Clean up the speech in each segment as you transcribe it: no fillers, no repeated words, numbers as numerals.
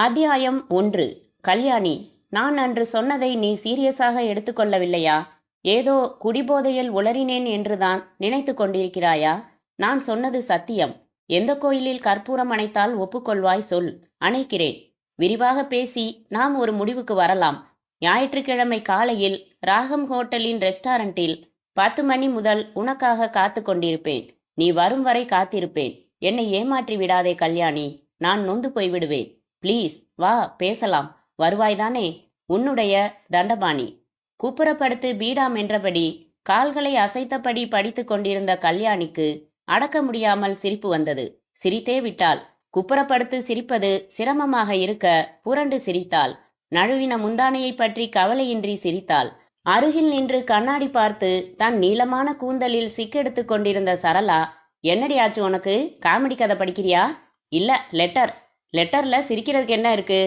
அத்தியாயம் 1. கல்யாணி, நான் அன்று சொன்னதை நீ சீரியஸாக எடுத்துக்கொள்ளவில்லையா? ஏதோ குடிபோதையில் உளறினேன் என்றுதான் நினைத்து கொண்டிருக்கிறாயா? நான் சொன்னது சத்தியம். எந்த கோயிலில் கற்பூரம் அணைத்தால் ஒப்புக்கொள்வாய் சொல். அணைக்கிறேன். விரிவாக பேசி நாம் ஒரு முடிவுக்கு வரலாம். ஞாயிற்றுக்கிழமை காலையில் ராகம் ஹோட்டலின் ரெஸ்டாரண்டில் 10 மணி முதல் உனக்காக காத்து கொண்டிருப்பேன். நீ வரும் வரை காத்திருப்பேன். என்னை ஏமாற்றி விடாதே கல்யாணி. நான் நொந்து போய்விடுவேன். ப்ளீஸ் வா, பேசலாம். வருவாய்தானே? உன்னுடைய தண்டபாணி. குப்புறப்படுத்து பீடாம் என்றபடி கால்களை அசைத்தபடி படித்து கொண்டிருந்த கல்யாணிக்கு அடக்க முடியாமல் சிரிப்பு வந்தது. சிரித்தே விட்டாள். குப்புறப்படுத்து சிரிப்பது சிரமமாக இருக்க புரண்டு சிரித்தாள். நழுவின முந்தானையை பற்றி கவலையின்றி சிரித்தாள். அருகில் நின்று கண்ணாடி பார்த்து தன் நீளமான கூந்தலில் சிக்கெடுத்து கொண்டிருந்த சரளா, என்னடி ஆச்சு உனக்கு? காமெடி கதை படிக்கிறியா? இல்ல, லெட்டர். லெட்டர்ல சிரிக்கிறதுக்கு என்ன இருக்கு?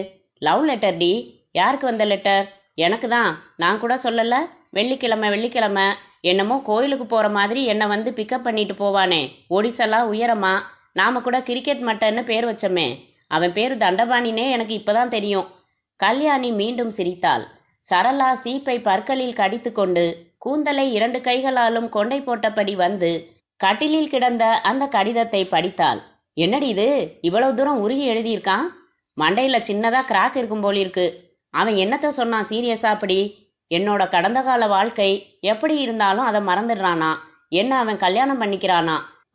லவ் லெட்டர் டி. யாருக்கு வந்த லெட்டர்? எனக்கு தான். நான் கூட சொல்லல? வெள்ளிக்கிழமை என்னமோ கோயிலுக்கு போற மாதிரி என்னை வந்து பிக்கப் பண்ணிட்டு போவானே, ஒடிசலா உயரமா. நாம கூட கிரிக்கெட் மட்டன்னு பேர் வச்சோமே, அவன் பேர் தண்டபாணினே எனக்கு இப்பதான் தெரியும். கல்யாணி மீண்டும் சிரித்தாள். சரளா சீப்பை பற்களில் கடித்து கொண்டு கூந்தலை 2 கைகளாலும் கொண்டை போட்டபடி வந்து கட்டிலில் கிடந்த அந்த கடிதத்தை படித்தாள். என்னடி இது, இவ்வளவு தூரம் உருகி எழுதியிருக்கான்? மண்டையில சின்னதா கிராக் இருக்கும் போலிருக்கு. அவன் என்னத்த சொன்னான் சீரியஸா? அப்படி என்னோட கடந்த கால வாழ்க்கை எப்படி இருந்தாலும் அதை மறந்துடுறானா? என்ன அவன் கல்யாணம் பண்ணிக்கிறானா?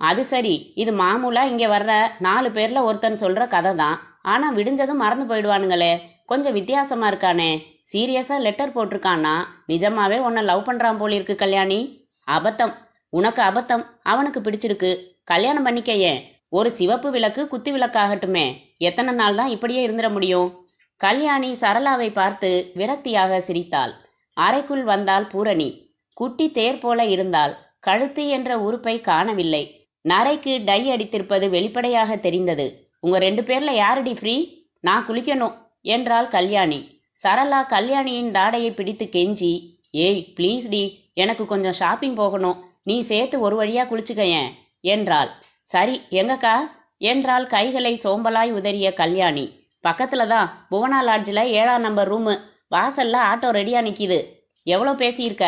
அது சரி, இது மாமூலா இங்கே வர்ற 4 பேர்ல ஒருத்தன் சொல்ற கதை தான். ஆனா விடிஞ்சதும் மறந்து போயிடுவானுங்களே. கொஞ்சம் வித்தியாசமா இருக்கானே. சீரியஸா லெட்டர் போட்டிருக்கானா? நிஜமாவே உன்னை லவ் பண்றான் போலிருக்கு கல்யாணி. அபத்தம். உனக்கு அபத்தம், அவனுக்கு பிடிச்சிருக்கு. கல்யாணம் பண்ணிக்கையே. ஒரு சிவப்பு விளக்கு குத்து விளக்காகட்டுமே. எத்தனை நாள் தான் இப்படியே இருந்துட முடியும்? கல்யாணி சரளாவை பார்த்து விரக்தியாக சிரித்தாள். அறைக்குள் வந்தாள் பூரணி. குட்டி தேர் போல இருந்தாள். கழுத்து என்ற உறுப்பை காணவில்லை. நரைக்கு டை அடித்திருப்பது வெளிப்படையாக தெரிந்தது. உங்க 2 பேர்ல யாருடி ஃப்ரீ? நான் குளிக்கணும் என்றாள் கல்யாணி. சரளா கல்யாணியின் தாடையை பிடித்து கெஞ்சி, ஏய் ப்ளீஸ் டி, எனக்கு கொஞ்சம் ஷாப்பிங் போகணும், நீ சேர்த்து ஒரு வழியா குளிச்சுக்கையேன் என்றாள். சரி எங்கக்கா என்றால் கைகளை சோம்பலாய் உதறிய கல்யாணி. பக்கத்துல தான், புவனா லாட்ஜில் 7ஆம் நம்பர் ரூமு. வாசல்ல ஆட்டோ ரெடியா நிக்கிது. எவ்வளோ பேசியிருக்க?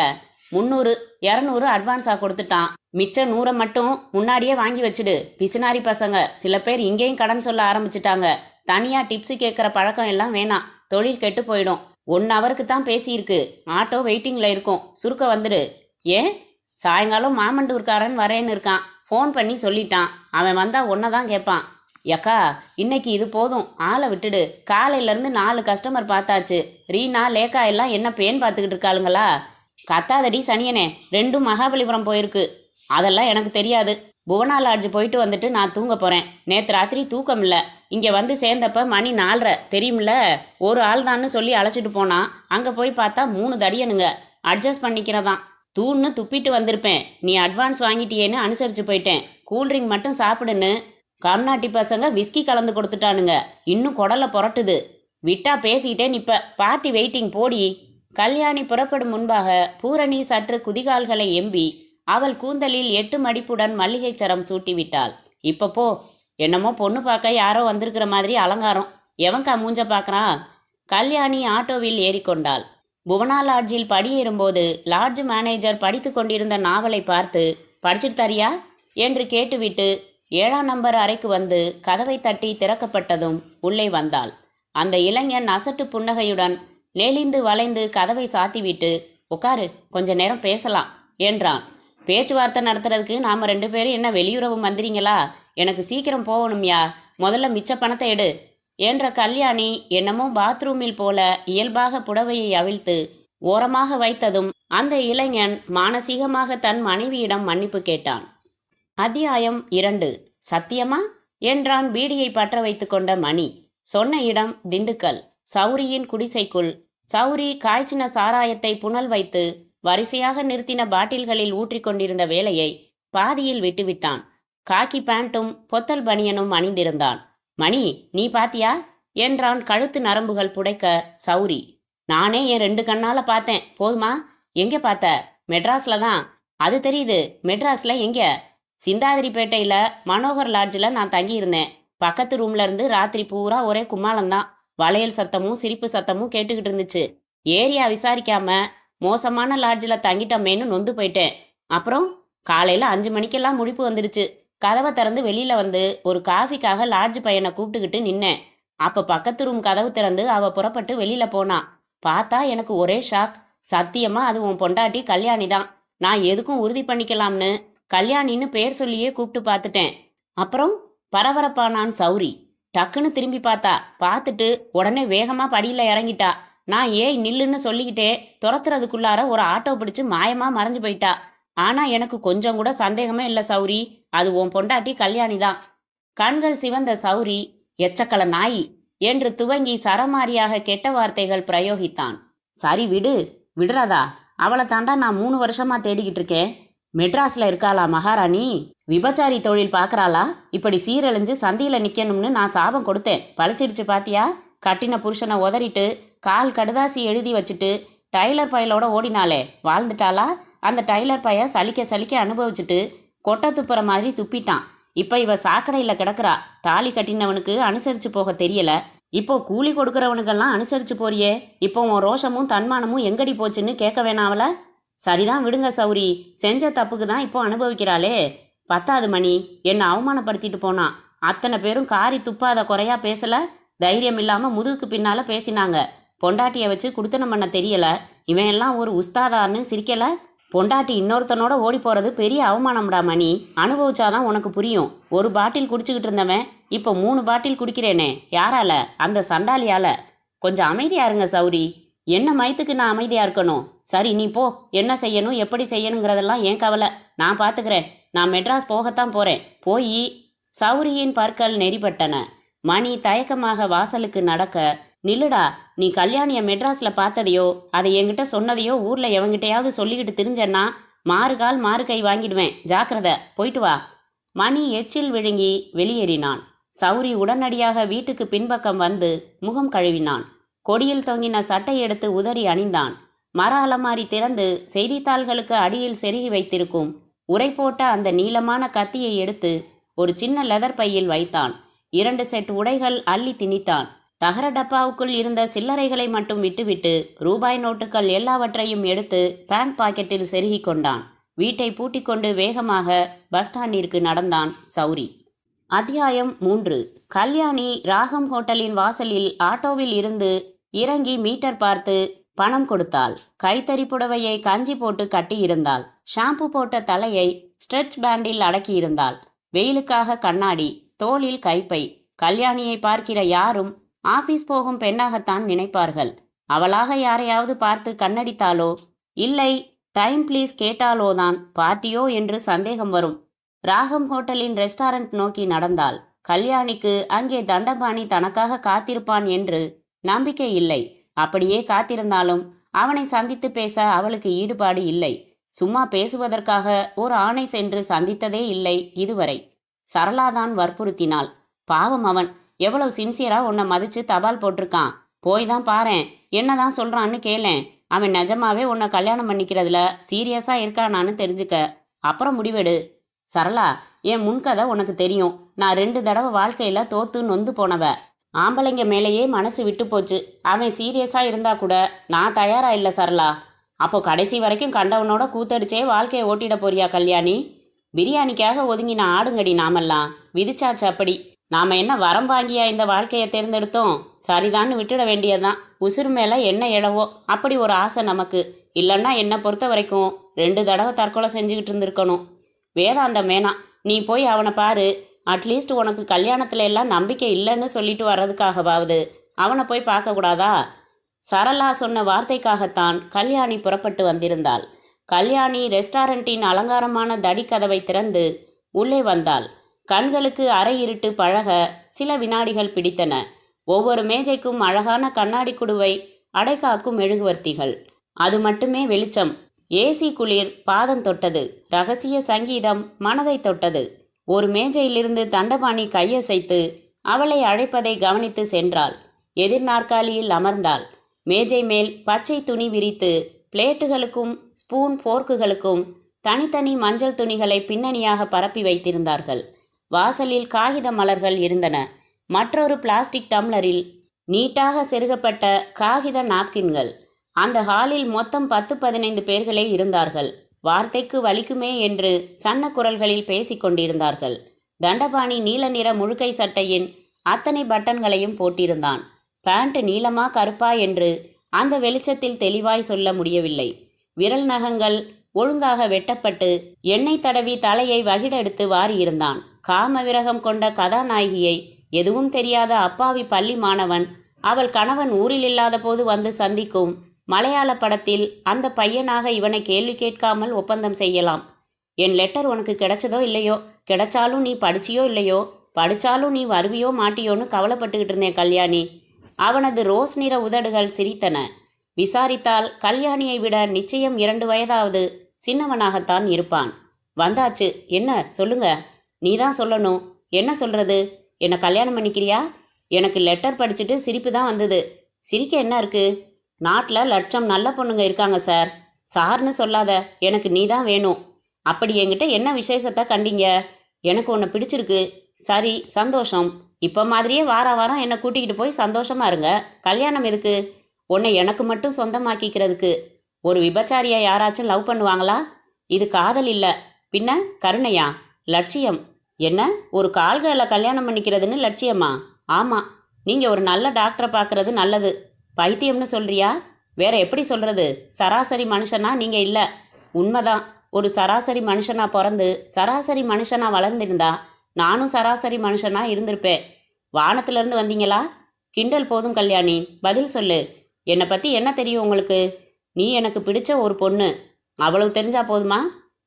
300 200 அட்வான்ஸா கொடுத்துட்டான். மிச்சம் 100 மட்டும் முன்னாடியே வாங்கி வச்சுடு. பிசுனாரி பசங்க சில பேர் இங்கேயும் கடன் சொல்ல ஆரம்பிச்சிட்டாங்க. தனியா டிப்ஸு கேட்குற பழக்கம் எல்லாம் வேணாம், தொழில் கெட்டு போயிடும். 1 ஹவருக்கு தான் பேசியிருக்கு. ஆட்டோ வெயிட்டிங்ல இருக்கும், சுருக்க வந்துடு. ஏன்? சாயங்காலம் மாமண்டூர்காரன் வரேன்னு இருக்கான். ஃபோன் பண்ணி சொல்லிட்டான். அவன் வந்தா ஒன்றை தான் கேட்பான். யக்கா, இன்னைக்கு இது போதும், ஆளை விட்டுடு. காலையிலேருந்து 4 கஸ்டமர் பார்த்தாச்சு. ரீனா லேக்கா எல்லாம் என்ன பேன் பார்த்துக்கிட்டு இருக்காளுங்களா? கத்தாதடி சனியனே, 2 மகாபலிபுரம் போயிருக்கு. அதெல்லாம் எனக்கு தெரியாது. புவனா லாட்ஜ் போயிட்டு வந்துட்டு நான் தூங்க போகிறேன். நேற்று ராத்திரி தூக்கம் இல்லை. இங்கே வந்து சேர்ந்தப்ப மணி 4:30 தெரியுமில்ல. ஒரு ஆள் தான்னு சொல்லி அழைச்சிட்டு போனான். அங்கே போய் பார்த்தா 3 தடியனுங்க. அட்ஜஸ்ட் பண்ணிக்கிறதான். தூன்னு துப்பிட்டு வந்திருப்பேன். நீ அட்வான்ஸ் வாங்கிட்டியேன்னு அனுசரித்து போயிட்டேன். கூல்ட்ரிங்க் மட்டும் சாப்பிடுன்னு கம்நாட்டி பசங்க விஸ்கி கலந்து கொடுத்துட்டானுங்க. இன்னும் குடலை புரட்டுது. விட்டா பேசிக்கிட்டே நிப்ப. பார்ட்டி வெயிட்டிங் போடி. கல்யாணி புறப்படும் முன்பாக பூரணி சற்று குதிகால்களை எம்பி அவள் கூந்தலில் 8 மடிப்புடன் மல்லிகை சரம் சூட்டி விட்டாள். இப்ப போ. என்னமோ பொண்ணு பார்க்க யாரோ வந்திருக்கிற மாதிரி அலங்காரம். எவன்கா மூஞ்ச பார்க்கறான்? கல்யாணி ஆட்டோவில் ஏறிக்கொண்டாள். புவனா லாட்ஜில் படியேறும்போது லாட்ஜ் மேனேஜர் படித்து கொண்டிருந்த நாவலை பார்த்து, படிச்சுட்டு தரியா என்று கேட்டுவிட்டு 7ஆம் நம்பர் அறைக்கு வந்து கதவை தட்டி திறக்கப்பட்டதும் உள்ளே வந்தாள். அந்த இளைஞன் அசட்டு புன்னகையுடன் நெளிந்து வளைந்து கதவை சாத்திவிட்டு, உட்காரு, கொஞ்ச நேரம் பேசலாம் என்றான். பேச்சுவார்த்தை நடத்துறதுக்கு நாம் 2 பேரும் என்ன வெளியுறவு மந்திரிங்களா? எனக்கு சீக்கிரம் போகணும்யா. முதல்ல மிச்ச பணத்தை எடு என்ற கல்யாணி என்னமோ பாத்ரூமில் போல இயல்பாக புடவையை அவிழ்த்து ஓரமாக வைத்ததும் அந்த இளைஞன் மானசீகமாக தன் மனைவியிடம் மன்னிப்பு கேட்டான். அத்தியாயம் 2. சத்தியமா என்றான் பீடியை பற்ற வைத்து கொண்ட மணி. சொன்ன இடம் திண்டுக்கல். சௌரியின் குடிசைக்குள். சௌரி காய்ச்சின சாராயத்தை புனல் வைத்து வரிசையாக நிறுத்தின பாட்டில்களில் ஊற்றிக்கொண்டிருந்த வேலையை பாதியில் விட்டுவிட்டான். காக்கி பேண்ட்டும் பொத்தல் பனியனும் அணிந்திருந்தான். மணி, நீ பாத்தியா என்றான் கழுத்து நரம்புகள் புடைக்க சௌரி. நானே என் 2 கண்ணால பார்த்தேன். போதுமா? எங்கே பார்த்த? மெட்ராஸ்ல தான். அது தெரியுது. மெட்ராஸ்ல எங்க? சிந்தாதிரிப்பேட்டையில் மனோகர் லாட்ஜில் நான் தங்கியிருந்தேன். பக்கத்து ரூம்ல இருந்து ராத்திரி பூரா ஒரே கும்மாளம்தான். வளையல் சத்தமும் சிரிப்பு சத்தமும் கேட்டுக்கிட்டு இருந்துச்சு. ஏரியா விசாரிக்காம மோசமான லாட்ஜில் தங்கிட்டோமேன்னு நொந்து போயிட்டேன். அப்புறம் காலையில் 5 மணிக்கெல்லாம் முழிப்பு வந்துடுச்சு. கதவை திறந்து வெளியில வந்து ஒரு காஃபிக்காக லாட்ஜ் பையனை கூப்பிட்டுக்கிட்டு நின்னேன். அப்ப பக்கத்து ரூம் கதவு திறந்து அவ புறப்பட்டு வெளியில போனா. பார்த்தா எனக்கு ஒரே ஷாக். சத்தியமா அது உன் பொண்டாட்டி கல்யாணி தான். நான் எதுக்கும் உறுதி பண்ணிக்கலாம்னு கல்யாணின்னு பேர் சொல்லியே கூப்பிட்டு பார்த்துட்டேன். அப்புறம் பரபரப்பானான் சௌரி. டக்குன்னு திரும்பி பார்த்தா. பார்த்துட்டு உடனே வேகமா படியில இறங்கிட்டா. நான் ஏய் நில்லுன்னு சொல்லிக்கிட்டே துரத்துறதுக்குள்ளார ஒரு ஆட்டோ பிடிச்சு மாயமா மறைஞ்சு போயிட்டா. ஆனா எனக்கு கொஞ்சம் கூட சந்தேகமே இல்லை சௌரி, அது உன் பொண்டாட்டி கல்யாணி தான். கண்கள் சிவந்த சௌரி எச்சக்கல நாயி என்று துவங்கி சரமாரியாக கெட்ட வார்த்தைகள் பிரயோகித்தான். சரி விடு. விடுறதா? அவளை தாண்டா நான் 3 வருஷமா தேடிக்கிட்டு இருக்கேன். மெட்ராஸ்ல இருக்காளா மகாராணி? விபச்சாரி தொழில் பார்க்கறாளா? இப்படி சீரழிஞ்சு சந்தியில நிக்கணும்னு நான் சாபம் கொடுத்தேன். பழிச்சிடுச்சு பாத்தியா? கட்டின புருஷனை உதறிட்டு கால் கடுதாசி எழுதி வச்சுட்டு டைலர் பயலோட ஓடினாலே வாழ்ந்துட்டாளா? அந்த டைலர் பைய சலிக்க சலிக்க அனுபவிச்சுட்டு கொட்டை துப்புற மாதிரி துப்பிட்டான். இப்போ இவ சாக்கடையில் கிடக்குறா. தாலி கட்டினவனுக்கு அனுசரித்து போக தெரியல. இப்போ கூலி கொடுக்குறவனுக்கெல்லாம் அனுசரித்து போறியே. இப்போ உன் ரோஷமும் தன்மானமும் எங்கடி போச்சுன்னு கேட்க வேணாம் அவளை? சரிதான் விடுங்க சௌரி, செஞ்ச தப்புக்கு தான் இப்போ அனுபவிக்கிறாளே. 10வது மணி என்னை அவமானப்படுத்திட்டு போனான். அத்தனை பேரும் காரி துப்பாத குறையா பேசல. தைரியம் இல்லாமல் முதுகுக்கு பின்னால பேசினாங்க. பொண்டாட்டியை வச்சு குடுத்தனம் பண்ண தெரியல. இவன் எல்லாம் ஒரு உஸ்தாதான்னு சிரிக்கல. பொண்டாட்டி இன்னொருத்தனோட ஓடி போறது பெரிய அவமானம்டா மணி. அனுபவிச்சாதான் உனக்கு புரியும். ஒரு பாட்டில் குடிச்சுக்கிட்டு இருந்தவன் இப்போ 3 பாட்டில் குடிக்கிறேனே. யாரால? அந்த சண்டாலியால. கொஞ்சம் அமைதியா இருங்க சௌரி. என்ன மயத்துக்கு நான் அமைதியா இருக்கணும்? சரி நீ போ. என்ன செய்யணும் எப்படி செய்யணுங்கிறதெல்லாம் ஏன் கவலை, நான் பார்த்துக்கிறேன். நான் மெட்ராஸ் போகத்தான் போறேன். போய் சௌரியின் பற்கள் நெறிப்பட்டன. மணி தயக்கமாக வாசலுக்கு நடக்க, நில்லுடா. நீ கல்யாணிய மெட்ராஸ்ல பார்த்ததையோ அதை என்கிட்ட சொன்னதையோ ஊர்ல எவங்கிட்டையாவது சொல்லிக்கிட்டு திரிஞ்சன்னா மாறுகால் மாறு கை வாங்கிடுவேன். ஜாக்கிரதை. போயிட்டு வா. மணி எச்சில் விழுங்கி வெளியேறினான். சௌரி உடனடியாக வீட்டுக்கு பின்பக்கம் வந்து முகம் கழுவினான். கொடியில் தொங்கின சட்டை எடுத்து உதறி அணிந்தான். மர அலமாரி திறந்து செய்தித்தாள்களுக்கு அடியில் செருகி வைத்திருக்கும் உரை போட்ட அந்த நீளமான கத்தியை எடுத்து ஒரு சின்ன லெதர் பையில் வைத்தான். 2 செட் உடைகள் அள்ளி திணித்தான். தகர டப்பாவுக்குள் இருந்த சில்லறைகளை மட்டும் விட்டுவிட்டு ரூபாய் நோட்டுகள் எல்லாவற்றையும் எடுத்து பேண்ட் பாக்கெட்டில் செருகி கொண்டான். வீட்டை பூட்டிக்கொண்டு வேகமாக பஸ் ஸ்டாண்டிற்கு நடந்தான் சௌரி. அத்தியாயம் 3. கல்யாணி ராகம் ஹோட்டலின் வாசலில் ஆட்டோவில் இருந்து இறங்கி மீட்டர் பார்த்து பணம் கொடுத்தாள். கைத்தறி புடவையை கஞ்சி போட்டு கட்டியிருந்தாள். ஷாம்பு போட்ட தலையை ஸ்ட்ரெச் பேண்டில் அடக்கியிருந்தாள். வெயிலுக்காக கண்ணாடி, தோளில் கைப்பை. கல்யாணியை பார்க்கிற யாரும் ஆபீஸ் போகும் பெண்ணாகத்தான் நினைப்பார்கள். அவளாக யாரையாவது பார்த்து கண்ணடித்தாலோ இல்லை டைம் ப்ளீஸ் கேட்டாலோதான் பார்ட்டியோ என்று சந்தேகம் வரும். ராகம் ஹோட்டலின் ரெஸ்டாரண்ட் நோக்கி நடந்தாள். கல்யாணிக்கு அங்கே தண்டபாணி தனக்காக காத்திருப்பான் என்று நம்பிக்கை இல்லை. அப்படியே காத்திருந்தாலும் அவனை சந்தித்து பேச அவளுக்கு ஈடுபாடு இல்லை. சும்மா பேசுவதற்காக ஒரு ஆணை சென்று சந்தித்ததே இல்லை இதுவரை. சரளாதான் வற்புறுத்தினாள். பாவம் அவன் எவ்வளவு சின்சியரா உன்னை மதிச்சு தபால் போட்டிருக்கான். போய் தான் பாரேன், என்னதான் சொல்றான்னு கேளேன். அவன் நிஜமாவே உன்னை கல்யாணம் பண்ணிக்கிறதுல சீரியஸா இருக்கானான்னு தெரிஞ்சுக்க. அப்புறம் முடிவெடு. சரளா, என் முன்கதை உனக்கு தெரியும். நான் 2 தடவை வாழ்க்கையில தோத்து நொந்து போனவ. ஆம்பளைங்க மேலேயே மனசு விட்டு போச்சு. அவன் சீரியஸா இருந்தா கூட நான் தயாரா இல்லை சரளா. அப்போ கடைசி வரைக்கும் கண்டவனோட கூத்தடிச்சே வாழ்க்கையை ஓட்டிட போறியா கல்யாணி? பிரியாணிக்காக ஒதுங்கின ஆடுங்கடி நாமெல்லாம். விதிச்சாச்சு அப்படி. நாம என்ன வரம் வாங்கியா இந்த வாழ்க்கையை தேர்ந்தெடுத்தோம்? சரிதான்னு விட்டுட வேண்டியதுதான். உசுறு மேல என்ன இழவோ அப்படி ஒரு ஆசை நமக்கு. இல்லைன்னா என்னை பொறுத்த வரைக்கும் 2 தடவை தற்கொலை செஞ்சுக்கிட்டு இருந்திருக்கணும். வேதாந்தம் வேணாம். நீ போய் அவனை பாரு. அட்லீஸ்ட் உனக்கு கல்யாணத்துல எல்லாம் நம்பிக்கை இல்லைன்னு சொல்லிட்டு வர்றதுக்காகவாவது அவனை போய் பார்க்கக்கூடாதா? சரளா சொன்ன வார்த்தைக்காகத்தான் கல்யாணி புறப்பட்டு வந்திருந்தாள். கல்யாணி ரெஸ்டாரண்டின் அலங்காரமான தடி கதவை திறந்து உள்ளே வந்தாள். கண்களுக்கு அரை இருட்டு பழக சில வினாடிகள் பிடித்தன. ஒவ்வொரு மேஜைக்கும் அழகான கண்ணாடி குடுவை, அடைகாக்கும் மெழுகுவர்த்திகள். அது மட்டுமே வெளிச்சம். ஏசி குளிர் பாதம் தொட்டது. ரகசிய சங்கீதம் மனதை தொட்டது. ஒரு மேஜையிலிருந்து தண்டபாணி கையசைத்து அவளை அழைப்பதை கவனித்து சென்றாள். எதிர் நாற்காலியில் அமர்ந்தாள். மேஜை மேல் பச்சை துணி விரித்து பிளேட்டுகளுக்கும் ஸ்பூன் போர்க்குகளுக்கும் தனித்தனி மஞ்சள் துணிகளை பின்னணியாக பரப்பி வைத்திருந்தார்கள். வாசலில் காகித மலர்கள் இருந்தன. மற்றொரு பிளாஸ்டிக் டம்ளரில் நீட்டாக செருகப்பட்ட காகித நாப்கின்கள். அந்த ஹாலில் மொத்தம் 10-15 பேர்களே இருந்தார்கள். வார்த்தைக்கு வலிக்குமே என்று சன்ன குரல்களில் பேசிக் கொண்டிருந்தார்கள். தண்டபாணி நீல நிற முழுக்கை சட்டையின் அத்தனை பட்டன்களையும் போட்டிருந்தான். பேண்ட் நீளமா கருப்பா என்று அந்த வெளிச்சத்தில் தெளிவாய் சொல்ல முடியவில்லை. விரல் நகங்கள் ஒழுங்காக வெட்டப்பட்டு எண்ணெய் தடவி தலையை வகிடெடுத்து வாரியிருந்தான். காம விரகம் கொண்ட கதாநாயகியை எதுவும் தெரியாத அப்பாவி பள்ளி மாணவன் அவள் கணவன் ஊரில் இல்லாத போது வந்து சந்திக்கும் மலையாள படத்தில் அந்த பையனாக இவனை கேள்வி கேட்காமல் ஒப்பந்தம் செய்யலாம். என் லெட்டர் உனக்கு கிடைச்சதோ இல்லையோ, கிடைச்சாலும் நீ படிச்சியோ இல்லையோ, படிச்சாலும் நீ வருவியோ மாட்டியோன்னு கவலைப்பட்டுக்கிட்டு இருந்தேன் கல்யாணி. அவனது ரோஸ் நிற உதடுகள் சிரித்தன. விசாரித்தால் கல்யாணியை விட நிச்சயம் 2 வயதாவது சின்னவனாகத்தான் இருப்பான். வந்தாச்சு, என்ன சொல்லுங்க? நீதான் சொல்லணும். என்ன சொல்றது? என்னை கல்யாணம் பண்ணிக்கிறியா? எனக்கு லெட்டர் படிச்சுட்டு சிரிப்பு தான் வந்தது. சிரிக்க என்ன இருக்கு? நாட்டில் லட்சம் நல்ல பொண்ணுங்க இருக்காங்க சார். சார்னு சொல்லாத, எனக்கு நீ தான் வேணும். அப்படி என்கிட்ட என்ன விசேஷத்தை கண்டீங்க? எனக்கு உன்னை பிடிச்சிருக்கு. சரி, சந்தோஷம். இப்போ மாதிரியே வாரம் என்னை கூட்டிக்கிட்டு போய் சந்தோஷமா இருங்க. கல்யாணம் எதுக்கு? உன்னை எனக்கு மட்டும் சொந்தமாக்கிக்கிறதுக்கு. ஒரு விபச்சாரியை யாராச்சும் லவ் பண்ணுவாங்களா? இது காதல் இல்லை, பின்ன கருணையா? லட்சியம். என்ன, ஒரு கால்களை கல்யாணம் பண்ணிக்கிறதுன்னு லட்சியமா? ஆமாம். நீங்கள் ஒரு நல்ல டாக்டரை பார்க்கறது நல்லது. பைத்தியம்னு சொல்றியா? வேற எப்படி சொல்றது? சராசரி மனுஷனா நீங்கள் இல்லை. உண்மைதான். ஒரு சராசரி மனுஷனா பிறந்து சராசரி மனுஷனா வளர்ந்திருந்தா நானும் சராசரி மனுஷனா இருந்திருப்பேன். வானத்திலிருந்து வந்தீங்களா? கிண்டல் போதும் கல்யாணி, பதில் சொல்லு. என்னை பற்றி என்ன தெரியும் உங்களுக்கு? நீ எனக்கு பிடிச்ச ஒரு பொண்ணு, அவ்வளவு தெரிஞ்சா போதுமா?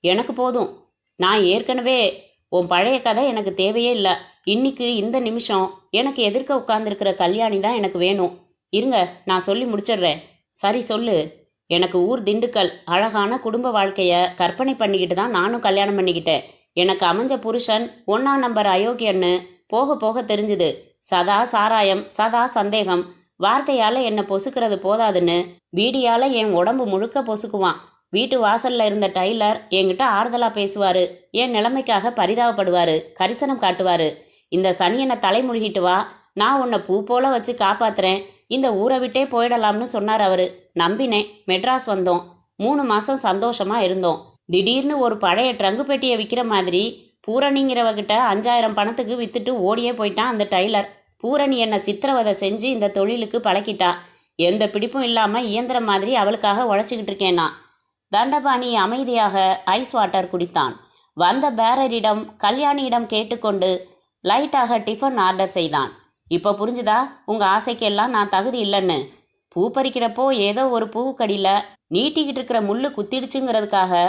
எனக்கு போதும். நான் ஏற்கனவே உன் பழைய கதை எனக்கு தேவையே இல்லை. இன்னைக்கு இந்த நிமிஷம் எனக்கு எதிர்க்க உட்கார்ந்துருக்கிற கல்யாணி தான் எனக்கு வேணும். இருங்க, நான் சொல்லி முடிச்சிடுறேன். சரி சொல்லு. எனக்கு ஊர் திண்டுக்கல். அழகான குடும்ப வாழ்க்கையை கற்பனை பண்ணிக்கிட்டு தான் நானும் கல்யாணம் பண்ணிக்கிட்டேன். எனக்கு அமைஞ்ச புருஷன் 1ஆம் நம்பர் அயோக்கியன்னு போக போக தெரிஞ்சுது. சதா சாராயம், சதா சந்தேகம். வார்த்தையால் என்னை பொசுக்கிறது போதாதுன்னு பீடியால் என் உடம்பு முழுக்க பொசுக்குவான். வீட்டு வாசல்ல இருந்த டைலர் என்கிட்ட ஆறுதலாக பேசுவார். என் நிலைமைக்காக பரிதாபப்படுவார், கரிசனம் காட்டுவார். இந்த சனியனை தலைமுழுகிட்டு வா, நான் உன்னை பூ போல வச்சு காப்பாத்துறேன், இந்த ஊரை விட்டே போயிடலாம்னு சொன்னார் அவர். நம்பினேன். மெட்ராஸ் வந்தோம். 3 மாதம் சந்தோஷமா இருந்தோம். திடீர்னு ஒரு பழைய ட்ரங்கு பெட்டியை விற்கிற மாதிரி பூரணிங்கிறவகிட்ட 5000 பணத்துக்கு வித்துட்டு ஓடியே போயிட்டான் அந்த டைலர். பூரணி என்னை சித்திரவதை செஞ்சு இந்த தொழிலுக்கு பழக்கிட்டா. எந்த பிடிப்பும் இல்லாமல் இயந்திரம் மாதிரி அவளுக்காக உழைச்சிக்கிட்டு இருக்கேன் நான். தண்டபாணி அமைதியாக ஐஸ் வாட்டர் குடித்தான். வந்த பேரரிடம் கல்யாணியிடம் கேட்டுக்கொண்டு லைட்டாக டிஃபன் ஆர்டர் செய்தான். இப்போ புரிஞ்சுதா உங்கள் ஆசைக்கெல்லாம் நான் தகுதி இல்லைன்னு? பூ பறிக்கிறப்போ ஏதோ ஒரு பூவுக்கடியில் நீட்டிக்கிட்டு இருக்கிற முள்ளு குத்திடுச்சுங்கிறதுக்காக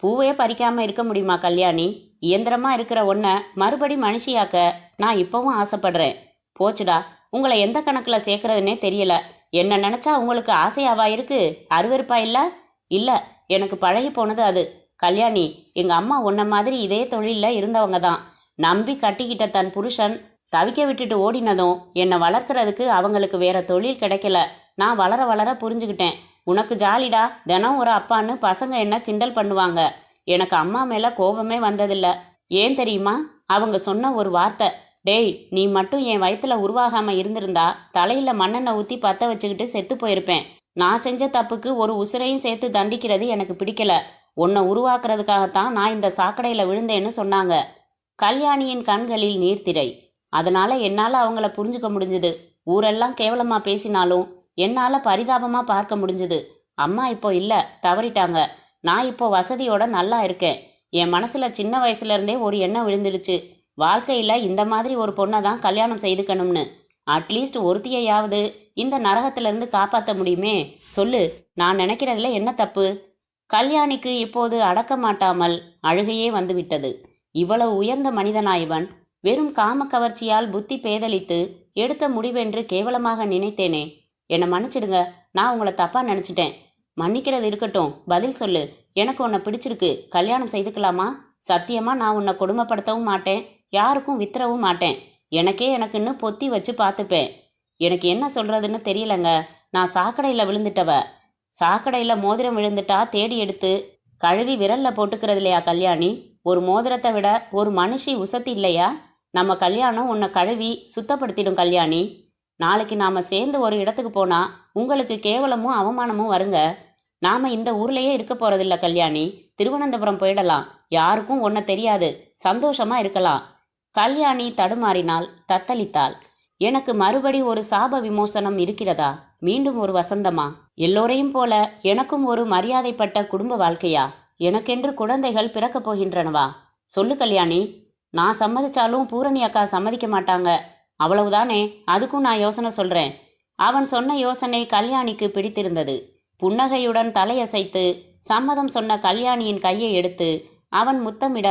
பூவே பறிக்காமல் இருக்க முடியுமா கல்யாணி? இயந்திரமாக இருக்கிற ஒன்றை மறுபடி மனுஷியாக்க நான் இப்போவும் ஆசைப்படுறேன். போச்சுடா, உங்களை எந்த கணக்கில் சேர்க்கறதுனே தெரியல. என்ன நினச்சா உங்களுக்கு ஆசையாவா இருக்கு? அருவருப்பா இல்லை? இல்லை, எனக்கு பழகி போனது அது. கல்யாணி, எங்கள் அம்மா உன்ன மாதிரி இதே தொழிலில் இருந்தவங்க தான். நம்பி கட்டிக்கிட்ட தன் புருஷன் தவிக்க விட்டுட்டு ஓடினதும் என்னை வளர்க்குறதுக்கு அவங்களுக்கு வேற தொழில் கிடைக்கல. நான் வளர வளர புரிஞ்சுக்கிட்டேன். உனக்கு ஜாலிடா, தினம் ஒரு அப்பான்னு பசங்க என்ன கிண்டல் பண்ணுவாங்க. எனக்கு அம்மா மேலே கோபமே வந்ததில்ல. ஏன் தெரியுமா? அவங்க சொன்ன ஒரு வார்த்தை, டேய் நீ மட்டும் என் வயிற்றுல உருவாகாமல் இருந்திருந்தா தலையில் மண்ணெண்ணெய் ஊற்றி பற்ற வச்சுக்கிட்டு செத்து போயிருப்பேன். நான் செஞ்ச தப்புக்கு ஒரு உசுரையும் சேர்த்து தண்டிக்கிறது எனக்கு பிடிக்கல. உன்னை உருவாக்குறதுக்காகத்தான் நான் இந்த சாக்கடையில் விழுந்தேன்னு சொன்னாங்க. கல்யாணியின் கண்களில் நீர்த்திரை. அதனால் என்னால் அவங்கள புரிஞ்சுக்க முடிஞ்சுது. ஊரெல்லாம் கேவலமாக பேசினாலும் என்னால் பரிதாபமாக பார்க்க முடிஞ்சுது. அம்மா இப்போ இல்லை, தவறிட்டாங்க. நான் இப்போ வசதியோட நல்லா இருக்கேன். என் மனசில் சின்ன வயசுலேருந்தே ஒரு எண்ணம் விழுந்துடுச்சு. வாழ்க்கையில் இந்த மாதிரி ஒரு பொண்ணை தான் கல்யாணம் செய்துக்கணும்னு. அட்லீஸ்ட் ஒருத்தியையாவது இந்த நரகத்திலிருந்து காப்பாற்ற முடியுமே. சொல்லு, நான் நினைக்கிறதுல என்ன தப்பு? கல்யாணிக்கு இப்போது அடக்க மாட்டாமல் அழுகையே வந்துவிட்டது. இவ்வளவு உயர்ந்த மனிதனா இவன்? வெறும் காம கவர்ச்சியால் புத்தி பேதலித்து எடுத்த முடிவென்று கேவலமாக நினைத்தேனே. என்னை மன்னிச்சிடுங்க, நான் உங்களை தப்பாக நினச்சிட்டேன். மன்னிக்கிறது இருக்கட்டும், பதில் சொல்லு. எனக்கு உன்னை பிடிச்சிருக்கு, கல்யாணம் செய்துக்கலாமா? சத்தியமாக நான் உன்னை கொடுமைப்படுத்தவும் மாட்டேன், யாருக்கும் வித்துறவும் மாட்டேன். எனக்குன்னு பொத்தி வச்சு பார்த்துப்பேன். எனக்கு என்ன சொல்கிறதுன்னு தெரியலங்க. நான் சாக்கடையில் விழுந்துட்டவ. சாக்கடையில் மோதிரம் விழுந்துட்டா தேடி எடுத்து கழுவி விரலில் போட்டுக்கிறது இல்லையா கல்யாணி? ஒரு மோதிரத்தை விட ஒரு மனுஷி உசத்தி இல்லையா? நம்ம கல்யாணம் உன்னை கழுவி சுத்தப்படுத்திடும் கல்யாணி. நாளைக்கு நாம சேர்ந்து ஒரு இடத்துக்கு போனா உங்களுக்கு கேவலமும் அவமானமும் வருங்க. நாம இந்த ஊர்லயே இருக்க போறதில்ல கல்யாணி. திருவனந்தபுரம் போயிடலாம். யாருக்கும் ஒன்ன தெரியாது. சந்தோஷமா இருக்கலாம். கல்யாணி தடுமாறினாள், தத்தளித்தாள். எனக்கு மறுபடி ஒரு சாப விமோசனம் இருக்கிறதா? மீண்டும் ஒரு வசந்தமா? எல்லோரையும் போல எனக்கும் ஒரு மரியாதைப்பட்ட குடும்ப வாழ்க்கையா? எனக்கென்று குழந்தைகள் பிறக்கப் போகின்றனவா? சொல்லு கல்யாணி. நான் சம்மதிச்சாலும் பூரணி அக்கா சம்மதிக்க மாட்டாங்க. அவ்வளவுதானே? அதுக்கும் நான் யோசனை சொல்றேன். அவன் சொன்ன யோசனை கல்யாணிக்கு பிடித்திருந்தது. புன்னகையுடன் தலையசைத்து சம்மதம் சொன்ன கல்யாணியின் கையை எடுத்து அவன் முத்தமிட,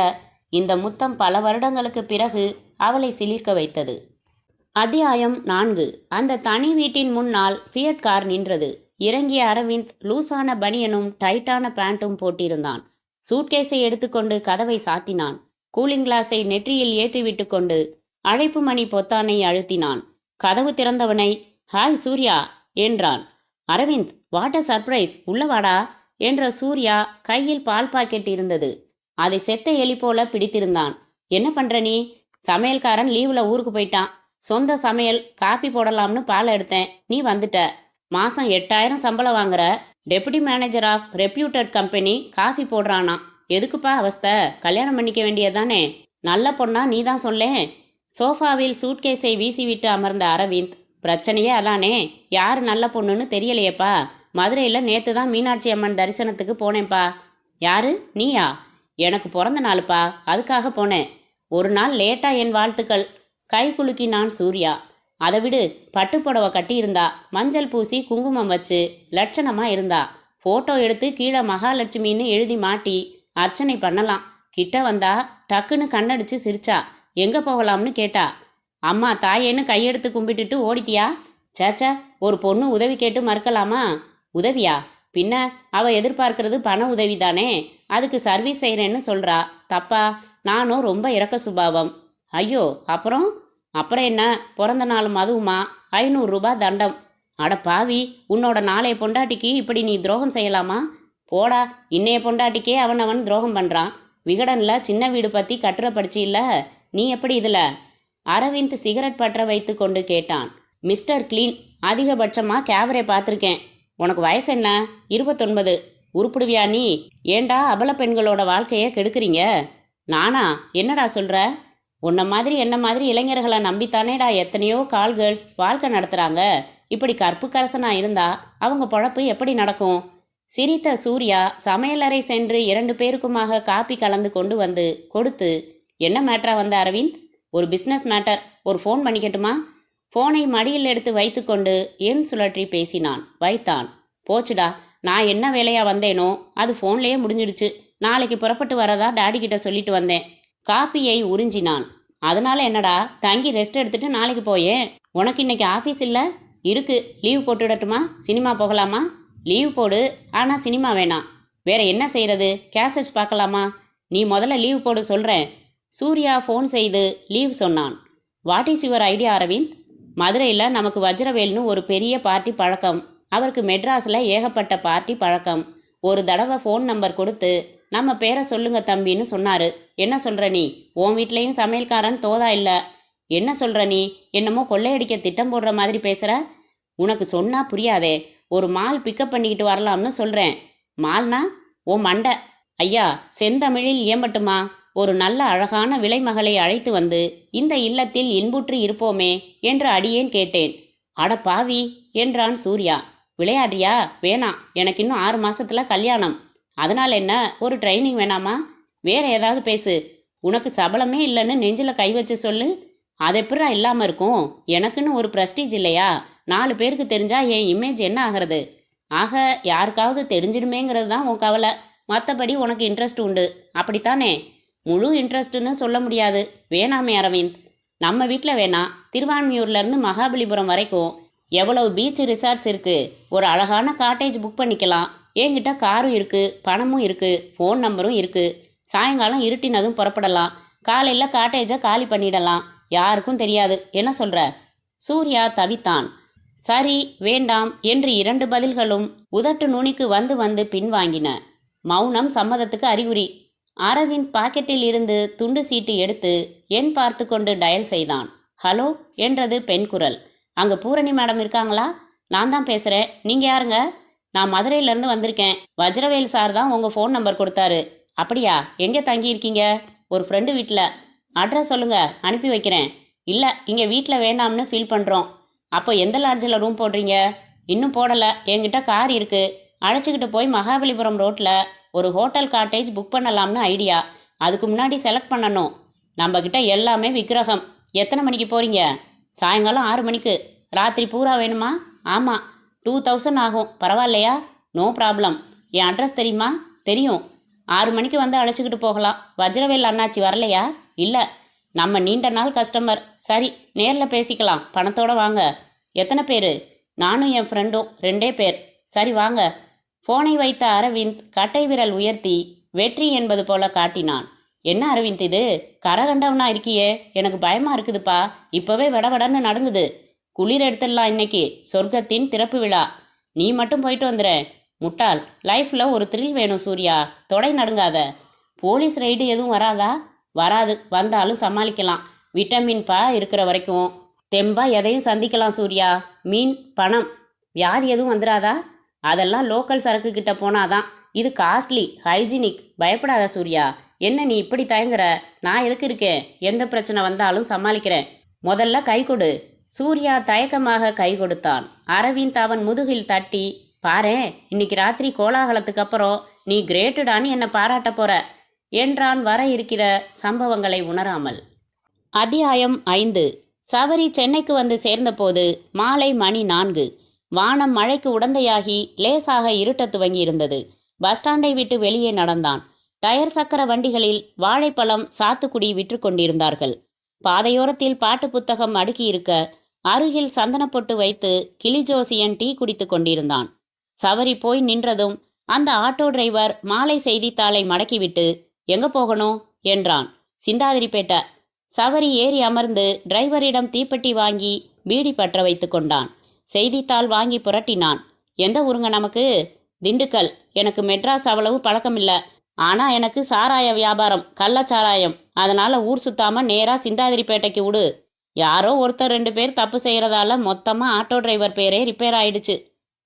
இந்த முத்தம் பல வருடங்களுக்கு பிறகு அவளை சிலிர்க்க வைத்தது. அத்தியாயம் 4. அந்த தனி வீட்டின் முன்னால் ஃபியட் கார் நின்றது. இறங்கிய அரவிந்த் லூசான பனியனும் டைட்டான பேண்ட்டும் போட்டிருந்தான். சூட்கேஸை எடுத்துக்கொண்டு கதவை சாத்தினான். கூலிங் கிளாஸை நெற்றியில் ஏற்றிவிட்டு கொண்டு அழைப்பு மணி பொத்தானை அழுத்தினான். கதவு திறந்தவனை, ஹாய் சூர்யா என்றான். அரவிந்த், வாட் அ சர்ப்ரைஸ், உள்ளவாடா என்ற சூர்யா கையில் பால் பாக்கெட் இருந்தது. அதை செத்த எலி போல பிடித்திருந்தான். என்ன பண்ற நீ? சமையல்காரன் லீவில் ஊருக்கு போயிட்டான். சொந்த சமையல் காப்பி போடலாம்னு பால் எடுத்தேன். நீ வந்துட்ட. மாசம் 8000 சம்பளம் வாங்குற deputy manager of reputed company coffee போடுறானா? எதுக்குப்பா அவஸ்தை? கல்யாணம் பண்ணிக்க வேண்டியதானே? நல்ல பொண்ணா நீ தான் சொல்லேன். சோஃபாவில் சூட்கேஸை வீசிவிட்டு அமர்ந்த அரவிந்த், பிரச்சனையே அதானே. யார் நல்ல பொண்ணுன்னு தெரியலையேப்பா. மதுரையில் நேற்று தான் மீனாட்சி அம்மன் தரிசனத்துக்கு போனேன்ப்பா. யாரு? நீயா? எனக்கு பிறந்த நாளுப்பா, அதுக்காக போனேன். ஒரு நாள் லேட்டா என் வாழ்த்துக்கள். கை குலுக்கினான் சூர்யா. அதை விடு, பட்டுப்புடவை கட்டியிருந்தா, மஞ்சள் பூசி குங்குமம் வச்சு லட்சணமா இருந்தா. போட்டோ எடுத்து கீழே மகாலட்சுமின்னு எழுதி மாட்டி அர்ச்சனை பண்ணலாம். கிட்ட வந்தா டக்குன்னு கண்ணடிச்சு சிரிச்சா. எங்க போகலாம்னு கேட்டா. அம்மா தாயேன்னு கையெடுத்து கும்பிட்டுட்டு ஓடிட்டியா? சேச்சா, ஒரு பொண்ணு உதவி கேட்டு மறுக்கலாமா? உதவியா? பின்ன அவ எதிர்பார்க்கறது பண உதவி தானே. அதுக்கு சர்வீஸ் செய்கிறேன்னு சொல்றா. தப்பா? நானும் ரொம்ப இரக்க சுபாவம். ஐயோ, அப்புறம் என்ன? பிறந்த நாளும் அதுவுமா? 500 ரூபாய் தண்டம். அட பாவி, உன்னோட நாளைய பொண்டாட்டிக்கு இப்படி நீ துரோகம் செய்யலாமா? போடா, இன்னைய பொண்டாட்டிக்கே அவன் துரோகம் பண்ணுறான். விகடனில் சின்ன வீடு பற்றி கட்டுரை படிச்சு இல்லை? நீ எப்படி இதில்? அரவிந்த் சிகரெட் பற்ற வைத்து கொண்டு கேட்டான். மிஸ்டர் கிளீன், அதிகபட்சமாக கேவரே பார்த்துருக்கேன். உனக்கு வயசு என்ன? 29. உருப்பிடுவியா நீ? ஏண்டா அபல பெண்களோட வாழ்க்கையை கெடுக்குறீங்க? நானா? என்னடா சொல்கிற? உன்ன மாதிரி என்ன மாதிரி இளைஞர்களை நம்பித்தானேடா எத்தனையோ கால் கேர்ள்ஸ் வாழ்க்கை நடத்துகிறாங்க. இப்படி கற்பு கரசனாக இருந்தா அவங்க பொழப்பு எப்படி நடக்கும்? சிரித்த சூர்யா சமையலறை சென்று 2 பேருக்குமாக காப்பி கலந்து கொண்டு வந்து கொடுத்து, என்ன மேட்டரா வந்த அரவிந்த்? ஒரு பிஸ்னஸ் மேட்டர். ஒரு ஃபோன் பண்ணிக்கட்டுமா? ஃபோனை மடியில் எடுத்து வைத்து கொண்டு என் சுழற்றி பேசினான். வைத்தான். போச்சுடா, நான் என்ன வேலையாக வந்தேனோ அது ஃபோன்லேயே முடிஞ்சிடுச்சு. நாளைக்கு புறப்பட்டு வரதா டாடி கிட்ட சொல்லிட்டு வந்தேன். காப்பியை உறிஞ்சினான். அதனால என்னடா, தங்கி ரெஸ்ட் எடுத்துட்டு நாளைக்கு போயேன். உனக்கு இன்னைக்கு ஆஃபீஸ் இல்லை? இருக்கு. லீவ் போட்டுவிடட்டுமா? சினிமா போகலாமா? லீவ் போடு, ஆனால் சினிமா வேணாம். வேற என்ன செய்கிறது? கேசட்ஸ் பார்க்கலாமா? நீ முதல்ல லீவ் போடு சொல்கிறேன். சூர்யா ஃபோன் செய்து லீவ் சொன்னான். What is your idea Aravind? மதுரையில் நமக்கு வஜ்ரவேல்னு ஒரு பெரிய பார்ட்டி பழக்கம். அவருக்கு மெட்ராஸில் ஏகப்பட்ட பார்ட்டி பழக்கம். ஒரு தடவை ஃபோன் நம்பர் கொடுத்து நம்ம பேரை சொல்லுங்க தம்பின்னு சொன்னார். என்ன சொல்கிற நீ? உன் வீட்லேயும் சமையல்காரன் தோதா இல்லை. என்ன சொல்கிற நீ? என்னமோ கொள்ளையடிக்க திட்டம் போடுற மாதிரி பேசுகிற. உனக்கு சொன்னால் புரியாதே. ஒரு மால் பிக்கப் பண்ணிக்கிட்டு வரலாம்னு சொல்கிறேன். மால்னா ஓ மண்டை. ஐயா, செந்தமிழில் ஏம்பட்டுமா? ஒரு நல்ல அழகான விலைமகளை அழைத்து வந்து இந்த இல்லத்தில் இன்புற்று இருப்போமே என்று அடியேன் கேட்டேன். அட பாவி என்றான் சூர்யா. விளையாடுறியா? வேணாம், எனக்கு இன்னும் 6 மாசத்துல கல்யாணம். அதனால் என்ன, ஒரு ட்ரைனிங் வேணாமா? வேற ஏதாவது பேசு. உனக்கு சபலமே இல்லைன்னு நெஞ்சில் கை வச்சு சொல்லு. அது எப்படா இல்லாமல் இருக்கும்? எனக்குன்னு ஒரு ப்ரெஸ்டீஜ் இல்லையா? 4 பேருக்கு தெரிஞ்சா என் இமேஜ் என்ன ஆகிறது? ஆக யாருக்காவது தெரிஞ்சிடுமேங்கிறது தான் உன் கவலை. மற்றபடி உனக்கு இன்ட்ரெஸ்ட் உண்டு, அப்படித்தானே? முழு இன்ட்ரெஸ்ட்டுன்னு சொல்ல முடியாது. வேணாமே அரவிந்த். நம்ம வீட்டில் வேணாம். திருவான்மியூர்லேருந்து மகாபலிபுரம் வரைக்கும் எவ்வளவு பீச் ரிசார்ட்ஸ் இருக்குது. ஒரு அழகான காட்டேஜ் புக் பண்ணிக்கலாம். என்கிட்ட காரும் இருக்குது, பணமும் இருக்குது, ஃபோன் நம்பரும் இருக்குது. சாயங்காலம் இருட்டினதும் புறப்படலாம். காலையில் காட்டேஜை காலி பண்ணிடலாம். யாருக்கும் தெரியாது. என்ன சொல்கிற? சூர்யா தவித்தான். சரி, வேண்டாம் என்று 2 பதில்களும் உதட்டு நுனிக்கு வந்து வந்து பின்வாங்கின. மௌனம் சம்மதத்துக்கு அறிகுறி. அரவிந்த் பாக்கெட்டில் இருந்து துண்டு சீட்டு எடுத்து எண் பார்த்து கொண்டு டயல் செய்தான். ஹலோ என்றது பெண் குரல். அங்கே பூரணி மேடம் இருக்காங்களா? நான் தான் பேசுகிறேன். நீங்கள் யாருங்க? நான் மதுரையிலேருந்து வந்திருக்கேன். வஜ்ரவேல் சார் தான் உங்கள் ஃபோன் நம்பர் கொடுத்தாரு. அப்படியா? எங்கே தங்கியிருக்கீங்க? ஒரு ஃப்ரெண்டு வீட்டில். அட்ரஸ் சொல்லுங்கள், அனுப்பி வைக்கிறேன். இல்லை, இங்கே வீட்டில் வேண்டாம்னு ஃபீல் பண்ணுறோம். அப்போ எந்த லாட்ஜில் ரூம் போடுறீங்க? இன்னும் போடலை. என்கிட்ட கார் இருக்குது. அழைச்சிக்கிட்டு போய் மகாபலிபுரம் ரோட்டில் ஒரு ஹோட்டல் காட்டேஜ் புக் பண்ணலாம்னு ஐடியா. அதுக்கு முன்னாடி செலக்ட் பண்ணணும். நம்மக்கிட்ட எல்லாமே விக்கிரகம். எத்தனை மணிக்கு போகிறீங்க? சாயங்காலம் 6 மணிக்கு. ராத்திரி பூரா வேணுமா? ஆமாம், 2000 ஆகும். பரவாயில்லையா? No problem. என் அட்ரஸ் தெரியுமா? தெரியும். 6 மணிக்கு வந்து அழைச்சிக்கிட்டு போகலாம். வஜ்ரவேல் அண்ணாச்சி வரலையா? இல்லை, நம்ம நீண்ட நாள் கஸ்டமர். சரி, நேரில் பேசிக்கலாம். பணத்தோடு வாங்க. எத்தனை பேர்? நானும் என் ஃப்ரெண்டும் 2 பேர். சரி வாங்க. ஃபோனை வைத்த அரவிந்த் கட்டை விரல் உயர்த்தி வெற்றி என்பது போல காட்டினான். என்ன அரவிந்த் இது? கரகண்டவனா இருக்கியே, எனக்கு பயமாக இருக்குதுப்பா. இப்போவே வடவடன்னு நடுங்குது. குளிர் எடுத்துடலாம் இன்னைக்கு. சொர்க்கத்தின் திறப்பு விழா. நீ மட்டும் போயிட்டு வந்துற. முட்டாள், லைஃப்பில் ஒரு த்ரில் வேணும் சூர்யா. தொடை நடுங்காத. போலீஸ் ரைடு எதுவும் வராதா? வராது. வந்தாலும் சமாளிக்கலாம். விட்டமின் பா இருக்கிற வரைக்கும் தெம்பா எதையும் சந்திக்கலாம் சூர்யா. மீன், பணம், வியாதி எதுவும் வந்துடாதா? அதெல்லாம் லோக்கல் சரக்கு கிட்ட போனாதான். இது காஸ்ட்லி, ஹைஜீனிக். பயப்படாத சூர்யா. என்ன நீ இப்படி தயங்குற? நான் எதுக்கு இருக்கேன்? எந்த பிரச்சனை வந்தாலும் சமாளிக்கிறேன். முதல்ல கை கொடு. சூர்யா தயக்கமாக கை கொடுத்தான். அரவிந்த் அவன் முதுகில் தட்டி, பாரேன், இன்னைக்கு ராத்திரி கோலாகலத்துக்கு அப்புறம் நீ கிரேட்டுடான்னு என்னை பாராட்ட போற என்றான், வர இருக்கிற சம்பவங்களை உணராமல். அத்தியாயம் 5. சவரி சென்னைக்கு வந்து சேர்ந்தபோது மாலை மணி 4. வானம் மழைக்கு உடந்தையாகி லேசாக இருட்டத் துவங்கியிருந்தது. பஸ் ஸ்டாண்டை விட்டு வெளியே நடந்தான். டயர் சக்கர வண்டிகளில் வாழைப்பழம், சாத்துக்குடி விற்று கொண்டிருந்தார்கள். பாதையோரத்தில் பாட்டு புத்தகம் அடுக்கியிருக்க அருகில் சந்தனப்பொட்டு வைத்து கிளிஜோசியன் டீ குடித்து கொண்டிருந்தான். சவரி போய் நின்றதும் அந்த ஆட்டோ டிரைவர் மாலை செய்தித்தாளை மடக்கிவிட்டு, எங்க போகணும் என்றான். சிந்தாதிரிப்பேட்டை. சவரி ஏறி அமர்ந்து டிரைவரிடம் தீப்பெட்டி வாங்கி பீடி பற்ற வைத்து கொண்டான். செய்தித்தாள் வாங்கி புரட்டினான். எந்த ஊருங்க நமக்கு? திண்டுக்கல். எனக்கு மெட்ராஸ் அவ்வளவு பழக்கமில்லை. ஆனால் எனக்கு சாராய வியாபாரம், கள்ளச்சாராயம். அதனால் ஊர் சுத்தாமல் நேராக சிந்தாதிரிப்பேட்டைக்கு விடு. யாரோ ஒருத்தர் 2 பேர் தப்பு செய்கிறதால மொத்தமாக ஆட்டோ டிரைவர் பேரே ரிப்பேர் ஆயிடுச்சு.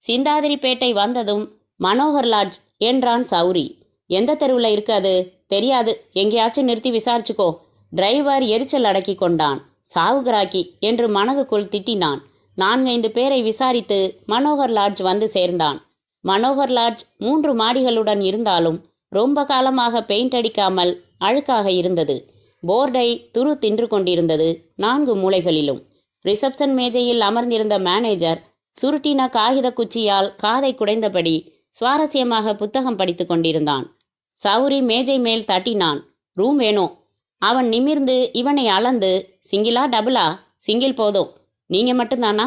சிந்தாதிரிப்பேட்டை வந்ததும் மனோகர் லாட்ஜ் என்றான் சௌரி. எந்த தெருவில் இருக்கு அது? தெரியாது. எங்கேயாச்சும் நிறுத்தி விசாரிச்சுக்கோ. டிரைவர் எரிச்சல் அடக்கி கொண்டான். சாவுகிராக்கி என்று மனதுக்குள் திட்டினான். 4-5 பேரை விசாரித்து மனோகர் லாட்ஜ் வந்து சேர்ந்தான். மனோகர் லாட்ஜ் 3 மாடிகளுடன் இருந்தாலும் ரொம்ப காலமாக பெயிண்ட் அடிக்காமல் அழுக்காக இருந்தது. போர்டை துரு தின்று கொண்டிருந்தது 4 மூலைகளிலும். ரிசப்ஷன் மேஜையில் அமர்ந்திருந்த மேனேஜர் சுருட்டின காகித குச்சியால் காதை குடைந்தபடி சுவாரஸ்யமாக புத்தகம் படித்து கொண்டிருந்தான். சௌரி மேஜை மேல் தட்டினான். ரூம் வேணும். அவன் நிமிர்ந்து இவனை அளந்து, சிங்கிளா டபுளா? சிங்கிள் போதும். நீங்க மட்டும்தானா?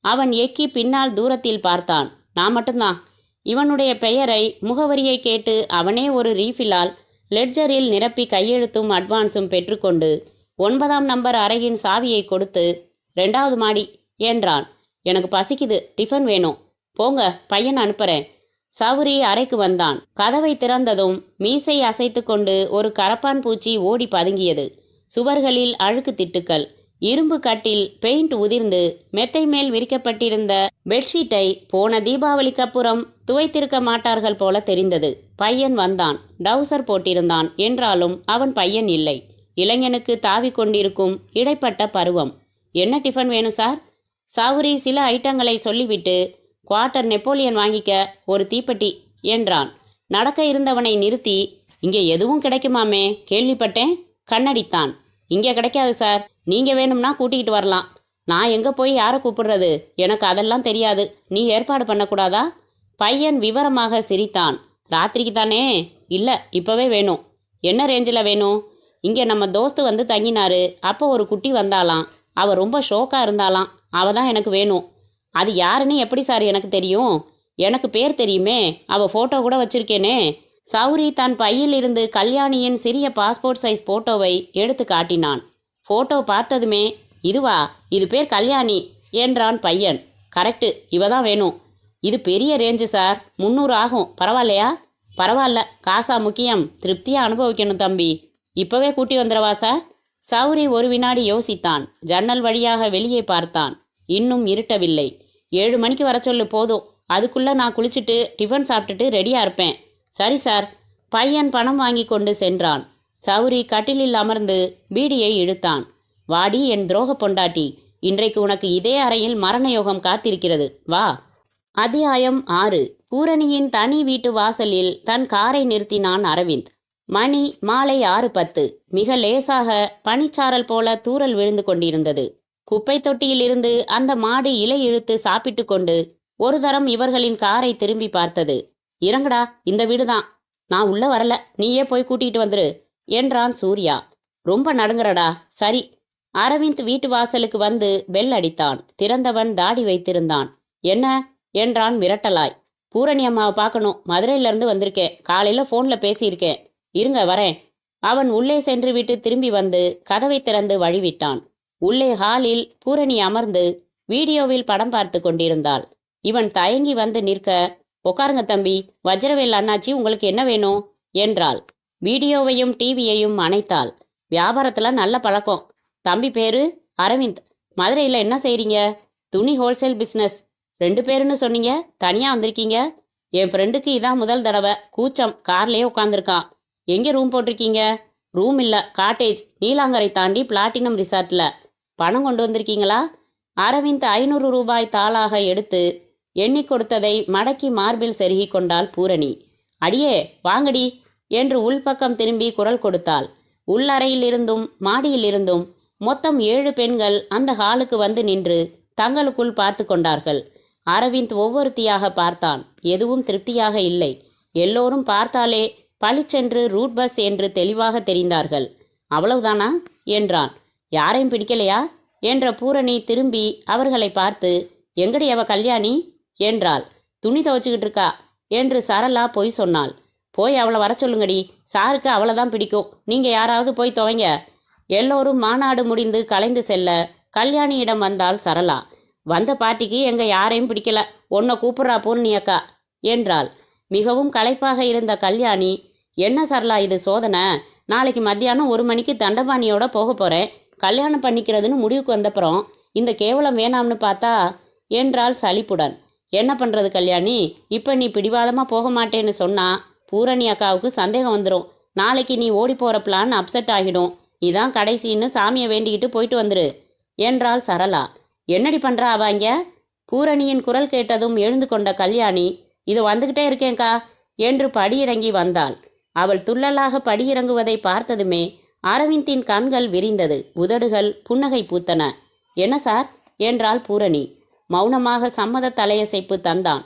அவன் எக்கி பின்னால் தூரத்தில் பார்த்தான். நான் மட்டும்தான். இவனுடைய பெயரை, முகவரியை கேட்டு அவனே ஒரு ரீஃபிலால் லெட்ஜரில் நிரப்பி கையெழுத்தும் அட்வான்ஸும் பெற்றுக்கொண்டு 9ஆம் நம்பர் அறையின் சாவியை கொடுத்து, 2வது மாடி என்றான். எனக்கு பசிக்குது, டிஃபன் வேணும். போங்க, பையன் அனுப்புறேன். சௌரி அறைக்கு வந்தான். கதவை திறந்ததும் மீசை அசைத்து கொண்டு ஒரு கரப்பான் பூச்சி ஓடி பதுங்கியது. சுவர்களில் அழுக்கு திட்டுக்கள். இரும்பு கட்டில் பெயிண்ட் உதிர்ந்து மெத்தை மேல் விரிக்கப்பட்டிருந்த பெட்ஷீட்டை போன தீபாவளிக்கு அப்புறம் துவைத்திருக்க மாட்டார்கள் போல தெரிந்தது. பையன் வந்தான். டவுசர் போட்டிருந்தான். என்றாலும் அவன் பையன் இல்லை. இளைஞனுக்கு தாவி கொண்டிருக்கும் இடைப்பட்ட பருவம். என்ன டிஃபன் வேணும் சார்? சௌரி சில ஐட்டங்களை சொல்லிவிட்டு, குவார்ட்டர் நெப்போலியன் வாங்கிக்க, ஒரு தீப்பெட்டி என்றான். நடக்க இருந்தவனை நிறுத்தி, இங்கே எதுவும் கிடைக்குமாமே, கேள்விப்பட்டேன். கண்ணடித்தான். இங்கே கிடைக்காது சார். நீங்கள் வேணும்னா கூட்டிகிட்டு வரலாம். நான் எங்கே போய் யாரை கூப்பிடுறது? எனக்கு அதெல்லாம் தெரியாது. நீ ஏற்பாடு பண்ணக்கூடாதா? பையன் விவரமாக சிரித்தான். ராத்திரிக்கு தானே? இல்லை, இப்போவே வேணும். என்ன ரேஞ்சில் வேணும்? இங்கே நம்ம தோஸ்து வந்து தங்கினாரு. அப்போ ஒரு குட்டி வந்தாலாம். அவள் ரொம்ப ஷோக்காக இருந்தாலாம். அவள் தான் எனக்கு வேணும். அது யாருன்னு எப்படி சார் எனக்கு தெரியும்? எனக்கு பேர் தெரியுமே. அவள் ஃபோட்டோ கூட வச்சிருக்கேனே. சௌரி தன் பையில் இருந்து கல்யாணியின் சிறிய பாஸ்போர்ட் சைஸ் ஃபோட்டோவை எடுத்து காட்டினான். ஃபோட்டோ பார்த்ததுமே, இதுவா? இது பேர் கல்யாணி என்றான் பையன். கரெக்டு, இவ தான் வேணும். இது பெரிய ரேஞ்சு சார். 300 ஆகும். பரவாயில்லையா? பரவாயில்ல. காசா முக்கியம்? திருப்தியாக அனுபவிக்கணும் தம்பி. இப்போவே கூட்டி வந்துடவா சார்? சௌரி ஒரு வினாடி யோசித்தான். ஜன்னல் வழியாக வெளியே பார்த்தான். இன்னும் இருட்டவில்லை. 7 மணிக்கு வர சொல்லு போதும். அதுக்குள்ளே நான் குளிச்சுட்டு டிஃபன் சாப்பிட்டுட்டு ரெடியாக இருப்பேன். சரி சார். பையன் பணம் வாங்கி கொண்டு சென்றான். சௌரி கட்டிலில் அமர்ந்து பீடியை இழுத்தான். வாடி என் துரோக பொண்டாட்டி, இன்றைக்கு உனக்கு இதே அறையில் மரண யோகம் காத்திருக்கிறது, வா. அத்தியாயம் 6. பூரணியின் தனி வீட்டு வாசலில் தன் காரை நிறுத்தினான் அரவிந்த். மணி மாலை 6:10. மிக லேசாக பனிச்சாரல் போல தூறல் விழுந்து கொண்டிருந்தது. குப்பை தொட்டியிலிருந்து அந்த மாடு இலை இழுத்து சாப்பிட்டு கொண்டு ஒரு தரம் இவர்களின் காரை திரும்பி பார்த்தது. இறங்கடா, இந்த வீடுதான். நான் உள்ள வரல, நீயே போய் கூட்டிகிட்டு வந்துரு என்றான் சூர்யா. ரொம்ப நடுங்குறடா. சரி. அரவிந்த் வீட்டு வாசலுக்கு வந்து பெல் அடித்தான். திறந்தவன் தாடி வைத்திருந்தான். என்ன என்றான் மிரட்டலாய். பூரணி அம்மாவை பார்க்கணும், மதுரையிலேருந்து வந்திருக்கேன். காலையில் ஃபோனில் பேசியிருக்கேன். இருங்க வரேன். அவன் உள்ளே சென்று விட்டு திரும்பி வந்து கதவை திறந்து வழிவிட்டான். உள்ளே ஹாலில் பூரணி அமர்ந்து வீடியோவில் படம் பார்த்து கொண்டிருந்தாள். இவன் தயங்கி வந்து நிற்க, உட்காருங்க தம்பி, வஜ்ரவேல் அண்ணாச்சி, உங்களுக்கு என்ன வேணும் என்றாள். வீடியோவையும் டிவியையும் அணைத்தாள். வியாபாரத்தில் நல்ல பழக்கம். தம்பி பேரு அரவிந்த். மதுரையில் என்ன செய்கிறீங்க? துணி ஹோல்சேல் பிஸ்னஸ். 2 பேருன்னு சொன்னீங்க, தனியாக வந்திருக்கீங்க? என் ஃப்ரெண்டுக்கு இதான் முதல் தடவை. கூச்சம், கார்லேயே உட்காந்துருக்கான். எங்கே ரூம் போட்டிருக்கீங்க? ரூம் இல்லை, காட்டேஜ், நீலாங்கரை தாண்டி பிளாட்டினம் ரிசார்ட்டில். பணம் கொண்டு வந்திருக்கீங்களா? அரவிந்த் 500 ரூபாய் தாளாக எடுத்து எண்ணி கொடுத்ததை மடக்கி மார்பில் செருகி கொண்டாள் பூரணி. அடியே வாங்கடி என்று உள்பக்கம் திரும்பி குரல் கொடுத்தாள். உள்ளறையிலிருந்தும் மாடியிலிருந்தும் மொத்தம் 7 பெண்கள் அந்த ஹாலுக்கு வந்து நின்று தங்களுக்குள் பார்த்து கொண்டார்கள். அரவிந்த் ஒவ்வொருத்தியாக பார்த்தான். எதுவும் திருப்தியாக இல்லை. எல்லோரும் பார்த்தாலே பளிச்சென்று ரூட் பஸ் என்று தெளிவாக தெரிந்தார்கள். அவ்வளவுதானா என்றான். யாரையும் பிடிக்கலையா என்ற பூரணி திரும்பி அவர்களை பார்த்து, எங்கடி அவ கல்யாணி என்றாள். துணி துவச்சிக்கிட்டு இருக்கா என்று சரளா பொய் சொன்னாள். போய் அவளை வர சொல்லுங்கடி, சாருக்கு அவளை தான் பிடிக்கும். நீங்கள் யாராவது போய் துவைங்க. எல்லோரும் மாநாடு முடிந்து கலைந்து செல்ல கல்யாணியிடம் வந்தாள் சரளா. வந்த பார்ட்டிக்கு எங்கள் யாரையும் பிடிக்கல, உன்னை கூப்பிட்றா பூர்ணி அக்கா என்றாள். மிகவும் களைப்பாக இருந்த கல்யாணி, என்ன சரளா இது சோதனை? நாளைக்கு மத்தியானம் 1 மணிக்கு தண்டபாணியோட போக போகிறேன். கல்யாணம் பண்ணிக்கிறதுன்னு முடிவுக்கு வந்தப்புறம் இந்த கேவலம் வேணாம்னு பார்த்தா என்றாள் சலிப்புடன். என்ன பண்ணுறது கல்யாணி, இப்போ நீ பிடிவாதமாக போக மாட்டேன்னு சொன்னால் பூரணி அக்காவுக்கு சந்தேகம் வந்துடும். நாளைக்கு நீ ஓடி போகிற பிளான் அப்செட் ஆகிடும். இதான் கடைசின்னு சாமியை வேண்டிக்கிட்டு போயிட்டு வந்துரு என்றாள் சரளா. என்னடி பண்ணுறா அவாங்க? பூரணியின் குரல் கேட்டதும் எழுந்து கொண்ட கல்யாணி, இது வந்துக்கிட்டே இருக்கேங்க்கா என்று படியிறங்கி வந்தாள். அவள் துள்ளலாக படியிறங்குவதை பார்த்ததுமே அரவிந்தின் கண்கள் விரிந்தது. உதடுகள் புன்னகை பூத்தன. என்ன சார் என்றாள் பூரணி. மௌனமாக சம்மத தலையசைப்பு தந்தான்.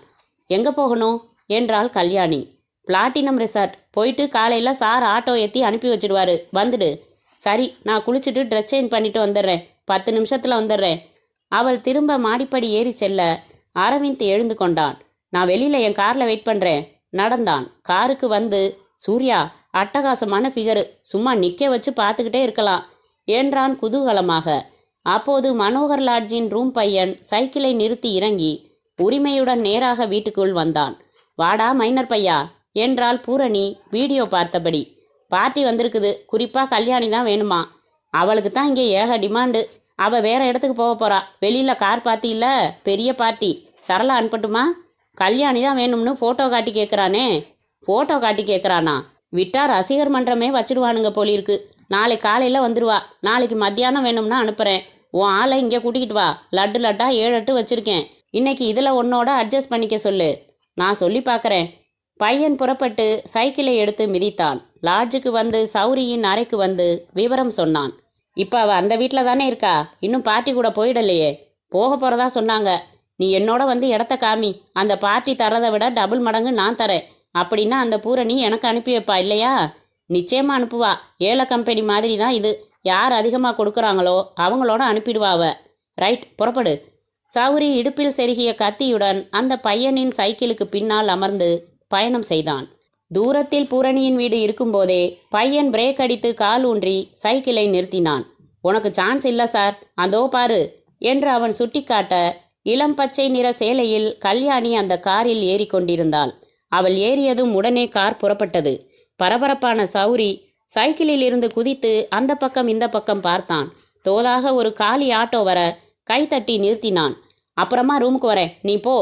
எங்கே போகணும் என்றாள் கல்யாணி. பிளாட்டினம் ரிசார்ட் போயிட்டு காலையில் சார் ஆட்டோ ஏற்றி அனுப்பி வச்சிடுவாரு, வந்துடு. சரி, நான் குளிச்சுட்டு ட்ரெஸ் சேஞ்ச் பண்ணிட்டு வந்துடுறேன். 10 நிமிஷத்தில் வந்துடுறேன். அவள் திரும்ப மாடிப்படி ஏறி செல்ல அரவிந்த் எழுந்து கொண்டான். நான் வெளியில் என் காரில் வெயிட் பண்ணுறேன். நடந்தான். காருக்கு வந்து, சூர்யா அட்டகாசமான ஃபிகரு, சும்மா நிற்க வச்சு பார்த்துக்கிட்டே இருக்கலாம் என்றான் குதூகலமாக. அப்போது மனோகர் லாட்ஜின் ரூம் பையன் சைக்கிளை நிறுத்தி இறங்கி உரிமையுடன் நேராக வீட்டுக்குள் வந்தான். வாடா மைனர் பையா என்றாள் பூரணி வீடியோ பார்த்தபடி. பார்ட்டி வந்திருக்குது, குறிப்பாக கல்யாணி தான் வேணுமா. அவளுக்கு தான் இங்கே ஏக டிமாண்டு. அவள் வேற இடத்துக்கு போக போகிறா. வெளியில் கார் பார்ட்டி இல்லை, பெரிய பார்ட்டி. சரளா அனுப்பட்டுமா? கல்யாணி தான் வேணும்னு ஃபோட்டோ காட்டி கேட்குறானே. ஃபோட்டோ காட்டி கேட்குறானா? விட்டா ரசிகர் மன்றமே வச்சிடுவானுங்க போலிருக்கு. நாளை காலையில் வந்துடுவா. நாளைக்கு மத்தியானம் வேணும்னா அனுப்புகிறேன். உன் ஆளை இங்கே கூட்டிக்கிட்டு வா. லட்டு லட்டா 7-8 வச்சுருக்கேன். இன்னைக்கு இதில் உன்னோட அட்ஜஸ்ட் பண்ணிக்க சொல்லு. நான் சொல்லி பார்க்குறேன். பையன் புறப்பட்டு சைக்கிளை எடுத்து மிதித்தான். லாட்ஜுக்கு வந்து சௌரியின் அறைக்கு வந்து விவரம் சொன்னான். இப்போ அவள் அந்த வீட்டில் தானே இருக்கா, இன்னும் பார்ட்டி கூட போயிடலையே. போக போகிறதா சொன்னாங்க. நீ என்னோட வந்து இடத்த காமி. அந்த பார்ட்டி தரதை விட டபுள் மடங்கு நான் தரேன். அப்படின்னா அந்த பூரணி எனக்கு அனுப்பி வைப்பா இல்லையா? நிச்சயமாக அனுப்புவா. ஏல கம்பெனி மாதிரி தான் இது. யார் அதிகமாக கொடுக்குறாங்களோ அவங்களோட அனுப்பிடுவாவ. ரைட், புறப்படு. சௌரி இடுப்பில் செருகிய கத்தியுடன் அந்த பையனின் சைக்கிளுக்கு பின்னால் அமர்ந்து பயணம் செய்தான். தூரத்தில் பூரணியின் வீடு இருக்கும்போதே பையன் பிரேக் அடித்து கால் ஊன்றி சைக்கிளை நிறுத்தினான். உனக்கு சான்ஸ் இல்லை சார், அதோ பாரு என்று அவன் சுட்டிக்காட்ட இளம் பச்சை நிற சேலையில் கல்யாணி அந்த காரில் ஏறிக்கொண்டிருந்தாள். அவள் ஏறியதும் உடனே கார் புறப்பட்டது. பரபரப்பான சௌரி சைக்கிளில் இருந்து குதித்து அந்த பக்கம் இந்த பக்கம் பார்த்தான். தோதாக ஒரு காலி ஆட்டோ வர கைத்தட்டி நிறுத்தினான். அப்புறமா ரூமுக்கு வரேன், நீ போ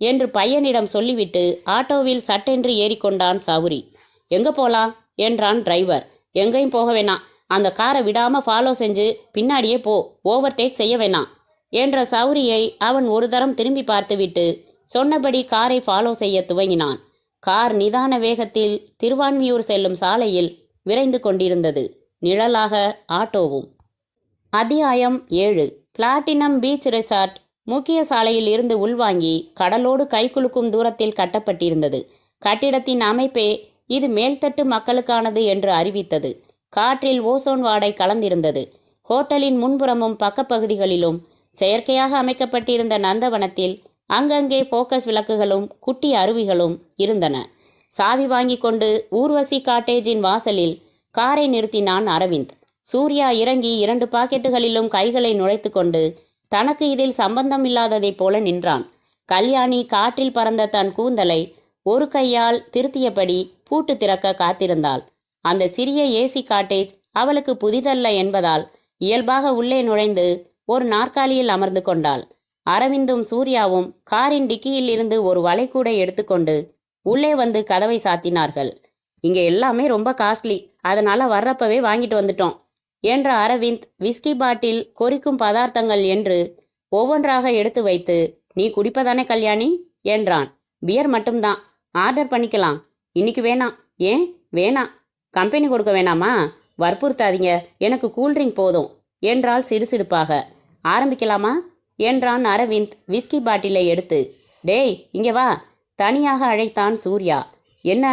என்று பையனிடம் சொல்லிவிட்டு ஆட்டோவில் சட்டென்று ஏறிக்கொண்டான் சௌரி. எங்கே போலாம் என்றான் டிரைவர். எங்கேயும் போக வேணாம், அந்த காரை விடாமல் ஃபாலோ செஞ்சு பின்னாடியே போ, ஓவர்டேக் செய்ய வேணாம் என்ற சௌரியை அவன் ஒரு தரம் திரும்பி பார்த்துவிட்டு சொன்னபடி காரை ஃபாலோ செய்ய துவங்கினான். கார் நிதான வேகத்தில் திருவான்மியூர் செல்லும் சாலையில் விரைந்து கொண்டிருந்தது. நிழலாக ஆட்டோவும். அத்தியாயம் 7. பிளாட்டினம் பீச் ரெசார்ட் முக்கிய சாலையில் இருந்து உள்வாங்கி கடலோடு கைகுலுக்கும் தூரத்தில் கட்டப்பட்டிருந்தது. கட்டிடத்தின் அமைப்பே இது மேல்தட்டு மக்களுக்கானது என்று அறிவித்தது. காற்றில் ஓசோன் வாடை கலந்திருந்தது. ஹோட்டலின் முன்புறமும் பக்கப்பகுதிகளிலும் செயற்கையாக அமைக்கப்பட்டிருந்த நந்தவனத்தில் அங்கங்கே போக்கஸ் விளக்குகளும் குட்டி அருவிகளும் இருந்தன. சாவி வாங்கி கொண்டு ஊர்வசி காட்டேஜின் வாசலில் காரை நிறுத்தினான் அரவிந்த். சூர்யா இறங்கி 2 பாக்கெட்டுகளிலும் கைகளை நுழைத்து கொண்டு தனக்கு இதில் சம்பந்தம் இல்லாததைப் போல நின்றான். கல்யாணி காற்றில் பறந்த தன் கூந்தலை ஒரு கையால் திருத்தியபடி பூட்டு திறக்க காத்திருந்தாள். அந்த சிறிய ஏசி காட்டேஜ் அவளுக்கு புதிதல்ல என்பதால் இயல்பாக உள்ளே நுழைந்து ஒரு நாற்காலியில் அமர்ந்து கொண்டாள். அரவிந்தும் சூர்யாவும் காரின் டிக்கியில் இருந்து ஒரு வளைக்கூடை எடுத்துக்கொண்டு உள்ளே வந்து கதவை சாத்தினார்கள். இங்கே எல்லாமே ரொம்ப காஸ்ட்லி, அதனால வர்றப்பவே வாங்கிட்டு வந்துட்டோம் என்ற அரவிந்த் விஸ்கி பாட்டில், கொறிக்கும் பதார்த்தங்கள் என்று ஒவ்வொன்றாக எடுத்து வைத்து, நீ குடிப்பதானே கல்யாணி என்றான். பியர் மட்டும்தான், ஆர்டர் பண்ணிக்கலாம். இன்னைக்கு வேணாம். ஏன் வேணாம்? கம்பெனி கொடுக்க வேணாமா? வற்புறுத்தாதீங்க, எனக்கு கூல்ட்ரிங்க் போதும் என்றாள் சிடுசிடுப்பாக. ஆரம்பிக்கலாமா என்றான் அரவிந்த் விஸ்கி பாட்டிலை எடுத்து. டேய் இங்கே வா, தனியாக அழைத்தான் சூர்யா. என்ன?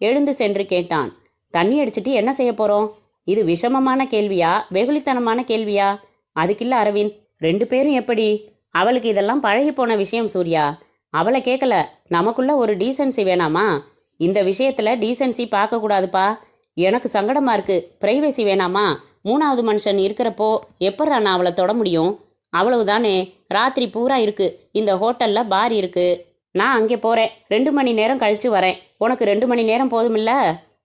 எழுந்து சென்று கேட்டான். தண்ணி அடிச்சிட்டு என்ன செய்ய போகிறோம்? இது விஷமமான கேள்வியா வெகுளித்தனமான கேள்வியா? அதுக்கில்ல அரவிந்த், 2 பேரும் எப்படி? அவளுக்கு இதெல்லாம் பழகி போன விஷயம் சூர்யா. அவளை கேட்கல, நமக்குள்ள ஒரு டீசன்சி வேணாமா? இந்த விஷயத்தில் டீசன்சி பார்க்கக்கூடாதுப்பா. எனக்கு சங்கடமாக இருக்குது. ப்ரைவசி வேணாமா? 3வது மனுஷன் இருக்கிறப்போ எப்பட்றா நான் அவளை தொட முடியும்? அவ்வளவுதானே. ராத்திரி பூரா இருக்குது, இந்த ஹோட்டலில் பார் இருக்குது. நான் அங்கே போகிறேன், 2 மணி நேரம் கழித்து வரேன். உனக்கு 2 மணி நேரம் போதுமில்ல?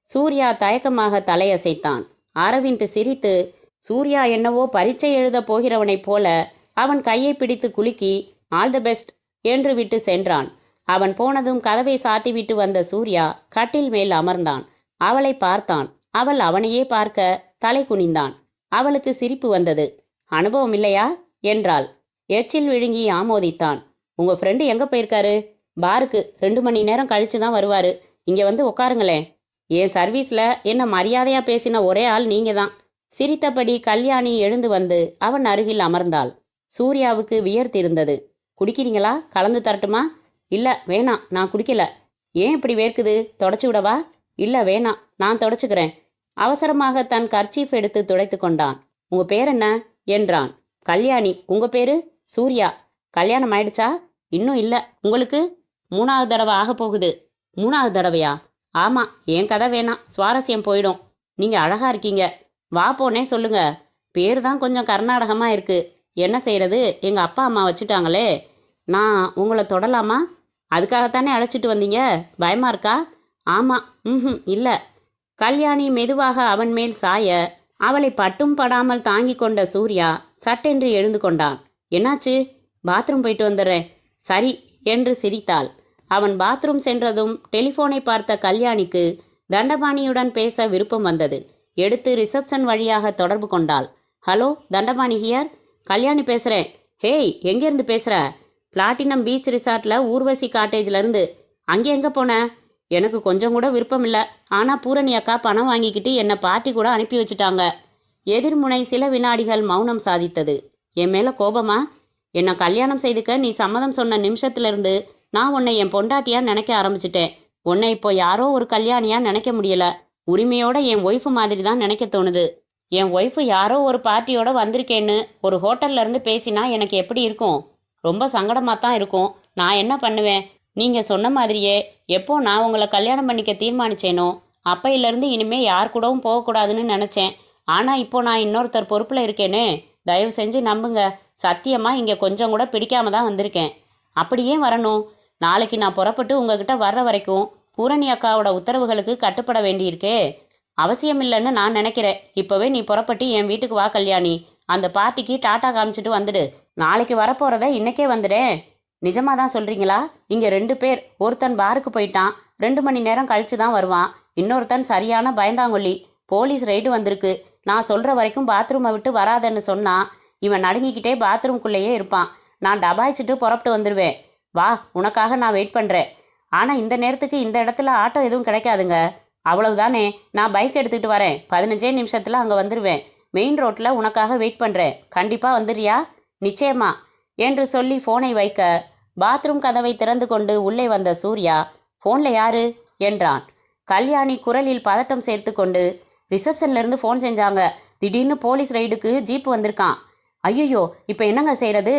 சூர்யா தயக்கமாக தலையசைத்தான். அரவிந்த் சிரித்து, சூர்யா என்னவோ பரீட்சை எழுத போகிறவனைப் போல அவன் கையை பிடித்து குலுக்கி ஆல் தி பெஸ்ட் என்று விட்டு சென்றான். அவன் போனதும் கதவை சாத்திவிட்டு வந்த சூர்யா கட்டில் மேல் அமர்ந்தான். அவளை பார்த்தான். அவள் அவனையே பார்க்க தலை குனிந்தான். அவளுக்கு சிரிப்பு வந்தது. அனுபவம் இல்லையா என்றாள். எச்சில் விழுங்கி ஆமோதித்தான். உங்கள் ஃப்ரெண்டு எங்கே போயிருக்காரு? பாருக்கு 2 மணி நேரம் கழித்து தான் வருவார். இங்கே வந்து உட்காருங்களேன். என் சர்வீஸில் என்ன மரியாதையாக பேசின ஒரே ஆள் நீங்கள் தான். சிரித்தபடி கல்யாணி எழுந்து வந்து அவன் அருகில் அமர்ந்தாள். சூர்யாவுக்கு வியர்த்திருந்தது. குடிக்கிறீங்களா? கலந்து தரட்டுமா? இல்லை வேணாம், நான் குடிக்கல. ஏன் இப்படி வேர்க்குது? தொடச்சி விடவா? இல்லை வேணாம், நான் தொடச்சிக்கிறேன். அவசரமாக தன் கர்ச்சீஃப் எடுத்து துடைத்து கொண்டான். உங்கள் பேர் என்ன என்றான். கல்யாணி. உங்கள் பேர்? சூர்யா. கல்யாணம் ஆயிடுச்சா? இன்னும் இல்லை. உங்களுக்கு? 3வது தடவை ஆக போகுது. 3வது தடவையா? ஆமாம். என் கதை வேணாம், சுவாரஸ்யம் போயிடும். நீங்கள் அழகாக இருக்கீங்க. வா போனே சொல்லுங்க. பேர் தான் கொஞ்சம் கர்நாடகமாக இருக்குது. என்ன செய்கிறது, எங்கள் அப்பா அம்மா வச்சுட்டாங்களே. நான் உங்களை தொடலாமா? அதுக்காகத்தானே அழைச்சிட்டு வந்தீங்க? பயமாக இருக்கா? ஆமாம். இல்லை. கல்யாணி மெதுவாக அவன் மேல் சாய அவளை பட்டும் படாமல் தாங்கி கொண்ட சூர்யா சட்டென்று எழுந்து கொண்டான். என்னாச்சு? பாத்ரூம் போயிட்டு வந்துடுறேன். சரி என்று சிரித்தாள். அவன் பாத்ரூம் சென்றதும் டெலிஃபோனை பார்த்த கல்யாணிக்கு தண்டபாணியுடன் பேச விருப்பம் வந்தது. எடுத்து ரிசப்ஷன் வழியாக தொடர்பு கொண்டாள். Hello, Dandapani here. கல்யாணி பேசுகிறேன். ஹேய், எங்கேருந்து பேசுகிற? பிளாட்டினம் பீச் ரிசார்ட்டில் ஊர்வசி காட்டேஜ்லேருந்து. அங்கே எங்கே போன? எனக்கு கொஞ்சம் கூட விருப்பம் இல்லை. ஆனால் பூரணி அக்கா பணம் வாங்கிக்கிட்டு என்னை பார்ட்டி கூட அனுப்பி வச்சுட்டாங்க. எதிர்முனை சில வினாடிகள் மௌனம் சாதித்தது. என் மேலே கோபமா? என்னை கல்யாணம் செய்துக்க நீ சம்மதம் சொன்ன நிமிஷத்துலேருந்து நான் உன்னை என் பொண்டாட்டியாக நினைக்க ஆரம்பிச்சிட்டேன். உன்னை இப்போ யாரோ ஒரு கல்யாணியாக நினைக்க முடியல. உரிமையோட என் ஒய்ஃபு மாதிரி தான் நினைக்க தோணுது. என் ஒய்ஃபு யாரோ ஒரு பார்ட்டியோட வந்திருக்கேன்னு ஒரு ஹோட்டல்லேருந்து பேசினா எனக்கு எப்படி இருக்கும்? ரொம்ப சங்கடமாக தான் இருக்கும். நான் என்ன பண்ணுவேன்? நீங்கள் சொன்ன மாதிரியே எப்போ நான் உங்களை கல்யாணம் பண்ணிக்க தீர்மானிச்சேனோ அப்பையிலேருந்து இனிமேல் யார் கூடவும் போகக்கூடாதுன்னு நினச்சேன். ஆனால் இப்போ நான் இன்னொருத்தர் பொறுப்பில் இருக்கேனே. தயவு செஞ்சு நம்புங்க, சத்தியமாக இங்கே கொஞ்சம் கூட பிடிக்காம தான் வந்திருக்கேன். அப்படியே வரணும். நாளைக்கு நான் புறப்பட்டு உங்ககிட்ட வர்ற வரைக்கும் பூரணி அக்காவோட உத்தரவுகளுக்கு கட்டுப்பட வேண்டியிருக்கே. அவசியம் இல்லைன்னு நான் நினைக்கிறேன். இப்போவே நீ புறப்பட்டு என் வீட்டுக்கு வா கல்யாணி. அந்த பார்ட்டிக்கு டாட்டா காமிச்சிட்டு வந்துடு. நாளைக்கு வரப்போறத இன்னைக்கே வந்துடு. நிஜமா தான் சொல்றீங்களா? இங்க 2 பேர், ஒருத்தன் பாருக்கு போயிட்டான், 2 மணி நேரம் கழிச்சு தான் வருவான். இன்னொருத்தன் சரியான பயந்தாங்கொல்லி. போலீஸ் ரெய்டு வந்திருக்கு. நான் சொல்ற வரைக்கும் பாத்ரூமை விட்டு வராதன்னு சொன்னா இவன் நடுங்கிக்கிட்டே பாத்ரூம்குள்ளேயே இருப்பான். நான் டபாய்ச்சிட்டு புறப்பட்டு வந்துடுவேன். வா, உனக்காக நான் வெயிட் பண்ணுறேன். ஆனால் இந்த நேரத்துக்கு இந்த இடத்துல ஆட்டோ எதுவும் கிடைக்காதுங்க. அவ்வளவுதானே, நான் பைக் எடுத்துகிட்டு வரேன். 15 நிமிஷத்தில் அங்கே வந்துடுவேன். மெயின் ரோட்டில் உனக்காக வெயிட் பண்ணுறேன். கண்டிப்பாக வந்துடுறியா? நிச்சயமா என்று சொல்லி ஃபோனை வைக்க பாத்ரூம் கதவை திறந்து கொண்டு உள்ளே வந்த சூர்யா, ஃபோனில் யாரு என்றான். கல்யாணி குரலில் பதட்டம் சேர்த்து கொண்டு, ரிசப்ஷன்லேருந்து ஃபோன் செஞ்சாங்க. திடீர்னு போலீஸ் ரைடுக்கு ஜீப் வந்திருக்கான். ஐயோ, இப்போ என்னங்க செய்கிறது?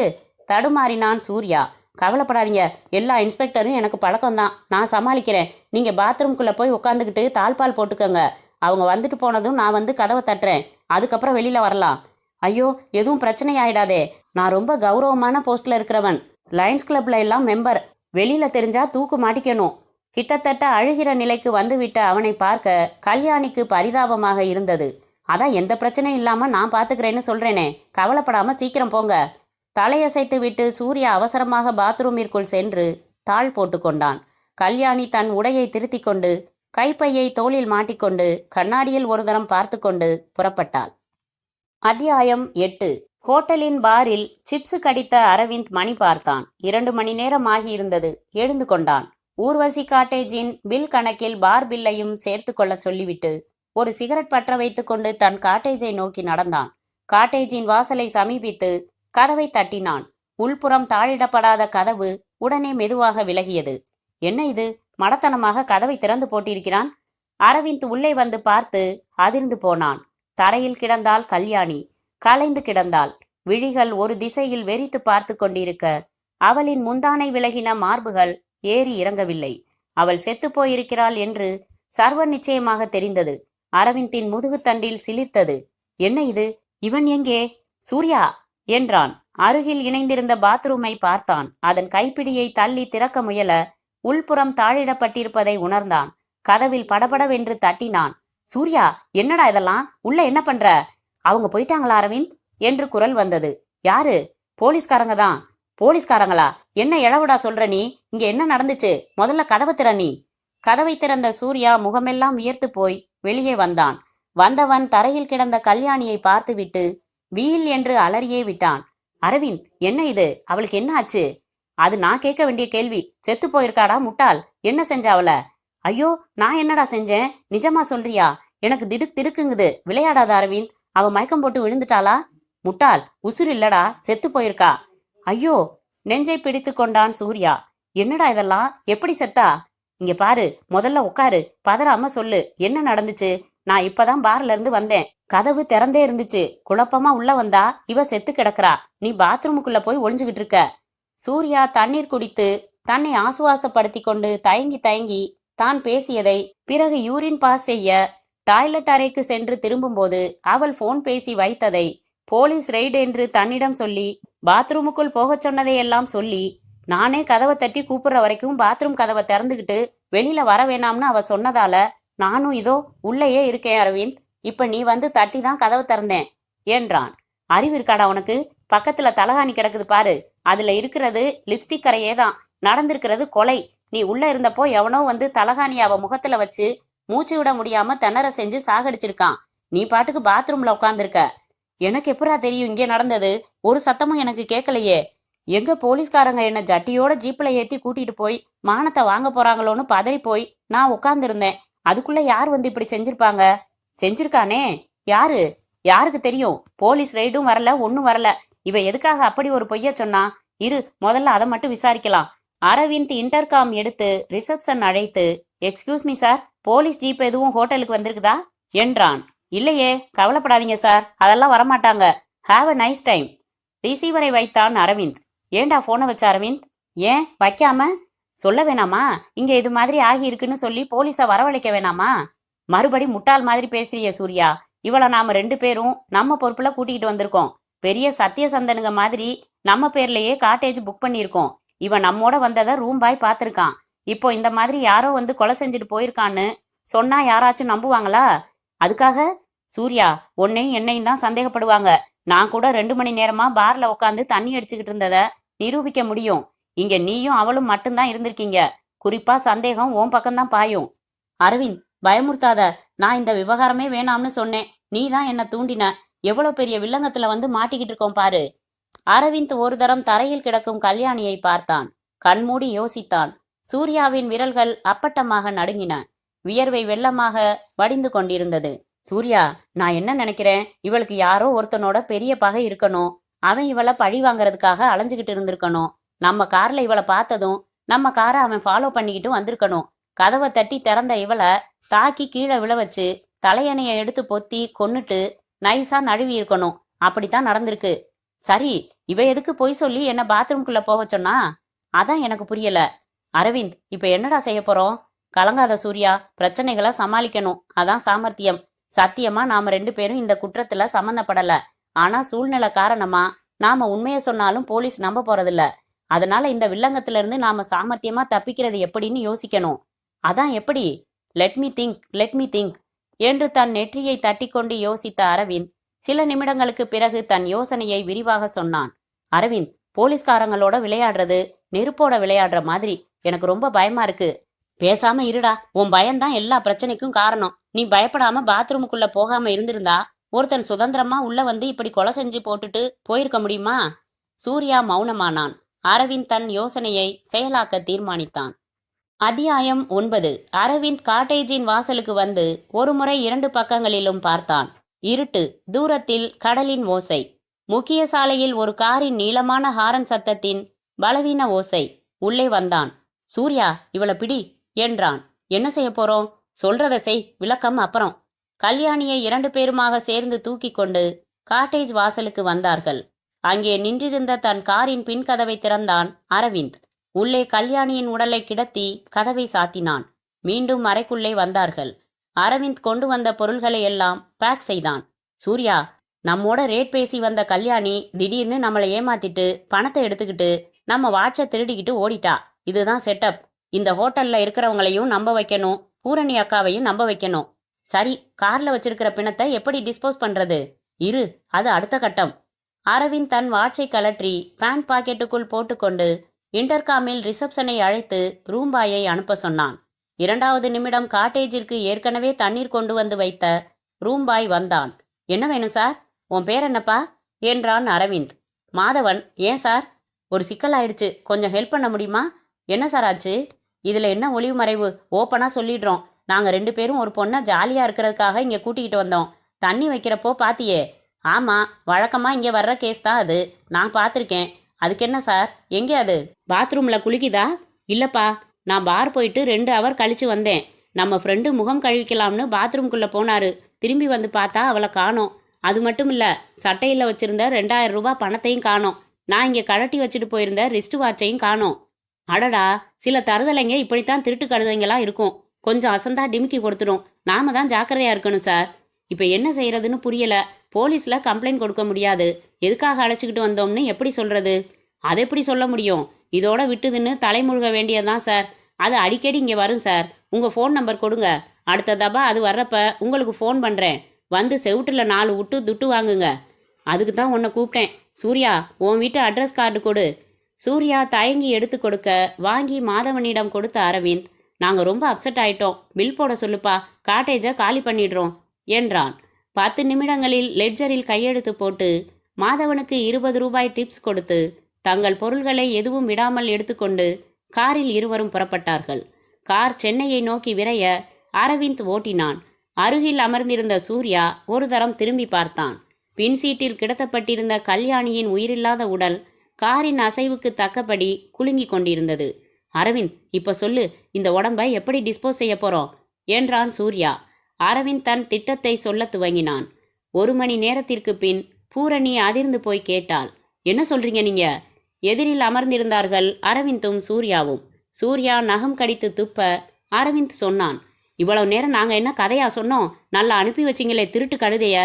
தடுமாறினான் சூர்யா. கவலைப்படாதீங்க, எல்லா இன்ஸ்பெக்டரும் எனக்கு பழக்கம்தான். நான் சமாளிக்கிறேன். நீங்கள் பாத்ரூம்குள்ளே போய் உட்காந்துக்கிட்டு தாழ்பால் போட்டுக்கோங்க. அவங்க வந்துட்டு போனதும் நான் வந்து கதவை தட்டுறேன். அதுக்கப்புறம் வெளியில் வரலாம். ஐயோ, எதுவும் பிரச்சனை ஆயிடாதே. நான் ரொம்ப கௌரவமான போஸ்ட்டில் இருக்கிறவன். லயன்ஸ் கிளப்ல எல்லாம் மெம்பர். வெளியில் தெரிஞ்சா தூக்கு மாட்டிக்கணும். கிட்டத்தட்ட அழுகிற நிலைக்கு வந்துவிட்ட அவனை பார்க்க கல்யாணிக்கு பரிதாபமாக இருந்தது. அதான் எந்த பிரச்சனையும் இல்லாமல் நான் பார்த்துக்கிறேன்னு சொல்கிறேனே, கவலைப்படாமல் சீக்கிரம் போங்க. தலையசைத்து விட்டு சூர்யா அவசரமாக பாத்ரூமிற்குள் சென்று தாள் போட்டு கொண்டான். கல்யாணி தன் உடையை திருத்தி கொண்டு கைப்பையை தோளில் மாட்டிக்கொண்டு கண்ணாடியில் ஒரு தரம் பார்த்து கொண்டு புறப்பட்டாள். அத்தியாயம் 8. ஹோட்டலின் பாரில் சிப்ஸு கடித்த அரவிந்த் மணி பார்த்தான். 2 மணி நேரம் ஆகியிருந்தது. எழுந்து கொண்டான். ஊர்வசி காட்டேஜின் பில் கணக்கில் பார் பில்லையும் சேர்த்து கொள்ள சொல்லிவிட்டு ஒரு சிகரெட் பற்ற வைத்து கொண்டு தன் காட்டேஜை நோக்கி நடந்தான். காட்டேஜின் வாசலை சமீபித்து கதவை தட்டினான். உள்புறம் தாழிடப்படாத கதவு உடனே மெதுவாக விலகியது. என்ன இது, மடத்தனமாக கதவை திறந்து போட்டிருக்கிறான். அரவிந்த் உள்ளே வந்து பார்த்து அதிர்ந்து போனான். தரையில் கிடந்தாள் கல்யாணி. கலைந்து கிடந்தாள். விழிகள் ஒரு திசையில் வெறித்து பார்த்து கொண்டிருக்க அவளின் முந்தானை விலகின மார்புகள் ஏறி இறங்கவில்லை. அவள் செத்து போயிருக்கிறாள் என்று சர்வ நிச்சயமாக தெரிந்தது. அரவிந்தின் முதுகுத்தண்டில் சிலிர்த்தது. என்ன இது, இவன் எங்கே? சூர்யா என்றான். அருகில் இணைந்திருந்த பாத்ரூமை பார்த்தான். அதன் கைப்பிடியை தள்ளி திறக்க முயல உள்புறம் தாழிடப்பட்டிருப்பதை உணர்ந்தான். கதவில் படபடவென்று தட்டினான். சூர்யா, என்னடா இதெல்லாம்? உள்ள என்ன பண்ற? அவங்க போயிட்டாங்களா அரவிந்த் என்று குரல் வந்தது. யாரு? போலீஸ்காரங்க தான். போலீஸ்காரங்களா? என்ன இழவுடா சொல்ற நீ? இங்க என்ன நடந்துச்சு? முதல்ல கதவை திற நீ. கதவை திறந்த சூர்யா முகமெல்லாம் வியர்த்து போய் வெளியே வந்தான். வந்தவன் தரையில் கிடந்த கல்யாணியை பார்த்துவிட்டு வீல் என்று அலறியே விட்டான். அரவிந்த், என்ன இது? அவளுக்கு என்ன ஆச்சு? அது நான் கேட்க வேண்டிய கேள்வி. செத்து போயிருக்காடா முட்டாள். என்ன செஞ்ச அவள? ஐயோ, நான் என்னடா செஞ்சேன்? நிஜமா சொல்றியா? எனக்கு திடுக்குங்குது. விளையாடாத அரவிந்த். அவ மயக்கம் போட்டு விழுந்துட்டாளா? முட்டாள், உசுறு இல்லடா, செத்து போயிருக்கா. ஐயோ, நெஞ்சை பிடித்து கொண்டான் சூர்யா. என்னடா இதெல்லாம்? எப்படி செத்தா? இங்க பாரு, முதல்ல உட்காரு, பதறாம சொல்லு, என்ன நடந்துச்சு? நான் இப்பதான் பார்ல இருந்து வந்தேன். கதவு திறந்தே இருந்துச்சு. குழப்பமா உள்ள வந்தா இவ செத்து கிடக்குறா. நீ பாத்ரூமுக்குள்ள போய் ஒளிஞ்சுகிட்டு இருக்க. சூர்யா தண்ணீர் குடித்து தன்னை ஆசுவாசப்படுத்தி கொண்டு தயங்கி தயங்கி தான் பேசியதை, பிறகு யூரின் பாஸ் செய்ய டாய்லெட் அறைக்கு சென்று திரும்பும்போது அவள் போன் பேசி வைத்ததை, போலீஸ் ரெய்டு என்று தன்னிடம் சொல்லி பாத்ரூமுக்குள் போகச் சொன்னதையெல்லாம் சொல்லி, நானே கதவை தட்டி கூப்பிடுற வரைக்கும் பாத்ரூம் கதவை திறந்துக்கிட்டு வெளியில வர வேணாம்னு அவ சொன்னதால நானும் இதோ உள்ளேயே இருக்கேன் அரவிந்த். இப்ப நீ வந்து தட்டி தான் கதவை திறந்தேன் என்றான். அறிவு இருக்காடா உனக்கு? பக்கத்துல தலகாணி கிடக்குது பாரு. அதுல இருக்கிறது லிப்ஸ்டிக் கரையே தான். நடந்திருக்கிறது கொலை. நீ உள்ள இருந்தப்போ எவனோ வந்து தலகாணி அவ முகத்துல வச்சு மூச்சு விட முடியாம திணற செஞ்சு சாகடிச்சிருக்கான். நீ பாட்டுக்கு பாத்ரூம்ல உட்காந்துருக்க. எனக்கு எப்படா தெரியும் இங்கே நடந்தது? ஒரு சத்தமும் எனக்கு கேட்கலையே. எங்க போலீஸ்காரங்க என்ன ஜட்டியோட ஜீப்ல ஏத்தி கூட்டிட்டு போய் மானத்தை வாங்க போறாங்களோன்னு பதறி போய் நான் உட்கார்ந்துருந்தேன். அதுக்குள்ள யார் வந்து இப்படி செஞ்சிருப்பாங்க? செஞ்சிருக்கானே யாரு? யாருக்கு தெரியும்? போலீஸ் ரெய்டும் வரல, ஒன்னும் வரல. இவ எதுக்காக அப்படி ஒரு பொய்ய சொன்னா? இரு, முதல்ல அதை மட்டும் விசாரிக்கலாம். அரவிந்த் இன்டர்காம் எடுத்து ரிசப்ஷன் அழைத்து, excuse me sir, police jeep எதுவும் ஹோட்டலுக்கு வந்திருக்குதா என்றான். இல்லையே, கவலைப்படாதீங்க சார், அதெல்லாம் வரமாட்டாங்க. Have a nice time. ரிசீவரை வைத்தான் அரவிந்த். ஏண்டா போனை வச்ச அரவிந்த்? ஏன் வைக்காம? சொல்ல வேணாமா? இங்க இது மாதிரி ஆகி இருக்குன்னு சொல்லி போலீஸை வரவழைக்க வேணாமா? மறுபடி முட்டாள் மாதிரி பேசுறிய சூர்யா. இவளை நாம 2 பேரும் நம்ம பொறுப்புல கூட்டிகிட்டு வந்திருக்கோம். பெரிய சத்தியசந்தனுங்க மாதிரி நம்ம பேர்லயே காட்டேஜ் புக் பண்ணியிருக்கோம். இவன் நம்மோட வந்ததை ரூம் பாய் பார்த்துருக்கான். இப்போ இந்த மாதிரி யாரோ வந்து கொலை செஞ்சுட்டு போயிருக்கான்னு சொன்னா யாராச்சும் நம்புவாங்களா? அதுக்காக சூர்யா, உன்னையும் என்னையும் தான் சந்தேகப்படுவாங்க. நான் கூட 2 மணி நேரமா பார்ல உட்காந்து தண்ணி அடிச்சுக்கிட்டு இருந்ததை நிரூபிக்க முடியும். இங்க நீயும் அவளும் மட்டும்தான் இருந்திருக்கீங்க. குறிப்பா சந்தேகம் உன் பக்கம்தான் பாயும். அரவிந்த், பயமுறுத்தாத. நான் இந்த விவகாரமே வேணாம்னு சொன்னேன். நீ தான் என்ன தூண்டின. எவ்வளவு பெரிய வில்லங்கத்துல வந்து மாட்டிக்கிட்டு இருக்கோம் பாரு. அரவிந்த் ஒரு தரம் தரையில் கிடக்கும் கல்யாணியை பார்த்தான். கண்மூடி யோசித்தான். சூர்யாவின் விரல்கள் அப்பட்டமாக நடுங்கின. வியர்வை வெள்ளமாக வடிந்து கொண்டிருந்தது. சூர்யா, நான் என்ன நினைக்கிறேன், இவளுக்கு யாரோ ஒருத்தனோட பெரிய பகை இருக்கணும். அவன் இவளை பழி வாங்கறதுக்காக அலைஞ்சுக்கிட்டு இருந்திருக்கணும். நம்ம கார்ல இவளை பார்த்ததும் நம்ம காரை அவன் ஃபாலோ பண்ணிக்கிட்டு வந்திருக்கணும். கதவை தட்டி திறந்த இவளை தாக்கி கீழே விழ வச்சு தலையணையை எடுத்து பொத்தி கொன்னுட்டு நைஸா நழுவி இருக்கணும். அப்படித்தான் நடந்திருக்கு. சரி, இவ எதுக்கு பொய் சொல்லி என்ன பாத்ரூம்குள்ள போக சொன்னா? அதான் எனக்கு புரியல. அரவிந்த், இப்ப என்னடா செய்ய போறோம்? கலங்காத சூர்யா, பிரச்சனைகளை சமாளிக்கணும். அதான் சாமர்த்தியம். சத்தியமா நாம 2 பேரும் இந்த குற்றத்துல சம்மந்தப்படல. ஆனா சூழ்நிலை காரணமா நாம உண்மையை சொன்னாலும் போலீஸ் நம்ப போறதில்ல. அதனால இந்த வில்லங்கத்துல இருந்து நாம சாமர்த்தியமா தப்பிக்கிறது எப்படின்னு யோசிக்கணும். அதான் எப்படி? லெட் மீ திங்க் என்று தன் நெற்றியை தட்டி கொண்டு யோசித்த அரவிந்த் சில நிமிடங்களுக்கு பிறகு தன் யோசனையை விரிவாக சொன்னான். அரவிந்த், போலீஸ்காரங்களோட விளையாடுறது நெருப்போட விளையாடுற மாதிரி. எனக்கு ரொம்ப பயமா இருக்கு. பேசாம இருடா. உன் பயம்தான் எல்லா பிரச்சனைக்கும் காரணம். நீ பயப்படாம பாத்ரூமுக்குள்ள போகாம இருந்திருந்தா ஒருத்தன் சுதந்திரமா உள்ள வந்து இப்படி கொலை செஞ்சு போட்டுட்டு போயிருக்க முடியுமா? சூர்யா மௌனமானான். அரவிந்த் தன் யோசனையை செயலாக்க தீர்மானித்தான். அத்தியாயம் 9. அரவிந்த் காட்டேஜின் வாசலுக்கு வந்து ஒருமுறை 2 பக்கங்களிலும் பார்த்தான். இருட்டு. தூரத்தில் கடலின் ஓசை. முக்கிய சாலையில் ஒரு காரின் நீளமான ஹாரன் சத்தத்தின் பலவீன ஓசை. உள்ளே வந்தான். சூர்யா, இவளை பிடி என்றான். என்ன செய்ய போறோம்? சொல்றத செய், விளக்கம் அப்புறம். கல்யாணியை 2 பேருமாக சேர்ந்து தூக்கி கொண்டு காட்டேஜ் வாசலுக்கு வந்தார்கள். அங்கே நின்றிருந்த தன் காரின் பின் கதவை திறந்தான் அரவிந்த். உள்ளே கல்யாணியின் உடலை கிடத்தி கதவை சாத்தினான். மீண்டும் அறைக்குள்ளே வந்தார்கள். அரவிந்த் கொண்டு வந்த பொருள்களை எல்லாம் பேக் செய்தான். சூர்யா, நம்மோட ரேட் பேசி வந்த கல்யாணி திடீர்னு நம்மளை ஏமாத்திட்டு பணத்தை எடுத்துக்கிட்டு நம்ம வாட்சை திருடிக்கிட்டு ஓடிட்டா. இதுதான் செட்டப். இந்த ஹோட்டல்ல இருக்கிறவங்களையும் நம்ப வைக்கணும், பூரணி அக்காவையும் நம்ப வைக்கணும். சரி, கார்ல வச்சிருக்கிற பிணத்தை எப்படி டிஸ்போஸ் பண்றது? இரு, அது அடுத்த கட்டம். அரவிந்த் தன் வாட்சை கலற்றி பேண்ட் பாக்கெட்டுக்குள் போட்டுக்கொண்டு இன்டர்காமில் ரிசப்ஷனை அழைத்து ரூம் பாயை அனுப்ப சொன்னான். 2வது நிமிடம் காட்டேஜிற்கு ஏற்கனவே தண்ணீர் கொண்டு வந்து வைத்த ரூம் பாய் வந்தான். என்ன வேணும் சார்? உன் பேர் என்னப்பா என்றான் அரவிந்த். மாதவன். ஏன் சார்? ஒரு சிக்கல் ஆயிடுச்சு, கொஞ்சம் ஹெல்ப் பண்ண முடியுமா? என்ன சார் ஆச்சு? இதில் என்ன ஒளிவு மறைவு? ஓப்பனாக சொல்லிடுறோம். நாங்கள் 2 பேரும் ஒரு பொண்ணை ஜாலியாக இருக்கிறதுக்காக இங்கே கூட்டிகிட்டு வந்தோம். தண்ணி வைக்கிறப்போ பாத்தியே? ஆமாம், வழக்கமாக இங்கே வர்ற கேஸ் தான் அது. நான் பார்த்துருக்கேன். அதுக்கு என்ன சார்? எங்கே அது? பாத்ரூமில் குளிக்குதா? இல்லைப்பா, நான் பார் போயிட்டு 2 ஹவர் கழிச்சு வந்தேன். நம்ம ஃப்ரெண்டு முகம் கழுவிக்கலாம்னு பாத்ரூம்குள்ளே போனாரு. திரும்பி வந்து பார்த்தா அவளை காணோம். அது மட்டும் இல்லை, சட்டையில் வச்சுருந்த 2000 ரூபாய் பணத்தையும் காணோம். நான் இங்கே கழட்டி வச்சுட்டு போயிருந்த ரிஸ்ட் வாட்சையும் காணோம். அடடா, சில தருதலைங்க இப்படித்தான் திருட்டு கழுதைங்களா இருக்கும். கொஞ்சம் அசந்தா டிமிக்கி கொடுத்துடும். நாம தான் ஜாக்கிரதையா இருக்கணும் சார். இப்போ என்ன செய்யறதுன்னு புரியல. போலீஸ்ல கம்ப்ளைண்ட் கொடுக்க முடியாது. எதுக்காக அழைச்சிக்கிட்டு வந்தோம்னு எப்படி சொல்றது? அதை எப்படி சொல்ல முடியும்? இதோட விட்டுதுன்னு தலைமுழுக வேண்டியதுதான் சார். அது அடிக்கடி இங்கே வரும் சார். உங்கள் ஃபோன் நம்பர் கொடுங்க. அடுத்த தபா அது வர்றப்ப உங்களுக்கு ஃபோன் பண்ணுறேன். வந்து செவுட்டில் 4 விட்டு துட்டு வாங்குங்க. அதுக்கு தான் உன்னை கூப்பிட்டேன். சூர்யா, உன் வீட்டு அட்ரஸ் கார்டு கொடு. சூர்யா தயங்கி எடுத்து கொடுக்க வாங்கி மாதவனிடம் கொடுத்த அரவிந்த், நாங்கள் ரொம்ப அப்செட் ஆயிட்டோம், பில் போட சொல்லுப்பா, காட்டேஜை காலி பண்ணிடுறோம் என்றான். 10 நிமிடங்களில் லெட்ஜரில் கையெழுத்து போட்டு மாதவனுக்கு 20 ரூபாய் டிப்ஸ் கொடுத்து தங்கள் பொருள்களை எதுவும் விடாமல் எடுத்துக்கொண்டு காரில் இருவரும் புறப்பட்டார்கள். கார் சென்னையை நோக்கி விரைய அரவிந்த் ஓட்டினான். அருகில் அமர்ந்திருந்த சூர்யா ஒரு தரம் திரும்பி பார்த்தான். பின் சீட்டில் கிடத்தப்பட்டிருந்த கல்யாணியின் உயிரில்லாத உடல் காரின் அசைவுக்கு தக்கபடி குலுங்கி கொண்டிருந்தது. அரவிந்த், இப்ப சொல்லு, இந்த உடம்பை எப்படி டிஸ்போஸ் செய்ய போறோம் என்றான் சூர்யா. அரவிந்த் தன் திட்டத்தை சொல்ல துவங்கினான். 1 மணி நேரத்திற்கு பின் பூரணி அதிர்ந்து போய் கேட்டாள். என்ன சொல்றீங்க நீங்க? எதிரில் அமர்ந்திருந்தார்கள் அரவிந்தும் சூர்யாவும். சூர்யா நகம் கடித்து துப்ப அரவிந்த் சொன்னான், இவ்வளவு நேரம் நாங்கள் என்ன கதையா சொன்னோம்? நல்லா அனுப்பி வச்சிங்களே திருட்டு கழுதைய.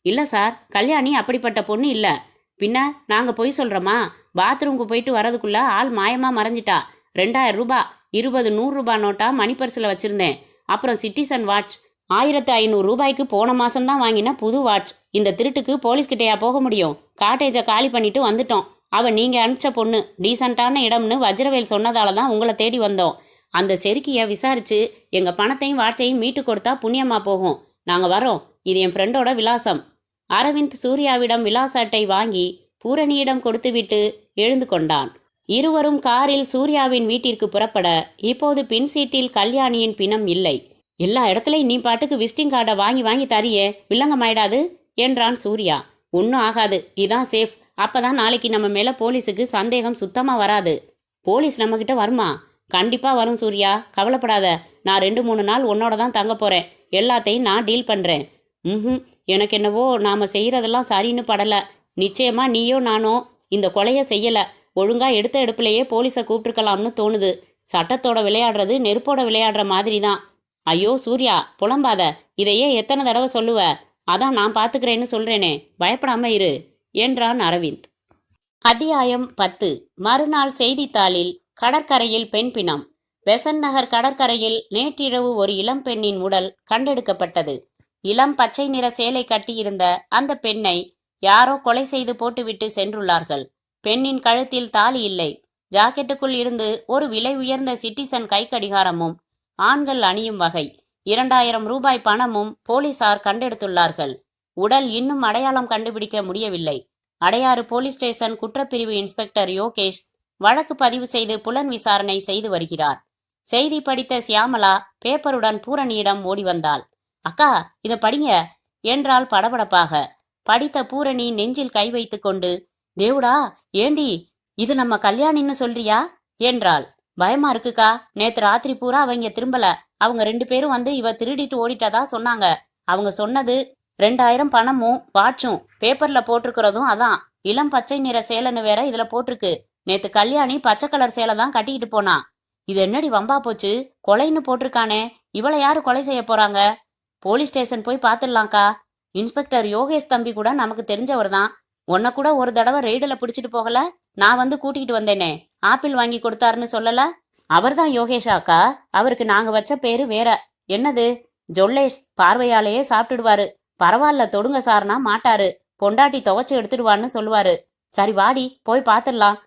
இல்லை சார், கல்யாணி அப்படிப்பட்ட பொண்ணு இல்லை. பின்ன நாங்கள் பொய் சொல்கிறோமா? பாத்ரூமுக்கு போயிட்டு வரதுக்குள்ள ஆள் மாயமாக மறைஞ்சிட்டா. 2000 ரூபாய் 20 100 ரூபாய் நோட்டா மணி பர்ஸில் வச்சுருந்தேன். அப்புறம் சிட்டிசன் வாட்ச் 1500 ரூபாய்க்கு போன மாசம்தான் வாங்கின புது வாட்ச். இந்த திருட்டுக்கு போலீஸ்கிட்டயா போக முடியும்? காட்டேஜை காலி பண்ணிட்டு வந்துட்டோம். அவ நீங்க அனுப்பிச்ச பொண்ணு டீசெண்டான இடம்னு வஜ்ரவேல் சொன்னதால தான் உங்களை தேடி வந்தோம். அந்த செருக்கியை விசாரிச்சு எங்க பணத்தையும் வாட்சையும் மீட்டு கொடுத்தா புண்ணியமா போகும். நாங்க வரோம். இது என் ஃப்ரெண்டோட விலாசம். அரவிந்த் சூர்யாவிடம் விலாச அட்டை வாங்கி பூரணியிடம் கொடுத்துவிட்டு எழுந்து கொண்டான். இருவரும் காரில் சூர்யாவின் வீட்டிற்கு புறப்பட இப்போது பின் சீட்டில் கல்யாணியின் பிணம் இல்லை. எல்லா இடத்துலையும் நீ பாட்டுக்கு விசிட்டிங் கார்டை வாங்கி வாங்கி தரியே, வில்லங்கமாயிடாது என்றான் சூர்யா. ஒன்றும் ஆகாது, இதான் சேஃப். அப்பதான் நாளைக்கு நம்ம மேல போலீஸுக்கு சந்தேகம் சுத்தமா வராது. போலீஸ் நம்மகிட்ட வருமா? கண்டிப்பா வரும் சூர்யா, கவலைப்படாத. நான் 2-3 நாள் உன்னோட தான் தங்க போறேன். எல்லாத்தையும் நான் டீல் பண்றேன். எனக்கு என்னவோ நாம செய்யறதெல்லாம் சரின்னு படல. நிச்சயமா நீயோ நானோ இந்த கொலையை செய்யல. ஒழுங்கா எடுத்த எடுப்புலையே போலீஸை கூப்பிட்டுருக்கலாம்னு தோணுது. சட்டத்தோட விளையாடுறது நெருப்போட விளையாடுற மாதிரி தான். ஐயோ சூர்யா, புலம்பாத. இதையே எத்தனை தடவை சொல்லுவ? அதான் நான் பார்த்துக்கிறேன்னு சொல்றேனே, பயப்படாம இரு என்றான் அரவிந்த். அத்தியாயம் 10. மறுநாள் செய்தித்தாளில் கடற்கரையில் பெண் பிணம். பெசன்ட் நகர் கடற்கரையில் நேற்றிரவு ஒரு இளம் பெண்ணின் உடல் கண்டெடுக்கப்பட்டது. இளம் பச்சை நிற சேலை கட்டியிருந்த அந்த பெண்ணை யாரோ கொலை செய்து போட்டுவிட்டு சென்றுள்ளார்கள். பெண்ணின் கழுத்தில் தாலி இல்லை. ஜாக்கெட்டுக்குள் இருந்து ஒரு விலை உயர்ந்த சிட்டிசன் கைக்கடிகாரமும் ஆண்கள் அணியும் வகை 2000 ரூபாய் பணமும் போலீசார் கண்டெடுத்துள்ளார்கள். உடல் இன்னும் அடையாளம் கண்டுபிடிக்க முடியவில்லை. அடையாறு போலீஸ் ஸ்டேஷன் குற்றப்பிரிவு இன்ஸ்பெக்டர் யோகேஷ் வழக்கு பதிவு செய்து புலன் விசாரணை செய்து வருகிறார். செய்தி படித்த சியாமலா பேப்பருடன் பூரணியிடம் ஓடி வந்தாள். அக்கா, இதை படிங்க என்றாள் படபடப்பாக. படித்த பூரணி நெஞ்சில் கை வைத்து கொண்டு, தேவுடா, ஏண்டி இது நம்ம கல்யாணின்னு சொல்றியா என்றாள். பயமா இருக்குக்கா. நேத்து ராத்திரி பூரா அவங்க திரும்பல. அவங்க 2 பேரும் வந்து இவ திருடிட்டு ஓடிட்டதா சொன்னாங்க. அவங்க சொன்னது 2000 பணமும் வாட்சும் பேப்பர்ல போட்டிருக்கிறதும் அதான். இளம் பச்சை நிற சேலைன்னு வேற இதுல போட்டிருக்கு. நேத்து கல்யாணி பச்சை கலர் சேலை தான் கட்டிக்கிட்டு போனா. இது என்னடி வம்பா போச்சு? கொலைன்னு போட்டிருக்கானே, இவளை யாரு கொலை செய்ய போறாங்க? போலீஸ் ஸ்டேஷன் போய் பாத்துடலாம்க்கா. இன்ஸ்பெக்டர் யோகேஷ் தம்பி கூட நமக்கு தெரிஞ்சவர் தான். உன்னை கூட ஒரு தடவை ரெய்டில் பிடிச்சிட்டு போகல? நான் வந்து கூட்டிகிட்டு வந்தேனே, ஆப்பிள் வாங்கி கொடுத்தாருன்னு சொல்லல? அவர் தான் யோகேஷாக்கா. அவருக்கு நாங்க வச்ச பேரு வேற. என்னது? ஜொல்லேஷ். பார்வையாலேயே சாப்பிட்டுடுவாரு. பரவாயில்ல, தொடுங்க சார்னா மாட்டாரு. பொண்டாட்டி துவைச்சு எடுத்துடுவான்னு சொல்லுவாரு. சரி வாடி, போய் பாத்துடலாம்.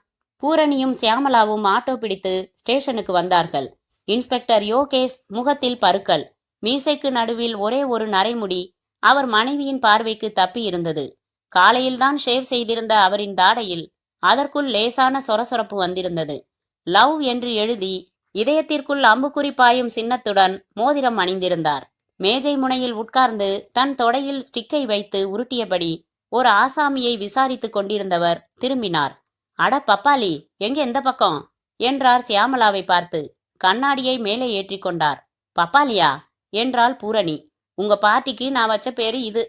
பூரணியும் சியாமலாவும் ஆட்டோ பிடித்து ஸ்டேஷனுக்கு வந்தார்கள். இன்ஸ்பெக்டர் யோகேஷ் முகத்தில் பருக்கள், மீசைக்கு நடுவில் ஒரே ஒரு நரைமுடி அவர் மனைவியின் பார்வைக்கு தப்பி இருந்தது. காலையில்தான் ஷேவ் செய்திருந்த அவரின் தாடையில் அதற்குள் லேசான சொரசொரப்பு வந்திருந்தது. லவ் என்று எழுதி இதயத்திற்குள் அம்புக்குறி பாயும் சின்னத்துடன் மோதிரம் அணிந்திருந்தார். மேஜை முனையில் உட்கார்ந்து தன் தொடையில் ஸ்டிக்கை வைத்து உருட்டியபடி ஒரு ஆசாமியை விசாரித்து கொண்டிருந்தவர் திரும்பினார். அட பப்பாளி, எங்க எந்த பக்கம் என்றார் சியாமலாவை பார்த்து. கண்ணாடியை மேலே ஏற்றி கொண்டார். பப்பாளியா என்றாள் பூரணி. உங்க பார்ட்டிக்கு நான் வச்ச பேரு இது.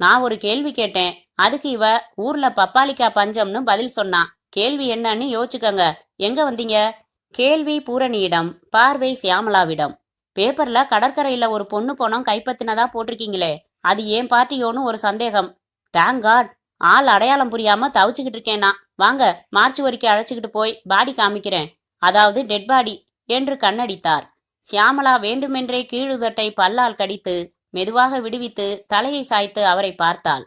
நான் ஒரு கேள்வி கேட்டேன். அதுக்கு இவ ஊர்ல பப்பாளிக்கா பஞ்சம்னு பதில் சொன்னா. கேள்வி என்னன்னு யோசிச்சுக்கங்க. எங்க வந்தீங்க? கேள்வி பூரணியிடம், பார்வை சியாமலாவிடம். பேப்பர்ல கடற்கரையில ஒரு பொண்ணு பணம் கைப்பத்தினதா போட்டிருக்கீங்களே, அது ஏன் பார்ட்டியோன்னு ஒரு சந்தேகம். Thank God. ஆள் அடையாளம் புரியாம தவிச்சுக்கிட்டு இருக்கேனா. வாங்க, மார்ச் வரைக்கும் அழைச்சிக்கிட்டு போய் பாடி காமிக்கிறேன். அதாவது டெட் பாடி என்று கண்ணடித்தார். சியாமலா வேண்டுமென்றே கீழுதட்டை பல்லால் கடித்து மெதுவாக விடுவித்து தலையை சாய்த்து அவரை பார்த்தாள்.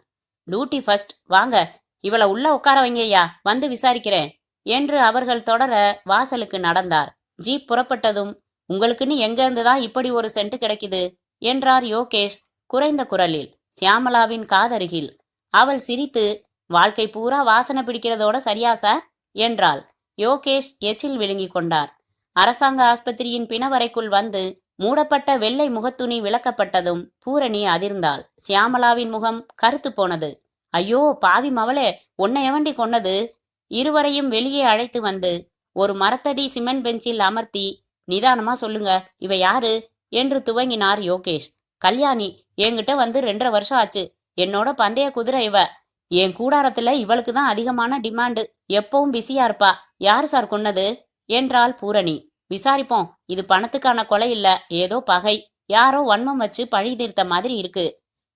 டியூட்டி ஃபர்ஸ்ட், வாங்க, இவளை உள்ள உட்கார வைங்கய்யா, வந்து விசாரிக்கிறேன் என்று அவர்கள் தொடர வாசலுக்கு நடந்தார். ஜீப் புறப்பட்டதும், உங்களுக்குன்னு எங்க இருந்துதான் இப்படி ஒரு சென்ட் கிடைக்குது என்றார் யோகேஷ் குறைந்த குரலில் சியாமலாவின் காதருகில். அவள் சிரித்து, வாழ்க்கை பூரா வாசனை பிடிக்கிறதோட சரியா சார் என்றாள். யோகேஷ் எச்சில் விழுங்கி கொண்டார். அரசாங்க ஆஸ்பத்திரியின் பிணவரைக்குள் வந்து மூடப்பட்ட வெள்ளை முகத்துணி விளக்கப்பட்டதும் பூரணி அதிர்ந்தாள். சியாமலாவின் முகம் கருத்து போனது. ஐயோ பாவி மவளே, உன்னை எவண்டி கொன்னது? இருவரையும் வெளியே அழைத்து வந்து ஒரு மரத்தடி சிமெண்ட் பெஞ்சில் அமர்த்தி, நிதானமா சொல்லுங்க, இவ யாரு என்று துவங்கினார் யோகேஷ். கல்யாணி. என்கிட்ட வந்து 2.5 வருஷம் ஆச்சு. என்னோட பந்தய குதிரை இவ. என் கூடாரத்துல இவளுக்கு தான் அதிகமான டிமாண்டு. எப்பவும் பிஸியா இருப்பா. யாரு சார் கொன்னது என்றாள் பூரணி. விசாரிப்போம். இது பணத்துக்கான கொலை இல்ல, ஏதோ பகை. யாரோ வன்மம் வச்சு பழி தீர்த்த மாதிரி இருக்கு.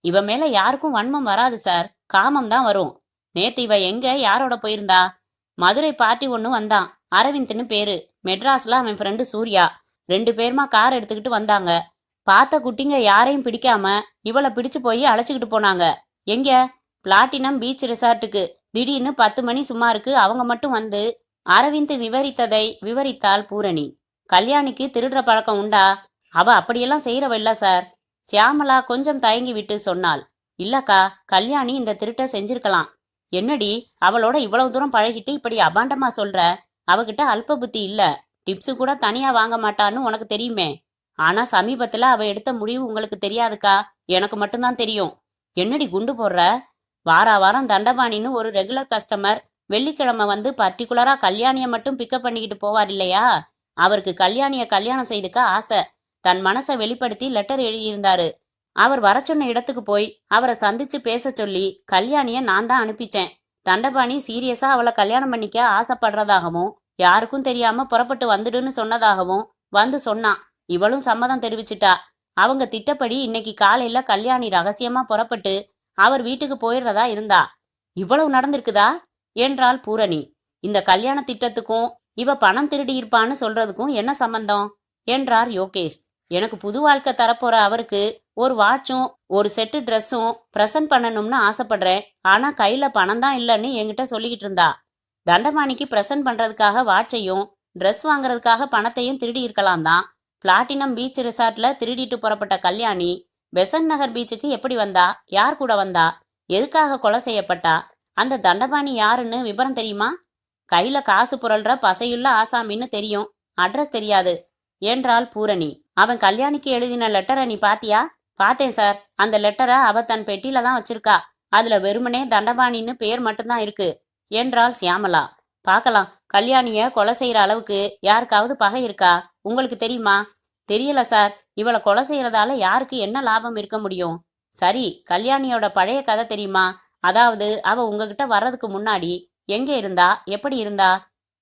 இவ மேல யாருக்கும் வன்மம் வராது சார், காமம் தான் வரும். நேத்து இவ எங்க யாரோட போயிருந்தா? மதுரை பார்ட்டி ஒண்ணு வந்தான், அரவிந்த்னு பேரு. மெட்ராஸ்ல அவன் ஃப்ரெண்டு சூர்யா. 2 பேருமா கார் எடுத்துக்கிட்டு வந்தாங்க. பார்த்த குட்டிங்க யாரையும் பிடிக்காம இவளை பிடிச்சு போய் அழைச்சிக்கிட்டு போனாங்க. எங்க? பிளாட்டினம் பீச் ரிசார்ட்டுக்கு. திடீர்னு 10 மணி சுமாருக்கு அவங்க மட்டும் வந்து அரவிந்த் விவரித்ததை விவரித்தாள் பூரணி. கல்யாணிக்கு திருடுற பழக்கம் உண்டா? அவ அப்படியெல்லாம் செய்யறவ இல்ல சார். சியாமலா கொஞ்சம் தயங்கி விட்டு சொன்னாள். இல்லக்கா, கல்யாணி இந்த திருட்ட செஞ்சிருக்கலாம். என்னடி, அவளோட இவ்வளவு தூரம் பழகிட்டு இப்படி அபாண்டமா சொல்ற? அவகிட்ட அல்ப புத்தி இல்ல. டிப்ஸு கூட தனியா வாங்க மாட்டான்னு உனக்கு தெரியுமே. ஆனா சமீபத்துல அவ எடுத்த முடிவு உங்களுக்கு தெரியாதுக்கா, எனக்கு மட்டும்தான் தெரியும். என்னடி குண்டு போடுற? வாரம் தண்டபாணின்னு ஒரு ரெகுலர் கஸ்டமர் வெள்ளிக்கிழமை வந்து பர்டிகுலரா கல்யாணிய மட்டும் பிக்கப் பண்ணிக்கிட்டு போவார் இல்லையா? அவருக்கு கல்யாணிய கல்யாணம் செய்துக்க ஆசை. தன் மனசை வெளிப்படுத்தி லெட்டர் எழுதியிருந்தாரு. அவர் வர சொன்ன இடத்துக்கு போய் அவரை சந்திச்சு பேச சொல்லி கல்யாணிய நான் தான் அனுப்பிச்சேன். தண்டபாணி சீரியஸா அவளை கல்யாணம் பண்ணிக்க ஆசைப்படுறதாகவும் யாருக்கும் தெரியாம புறப்பட்டு வந்துடுன்னு சொன்னதாகவும் வந்து சொன்னான். இவளும் சம்மதம் தெரிவிச்சிட்டா. அவங்க திட்டப்படி இன்னைக்கு காலையில கல்யாணி ரகசியமா புறப்பட்டு அவர் வீட்டுக்கு போயிடுறதா இருந்தா. இவ்வளவு நடந்திருக்குதா என்றாள் பூரணி. இந்த கல்யாண திட்டத்துக்கும் இவ பணம் திருடி இருப்பான்னு சொல்றதுக்கும் என்ன சம்பந்தம் என்றார் யோகேஷ். எனக்கு புது வாழ்க்கை தரப்போற அவருக்கு ஒரு வாட்சும் ஒரு செட்டு ட்ரெஸ்ஸும் ப்ரெசன்ட் பண்ணணும்னு ஆசைப்படுறேன். ஆனா கையில பணம் தான் இல்லைன்னு என்கிட்ட சொல்லிக்கிட்டு இருந்தா. தண்டபாணிக்கு ப்ரெசன்ட் பண்றதுக்காக வாட்சையும் ட்ரெஸ் வாங்குறதுக்காக பணத்தையும் திருடி இருக்கலாம் தான். பிளாட்டினம் பீச் ரிசார்ட்ல திருடிட்டு புறப்பட்ட கல்யாணி பெசன்ட் நகர் பீச்சுக்கு எப்படி வந்தா? யார் கூட வந்தா? எதுக்காக கொலை செய்யப்பட்டா? அந்த தண்டபாணி யாருன்னு விவரம் தெரியுமா? கையில காசு புரள்ற பசையுள்ள ஆசாமின்னு தெரியும், அட்ரஸ் தெரியாது என்றாள் பூரணி. அவன் கல்யாணிக்கு எழுதின லெட்டரை நீ பாத்தியா? பார்த்தேன் சார். அந்த லெட்டரை அவ தன் பெட்டியில தான் வச்சிருக்கா. அதுல வெறுமனே தண்டபாணின்னு பேர் மட்டும்தான் இருக்கு என்றாள் சியாமலா. பார்க்கலாம், கல்யாணிய கொலை செய்யற அளவுக்கு யாருக்காவது பகை இருக்கா? உங்களுக்கு தெரியுமா? தெரியல சார். இவளை கொலை செய்யறதால யாருக்கு என்ன லாபம் இருக்க முடியும்? சரி, கல்யாணியோட பழைய கதை தெரியுமா? அதாவது அவ உங்ககிட்ட வர்றதுக்கு முன்னாடி எங்க இருந்தா, எப்படி இருந்தா?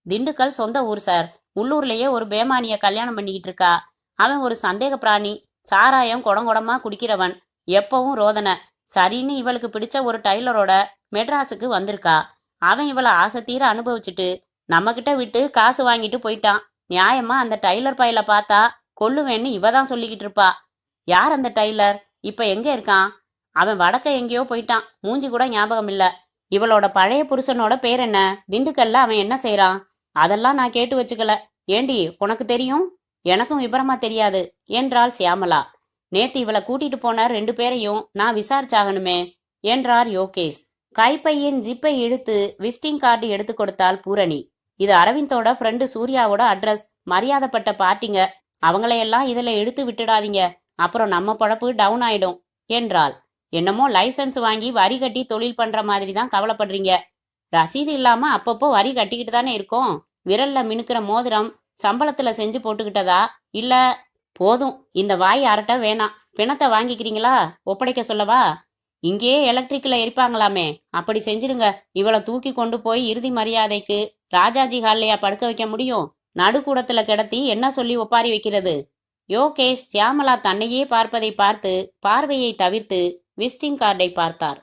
திண்டுக்கல் சொந்த ஊர் சார். உள்ளூர்லயே ஒரு பேமானிய கல்யாணம் பண்ணிக்கிட்டு இருக்கா. அவன் ஒரு சந்தேக பிராணி. சாராயம் குடங்குடமா குடிக்கிறவன். எப்பவும் ரோதனை. சரின்னு இவளுக்கு பிடிச்ச ஒரு டைலரோட மெட்ராஸுக்கு வந்திருக்கா. அவன் இவளை ஆசை தீர அனுபவிச்சுட்டு நம்ம கிட்ட விட்டு காசு வாங்கிட்டு போயிட்டான். நியாயமா அந்த டைலர் பையில பார்த்தா கொல்லுவேன்னு இவ தான் சொல்லிக்கிட்டு இருப்பா. யார் அந்த டைலர்? இப்ப எங்க இருக்கான்? அவன் வடக்க எங்கேயோ போயிட்டான். மூஞ்சி கூட ஞாபகம் இல்ல. இவளோட பழைய புருஷனோட பேர் என்ன? திண்டுக்கல்ல அவன் என்ன செய்யறான்? அதெல்லாம் நான் கேட்டு வச்சுக்கல. ஏண்டி, உனக்கு தெரியும்? எனக்கும் விபரமா தெரியாது என்றாள் சியாமலா. நேத்து இவளை கூட்டிட்டு போன 2 பேரையும் நான் விசாரிச்சாகணுமே என்றார் யோகேஷ். கைப்பையின் ஜிப்பை இழுத்து விசிட்டிங் கார்டு எடுத்து கொடுத்தாள் பூரணி. இது அரவிந்தோட ஃப்ரெண்டு சூர்யாவோட அட்ரஸ். மரியாதைப்பட்ட பார்ட்டிங்க. அவங்களையெல்லாம் இதுல எடுத்து விட்டுடாதீங்க, அப்புறம் நம்ம பொழப்பு டவுன் ஆயிடும் என்றாள். என்னமோ லைசன்ஸ் வாங்கி வரி கட்டி தொழில் பண்ற மாதிரி தான் கவலைப்படுறீங்க. ரசீது இல்லாம அப்பப்போ வரி கட்டிக்கிட்டு தானே இருக்கோம். விரல்ல மினுக்கிற மோதிரம் சம்பளத்துல செஞ்சு போட்டுக்கிட்டதா? இல்ல? போதும், இந்த வாய் அரட்ட வேணாம். பிணத்தை வாங்கிக்கிறீங்களா? ஒப்படைக்க சொல்லவா? இங்கேயே எலக்ட்ரிக்ல எரிப்பாங்களாமே, அப்படி செஞ்சிடுங்க. இவளை தூக்கி கொண்டு போய் இறுதி மரியாதைக்கு ராஜாஜி ஹால்லையா படுக்க வைக்க முடியும்? நடுக்கூடத்துல கிடத்தி என்ன சொல்லி ஒப்பாரி வைக்கிறது? யோகேஷ் சியாமலா தன்னையே பார்ப்பதை பார்த்து பார்வையை தவிர்த்து விசிட்டிங் கார்டை பார்த்தார்.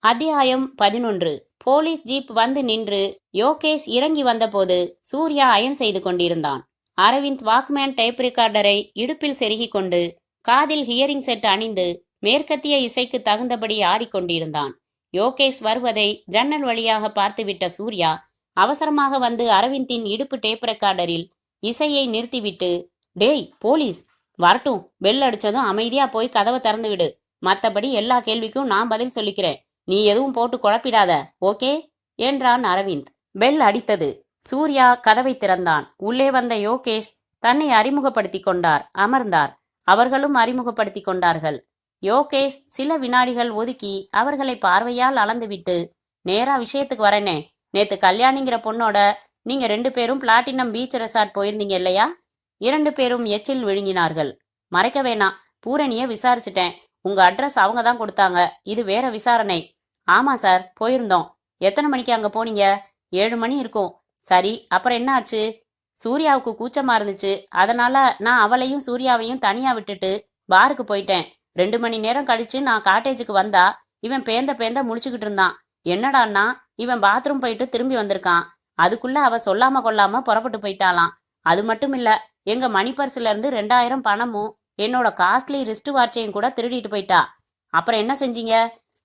அத்தியாயம் 11. போலீஸ் ஜீப் வந்து நின்று யோகேஷ் இறங்கி வந்தபோது சூர்யா அயன் செய்து கொண்டிருந்தான். அரவிந்த் வாக்மேன் டைப் ரெக்கார்டரை இடுப்பில் செருகி கொண்டு காதில் ஹியரிங் செட் அணிந்து மேற்கத்திய இசைக்கு தகுந்தபடி ஆடிக்கொண்டிருந்தான். யோகேஷ் வருவதை ஜன்னல் வழியாக பார்த்துவிட்ட சூர்யா அவசரமாக வந்து அரவிந்தின் இடுப்பு டேப் ரெக்கார்டரில் இசையை நிறுத்திவிட்டு, டேய் போலீஸ் வரட்டும், பெல் அடிச்சதும் அமைதியா போய் கதவை திறந்து விடு. மற்றபடி எல்லா கேள்விக்கும் நான் பதில் சொல்லிக்கிறேன். நீ எதுவும் போட்டு குழப்பிடாத, ஓகே என்றான் அரவிந்த். பெல் அடித்தது. சூர்யா கதவை திறந்தான். உள்ளே வந்த யோகேஷ் தன்னை அறிமுகப்படுத்தி கொண்டார். அமர்ந்தார். அவர்களும் அறிமுகப்படுத்தி கொண்டார்கள். யோகேஷ் சில வினாடிகள் ஒதுக்கி அவர்களை பார்வையால் அளந்துவிட்டு, நேரா விஷயத்துக்கு வரேனே, நேத்து கல்யாணிங்கிற பொண்ணோட நீங்க 2 பேரும் பிளாட்டினம் பீச் ரெசார்ட் போயிருந்தீங்க இல்லையா? 2 பேரும் எச்சில் விழுங்கினார்கள். மறைக்க வேணாம், பூரணிய விசாரிச்சுட்டேன். உங்க அட்ரஸ் அவங்க தான் கொடுத்தாங்க. இது வேற விசாரணை. ஆமா சார், போயிருந்தோம். எத்தனை மணிக்கு அங்க போனீங்க? 7 மணி இருக்கும். சரி, அப்புறம் என்ன ஆச்சு? சூர்யாவுக்கு கூச்சமா இருந்துச்சு. அதனால நான் அவளையும் சூர்யாவையும் தனியா விட்டுட்டு பாருக்கு போயிட்டேன். 2 மணி நேரம் கழிச்சு நான் காட்டேஜுக்கு வந்தா இவன் பேந்த முழிச்சுக்கிட்டு இருந்தான். என்னடான்னா, இவன் பாத்ரூம் போயிட்டு திரும்பி வந்திருக்கான். அதுக்குள்ள அவ சொல்லாம கொள்ளாம புறப்பட்டு போயிட்டாலாம். அது மட்டும் இல்ல, எங்க மணி பர்ஸ்ல இருந்து 2000 பணமும் என்னோட காஸ்ட்லி ரிஸ்ட் வாட்சையும் கூட திருடிட்டு போயிட்டா. அப்புறம் என்ன செஞ்சீங்க?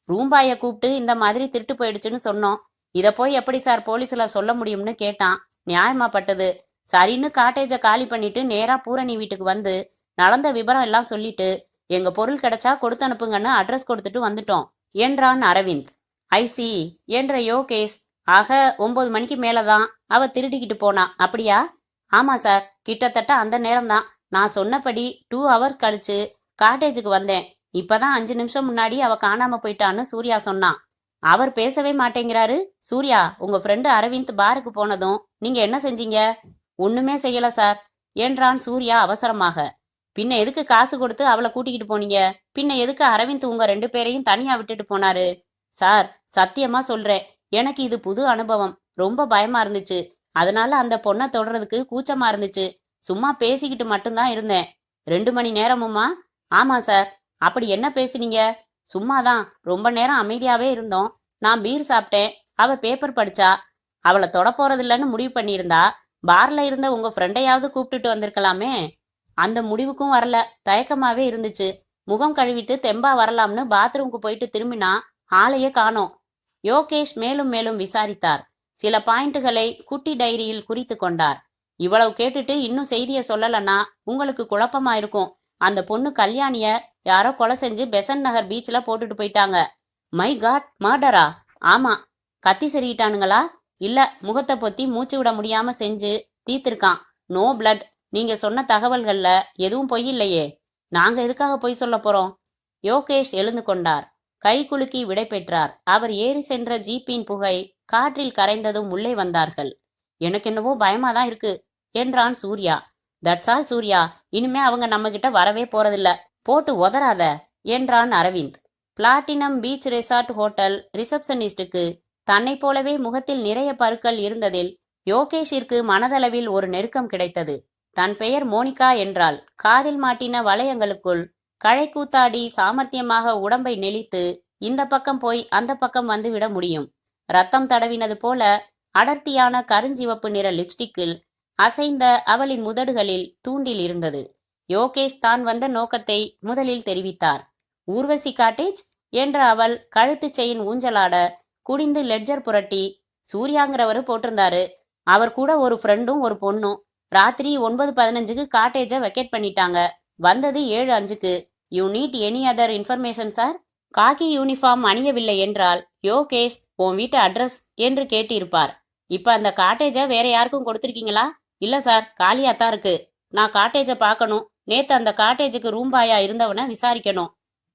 ரூம்பாயை கூப்பிட்டு இந்த மாதிரி திருட்டு போயிடுச்சுன்னு சொன்னோம். இதை போய் எப்படி சார் போலீஸ்ல சொல்ல முடியும்னு கேட்டான். நியாயமா பட்டது. சரின்னு காட்டேஜை காலி பண்ணிட்டு நேரா பூரணி வீட்டுக்கு வந்து நடந்த விபரம் எல்லாம் சொல்லிட்டு எங்க பொருள் கிடைச்சா கொடுத்து அனுப்புங்கன்னு அட்ரஸ் கொடுத்துட்டு வந்துட்டோம் என்றான் அரவிந்த். ஐசி என்ற யோகேஷ். ஆக 9 மணிக்கு மேலதான் அவ திருடிக்கிட்டு போனா, அப்படியா? ஆமா சார், கிட்டத்தட்ட அந்த நேரம்தான். நான் சொன்னபடி 2 ஹவர்ஸ் கழிச்சு காட்டேஜுக்கு வந்தேன். இப்பதான் 5 நிமிஷம் முன்னாடி அவ காணாம போயிட்டான்னு சூர்யா சொன்னான். அவர் பேசவே மாட்டேங்கிறாரு. சூர்யா, உங்க ஃப்ரெண்டு அரவிந்த் பாருக்கு போனதும் நீங்க என்ன செஞ்சீங்க? ஒண்ணுமே செய்யல சார் என்றான் சூர்யா அவசரமாக. பின்ன எதுக்கு காசு கொடுத்து அவளை கூட்டிக்கிட்டு போனீங்க? பின்ன எதுக்கு அரவிந்த் உங்க 2 பேரையும் தனியா விட்டுட்டு போனாரு? சார், சத்தியமா சொல்றேன், எனக்கு இது புது அனுபவம். ரொம்ப பயமா இருந்துச்சு. அதனால அந்த பொண்ணை தொடறதுக்கு கூச்சமா இருந்துச்சு. சும்மா பேசிக்கிட்டு மட்டும்தான் இருந்தேன். 2 மணி நேரமுமா? ஆமா சார். அப்படி என்ன பேசுனீங்க? சும்மாதான், ரொம்ப நேரம் அமைதியாவே இருந்தோம். நான் பீர் சாப்பிட்டேன், அவ பேப்பர் படிச்சா. அவளை தொட போறதில்லன்னு முடிவு பண்ணியிருந்தா பார்ல இருந்த உங்க ஃப்ரெண்டையாவது கூப்பிட்டுட்டு வந்திருக்கலாமே. அந்த முடிவுக்கும் வரல. தயக்கமாவே இருந்துச்சு. முகம் கழுவிட்டு தெம்பா வரலாம்னு பாத்ரூமுக்கு போயிட்டு திரும்பினா ஆளையே காணோம். யோகேஷ் மேலும் மேலும் விசாரித்தார். சில பாயிண்ட்டுகளை குட்டி டைரியில் குறித்து கொண்டார். இவ்வளவு கேட்டுட்டு இன்னும் செய்தியை சொல்லலன்னா உங்களுக்கு குழப்பமா இருக்கும். அந்த பொண்ணு கல்யாணிய யாரோ கொலை செஞ்சு பெசன்ட் நகர் பீச்சில் போட்டுட்டு போயிட்டாங்க. மை காட், மர்டரா? ஆமா. கத்தி செறியிட்டானுங்களா? இல்ல, முகத்தை பொத்தி மூச்சு விட முடியாம செஞ்சு தீர்த்திருக்கான். No blood. நீங்க சொன்ன தகவல்கள்ல எதுவும் பொய் இல்லையே. நாங்க எதுக்காக பொய் சொல்ல போறோம்? யோகேஷ் எழுந்து கொண்டார். கை குலுக்கி விடை பெற்றார். அவர் ஏறி சென்ற ஜீப்பின் புகை காற்றில் கரைந்ததும் உள்ளே வந்தார்கள். எனக்கு என்னவோ பயமாதான் இருக்கு என்றான் சூர்யா. தட்ஸ் ஆல் சூர்யா, இனிமே அவங்க நம்ம கிட்ட வரவே போறதில்ல. போட்டு உதறாத என்றான் Aravind. Platinum beach resort hotel ரிசப்ஷனிஸ்டுக்கு தன்னை போலவே முகத்தில் நிறைய பருக்கள் இருந்ததில் யோகேஷிற்கு மனதளவில் ஒரு நெருக்கம் கிடைத்தது. தன் பெயர் மோனிகா என்றால் காதில் மாட்டின வளையங்களுக்குள் களை கூத்தாடி சாமர்த்தியமாக உடம்பை நெளித்து இந்த பக்கம் போய் அந்த பக்கம் வந்துவிட முடியும். ரத்தம் தடவினது போல அடர்த்தியான கருஞ்சிவப்பு நிற லிப்ஸ்டிக்கில் அசைந்த அவளின் முதடுகளில் தூண்டில் இருந்தது. யோகேஷ் தான் வந்த நோக்கத்தை முதலில் தெரிவித்தார். ஊர்வசி காட்டேஜ் என்ற அவள் கழுத்து செயின் ஊஞ்சலாட குடிந்து லெட்ஜர் புரட்டி சூர்யாங்கிறவரு போட்டிருந்தாரு. அவர் கூட ஒரு ஃப்ரெண்டும் ஒரு பொண்ணும் ராத்திரி 9:15க்கு காட்டேஜை வெக்கேட் பண்ணிட்டாங்க. வந்தது 7:05க்கு. You need any other information sir? Khaki uniform அணியவில்லை என்றால் யோகேஷ் உன் வீட்டு அட்ரஸ் என்று கேட்டிருப்பார். இப்ப அந்த காட்டேஜை வேற யாருக்கும் கொடுத்துருக்கீங்களா? இல்ல சார், காலியாத்தான் இருக்கு. நான் காட்டேஜை பார்க்கணும். நேத்து அந்த காட்டேஜுக்கு ரூம்பாயா இருந்தவனை விசாரிக்கணும்.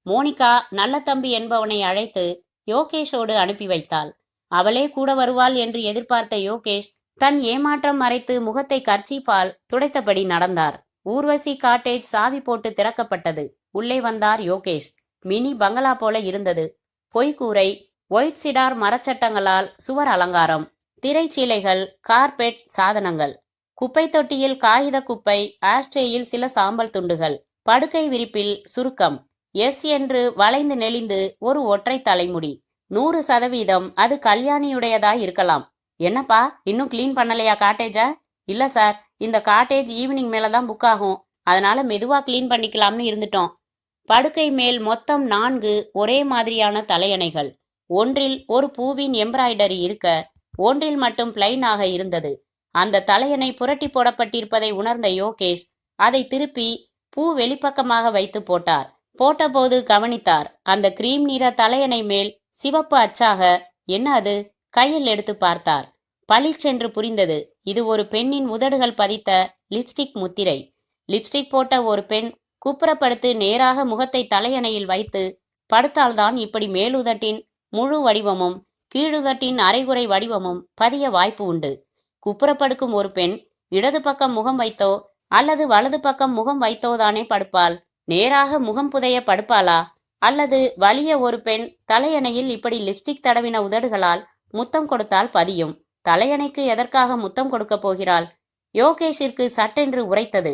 மோனிகா நல்ல தம்பி என்பவனை அழைத்து யோகேஷோடு அனுப்பி வைத்தாள். அவளே கூட வருவாள் என்று எதிர்பார்த்த யோகேஷ் தன் ஏமாற்றம் மறைத்து முகத்தை கர்ச்சீஃபால் துடைத்தபடி நடந்தார். ஊர்வசி காட்டேஜ் சாவி போட்டு திறக்கப்பட்டது. உள்ளே வந்தார் யோகேஷ். மினி பங்களா போல இருந்தது. பொய்கூரை, ஒயிட் சிடார் மரச்சட்டங்களால் சுவர் அலங்காரம், திரைச்சீலைகள், கார்பெட், சாதனங்கள். குப்பை தொட்டியில் காகித குப்பை, ஆஸ்ட்ரேயில் சில சாம்பல் துண்டுகள். படுக்கை விரிப்பில் சுருக்கம். எஸ் என்று வளைந்து நெளிந்து ஒரு ஒற்றை தலைமுடி. 100% அது கல்யாணியுடையதாய் இருக்கலாம். என்னப்பா, இன்னும் கிளீன் பண்ணலையா காட்டேஜா? இல்ல சார், இந்த காட்டேஜ் ஈவினிங் மேலதான் புக் ஆகும். அதனால மெதுவா கிளீன் பண்ணிக்கலாம்னு இருந்துட்டோம். படுக்கை மேல் மொத்தம் 4 ஒரே மாதிரியான தலையணைகள். ஒன்றில் ஒரு பூவின் எம்ப்ராய்டரி இருக்க, ஒன்றில் மட்டும் பிளைனாக இருந்தது. அந்த தலையணை புரட்டி போடப்பட்டிருப்பதை உணர்ந்த யோகேஷ் அதை திருப்பி பூ வெளிப்பக்கமாக வைத்து போட்டார். போட்டபோது கவனித்தார், அந்த கிரீம் நிற தலையணை மேல் சிவப்பு அச்சாக என்ன அது? கையில் எடுத்து பார்த்தார். பளிச்சென்று புரிந்தது. இது ஒரு பெண்ணின் உதடுகள் பதித்த லிப்ஸ்டிக் முத்திரை. லிப்ஸ்டிக் போட்ட ஒரு பெண் குப்புறப்படுத்து நேராக முகத்தை தலையணையில் வைத்து படுத்தால்தான் இப்படி மேலுதட்டின் முழு வடிவமும் கீழுதட்டின் அரைகுறை வடிவமும் பதிய வாய்ப்பு உண்டு. குப்புறப்படுக்கும் ஒரு பெண் இடது பக்கம் முகம் வைத்தோ அல்லது வலது பக்கம் முகம் வைத்தோதானே படுப்பாள். நேராக முகம் புதைய படுப்பாளா? அல்லது வலிய ஒரு பெண் தலையணையில் இப்படி லிப்ஸ்டிக் தடவின உதடுகளால் முத்தம் கொடுத்தால் பதியும். தலையணைக்கு எதற்காக முத்தம் கொடுக்க போகிறாள்? யோகேஷிற்கு சட்டென்று உரைத்தது.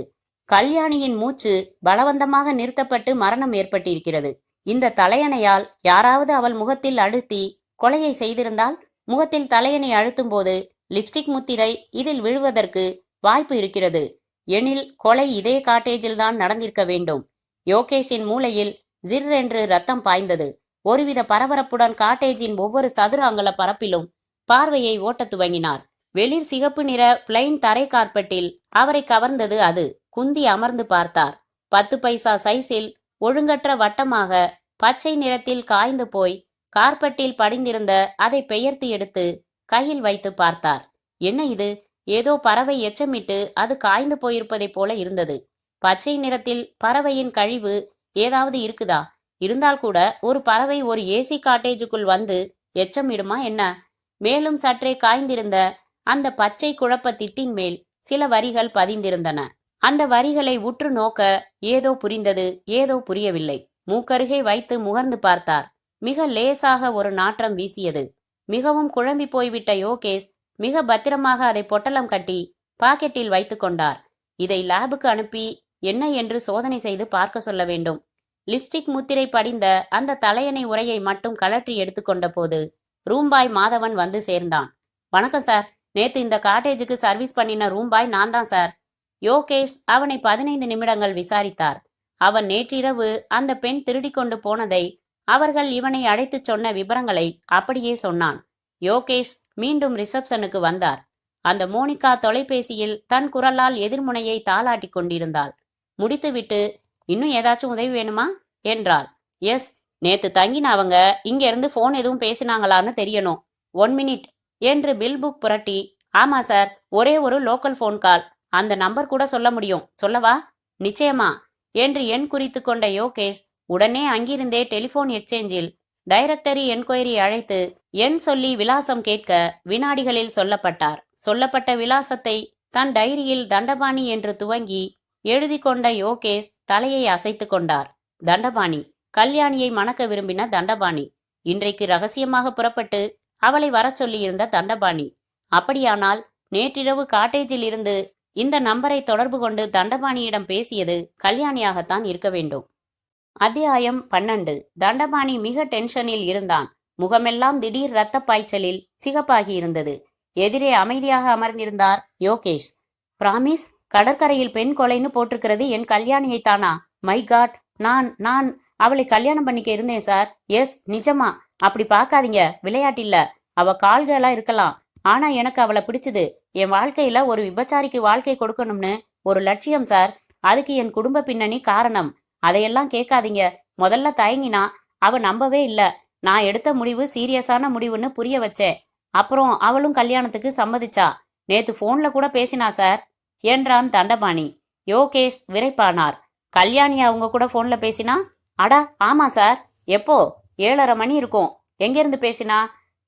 கல்யாணியின் மூச்சு பலவந்தமாக நிறுத்தப்பட்டு மரணம் ஏற்பட்டிருக்கிறது. இந்த தலையணையால் யாராவது அவள் முகத்தில் அழுத்தி கொலையை செய்திருந்தால் முகத்தில் தலையணை அழுத்தும் போது லிப்ஸ்டிக் முத்திரை இதில் விழுவதற்கு வாய்ப்பு இருக்கிறது. எனில் கொலை இதே காட்டேஜில் தான் நடந்திருக்க வேண்டும். யோகேஷின் மூளையில் ஜிர் என்று ரத்தம் பாய்ந்தது. ஒருவித பரபரப்புடன் காட்டேஜின் ஒவ்வொரு சதுர அங்குல பரப்பிலும் பார்வையை ஓட்டத் துவங்கினார். வெளிர் சிகப்பு நிற பிளைன் தரை கார்பெட்டில் அவரை கவர்ந்தது அது. குந்தி அமர்ந்து பார்த்தார். 10 பைசா சைஸில் ஒழுங்கற்ற வட்டமாக பச்சை நிறத்தில் காய்ந்து போய் கார்பெட்டில் படிந்திருந்த அதை பெயர்த்து எடுத்து கையில் வைத்து பார்த்தார். என்ன இது? ஏதோ பறவை எச்சமிட்டு அது காய்ந்து போயிருப்பதைப் போல இருந்தது. பச்சை நிறத்தில் பறவையின் கழிவு ஏதாவது இருக்குதா? இருந்தால் கூட ஒரு பறவை ஒரு ஏசி காட்டேஜுக்குள் வந்து எச்சமிடுமா என்ன? மேலும் சற்றே காய்ந்திருந்த அந்த பச்சை குழப்ப திட்டின் மேல் சில வரிகள் பதிந்திருந்தன. அந்த வரிகளை உற்று நோக்க ஏதோ புரிந்தது, ஏதோ புரியவில்லை. மூக்கருகே வைத்து முகர்ந்து பார்த்தார். மிக லேசாக ஒரு நாற்றம் வீசியது. மிகவும் குழம்பி போய்விட்ட யோகேஷ் மிக பத்திரமாக அதை பொட்டலம் கட்டி பாக்கெட்டில் வைத்து கொண்டார். இதை லேபுக்கு அனுப்பி என்ன என்று சோதனை செய்து பார்க்க சொல்ல வேண்டும். லிப்ஸ்டிக் முத்திரை படிந்த அந்த தலையணை உரையை மட்டும் கழற்றி எடுத்துக்கொண்ட போது ரூம்பாய் மாதவன் வந்து சேர்ந்தான். வணக்கம் சார், நேத்து இந்த காட்டேஜுக்கு சர்வீஸ் பண்ணின ரூம்பாய் நான் தான் சார். யோகேஷ் அவனை 15 நிமிடங்கள் விசாரித்தார். அவன் நேற்றிரவு அந்த பெண் திருடி கொண்டு போனதை, அவர்கள் இவனை அழைத்து சொன்ன விபரங்களை அப்படியே சொன்னான். யோகேஷ் மீண்டும் ரிசப்ஷனுக்கு வந்தார். அந்த மோனிகா தொலைபேசியில் தன் குரலால் எதிர்முனையை தாளாட்டி கொண்டிருந்தாள். முடித்துவிட்டு, இன்னும் ஏதாச்சும் உதவி வேணுமா என்றாள். எஸ், நேத்து தங்கின அவங்க இங்க இருந்து போன் எதுவும் பேசினாங்களான்னு தெரியணும். 1 மினிட் என்று பில் புக் புரட்டி, ஆமா சார், ஒரே ஒரு லோக்கல் போன் கால், அந்த நம்பர் கூட சொல்ல முடியும், சொல்லவா? நிச்சயமா என்று எண் குறித்து கொண்ட யோகேஷ் உடனே அங்கிருந்தே டெலிபோன் எக்ஸ்சேஞ்சில் டைரக்டரி என்கொயரி அழைத்து எண் சொல்லி விலாசம் கேட்க வினாடிகளில் சொல்லப்பட்டார். சொல்லப்பட்ட விலாசத்தை தன் டைரியில் தண்டபாணி என்று துவங்கி எழுதி கொண்ட யோகேஷ் தலையை அசைத்து கொண்டார். தண்டபாணி, கல்யாணியை மணக்க விரும்பின தண்டபாணி, இன்றைக்கு ரகசியமாக புறப்பட்டு அவளை வர சொல்லியிருந்த தண்டபாணி. அப்படியானால் நேற்றிரவு காட்டேஜில் இருந்து இந்த நம்பரை தொடர்பு கொண்டு தண்டபாணியிடம் பேசியது கல்யாணியாகத்தான் இருக்க வேண்டும். அத்தியாயம் 12. தண்டபாணி மிக டென்ஷனில் இருந்தான். முகமெல்லாம் திடீர் இரத்த பாய்ச்சலில் சிகப்பாகி இருந்தது. எதிரே அமைதியாக அமர்ந்திருந்தார் யோகேஷ். பிராமிஸ், கடற்கரையில் பெண் கொலைன்னு போட்டிருக்கிறது என் கல்யாணியைத்தானா? மை காட், நான் அவளை கல்யாணம் பண்ணிக்க இருந்தேன் சார். எஸ், நிஜமா. அப்படி பார்க்காதீங்க, விளையாட்டில்ல. அவ கால்களா இருக்கலாம், ஆனா எனக்கு அவளை பிடிச்சது. என் வாழ்க்கையில ஒரு விபச்சாரிக்கு வாழ்க்கை கொடுக்கணும்னு ஒரு லட்சியம் சார். அதுக்கு என் குடும்ப பின்னணி காரணம். அதையெல்லாம் கேட்காதீங்க. முதல்ல தயங்கினா, அவ நம்பவே இல்லை. நான் எடுத்த முடிவு சீரியஸான முடிவுன்னு புரிய வச்சேன். அப்புறம் அவளும் கல்யாணத்துக்கு சம்மதிச்சா. நேத்து போன்ல கூட பேசினா சார் என்றான் தண்டபாணி. யோகேஷ் விரைப்பானார். கல்யாணியா அவங்க கூட போன்ல பேசினா? அடா ஆமா சார். எப்போ? 7:30 மணி இருக்கும். எங்கிருந்து பேசினா?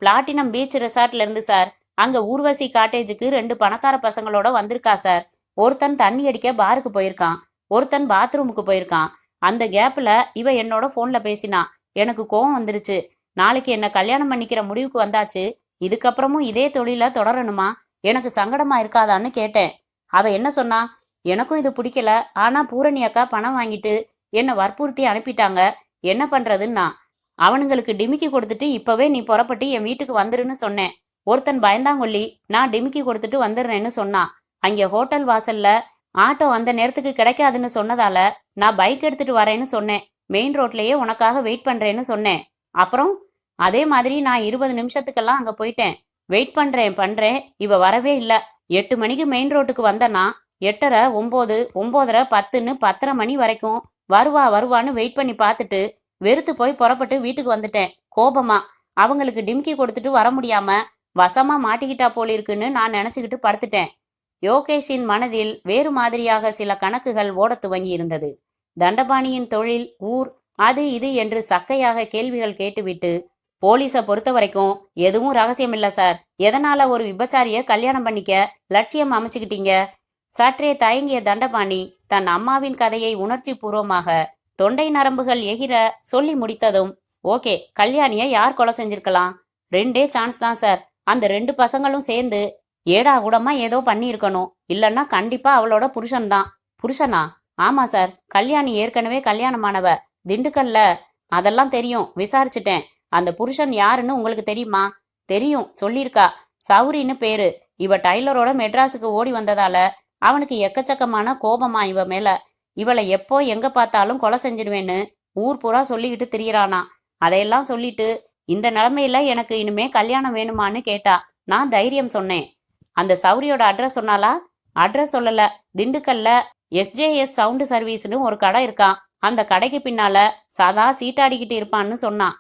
பிளாட்டினம் பீச் ரெசார்ட்ல இருந்து சார். அங்க ஊர்வசி காட்டேஜுக்கு 2 பணக்கார பசங்களோட வந்திருக்கா சார். ஒருத்தன் தண்ணி அடிக்க பாருக்கு போயிருக்கான், ஒருத்தன் பாத்ரூமுக்கு போயிருக்கான். அந்த கேப்ல இவ என்னோட போன்ல பேசினா. எனக்கு கோவம் வந்துருச்சு. நாளைக்கு என்ன கல்யாணம் பண்ணிக்கிற முடிவுக்கு வந்தாச்சு. இதுக்கப்புறமும் இதே தொழில தொடரணுமா? எனக்கு சங்கடமா இருக்காதான்னு கேட்டேன். அவ என்ன சொன்னா? எனக்கும் இது பிடிக்கல, ஆனா பூரணி அக்கா பணம் வாங்கிட்டு என்னை வற்புறுத்தி அனுப்பிட்டாங்க, என்ன பண்றதுன்னா. அவனுங்களுக்கு டிமிக்கி கொடுத்துட்டு இப்பவே நீ புறப்பட்டு என் வீட்டுக்கு வந்துருன்னு சொன்னேன். ஒருத்தன் பயந்தாங்கொல்லி நான் டிமிக்கி கொடுத்துட்டு வந்துடுறேன்னு சொன்னான். அங்கே ஹோட்டல் வாசல்ல ஆட்டோ அந்த நேரத்துக்கு கிடைக்காதுன்னு சொன்னதால நான் பைக் எடுத்துட்டு வரேன்னு சொன்னேன். மெயின் ரோட்லயே உனக்காக வெயிட் பண்றேன்னு சொன்னேன். அப்புறம் அதே மாதிரி நான் 20 நிமிஷத்துக்கெல்லாம் அங்க போயிட்டேன். வெயிட் பண்றேன், இவ வரவே இல்லை. 8 மணிக்கு மெயின் ரோட்டுக்கு வந்தனா 8:30, 9, 9:30, 10ன்னு 10:30 மணி வரைக்கும் வருவான்னு வெயிட் பண்ணி பார்த்துட்டு வெறுத்து போய் புறப்பட்டு வீட்டுக்கு வந்துட்டேன். கோபமா அவங்களுக்கு டிம்கி கொடுத்துட்டு வர முடியாம வசமா மாட்டிக்கிட்டா போலிருக்குன்னு நான் நினைச்சுக்கிட்டு படுத்துட்டேன். யோகேஷின் மனதில் வேறு மாதிரியாக சில கணக்குகள் ஓடத் துவங்கி இருந்தது. தண்டபாணியின் தொழில், ஊர், அது இது என்று சக்கையாக கேள்விகள் கேட்டுவிட்டு, போலீஸை பொறுத்த வரைக்கும் எதுவும் ரகசியம் இல்ல சார். எதனால ஒரு விபச்சாரிய கல்யாணம் பண்ணிக்க லட்சியம் அமைச்சுக்கிட்டீங்க? சற்றே தயங்கிய தண்டபாணி தன் அம்மாவின் கதையை உணர்ச்சி பூர்வமாக தொண்டை நரம்புகள் எகிர சொல்லி முடித்ததும், ஓகே, கல்யாணிய யார் கொலை செஞ்சிருக்கலாம்? 2 சான்ஸ் தான் சார். அந்த 2 பசங்களும் சேர்ந்து ஏடா கூடமா ஏதோ பண்ணியிருக்கணும். இல்லைன்னா கண்டிப்பா அவளோட புருஷன் தான். புருஷனா? ஆமா சார். கல்யாணி ஏற்கனவே கல்யாணமானவ, திண்டுக்கல்ல. அதெல்லாம் தெரியும், விசாரிச்சுட்டேன். அந்த புருஷன் யாருன்னு உங்களுக்கு தெரியுமா? தெரியும், சொல்லியிருக்கா. சௌரின்னு பேரு. இவ டைலரோட மெட்ராஸுக்கு ஓடி வந்ததால அவனுக்கு எக்கச்சக்கமான கோபமா இவ மேல. இவளை எப்போ எங்க பார்த்தாலும் கொலை செஞ்சிடுவேன்னு ஊர் பூரா சொல்லிக்கிட்டு திரியறானா. அதையெல்லாம் சொல்லிட்டு இந்த நிலைமையில எனக்கு இனிமே கல்யாணம் வேணுமான்னு கேட்டா. நான் தைரியம் சொன்னேன். அந்த சௌரியோட அட்ரஸ் சொன்னாலா? அட்ரஸ் சொல்லல. திண்டுக்கல்ல எஸ்ஜேஎஸ் சவுண்டு சர்வீஸ்னு ஒரு கடை இருக்கான். அந்த கடைக்கு பின்னால சதா சீட்டாடிக்கிட்டு இருப்பான்னு சொன்னான்.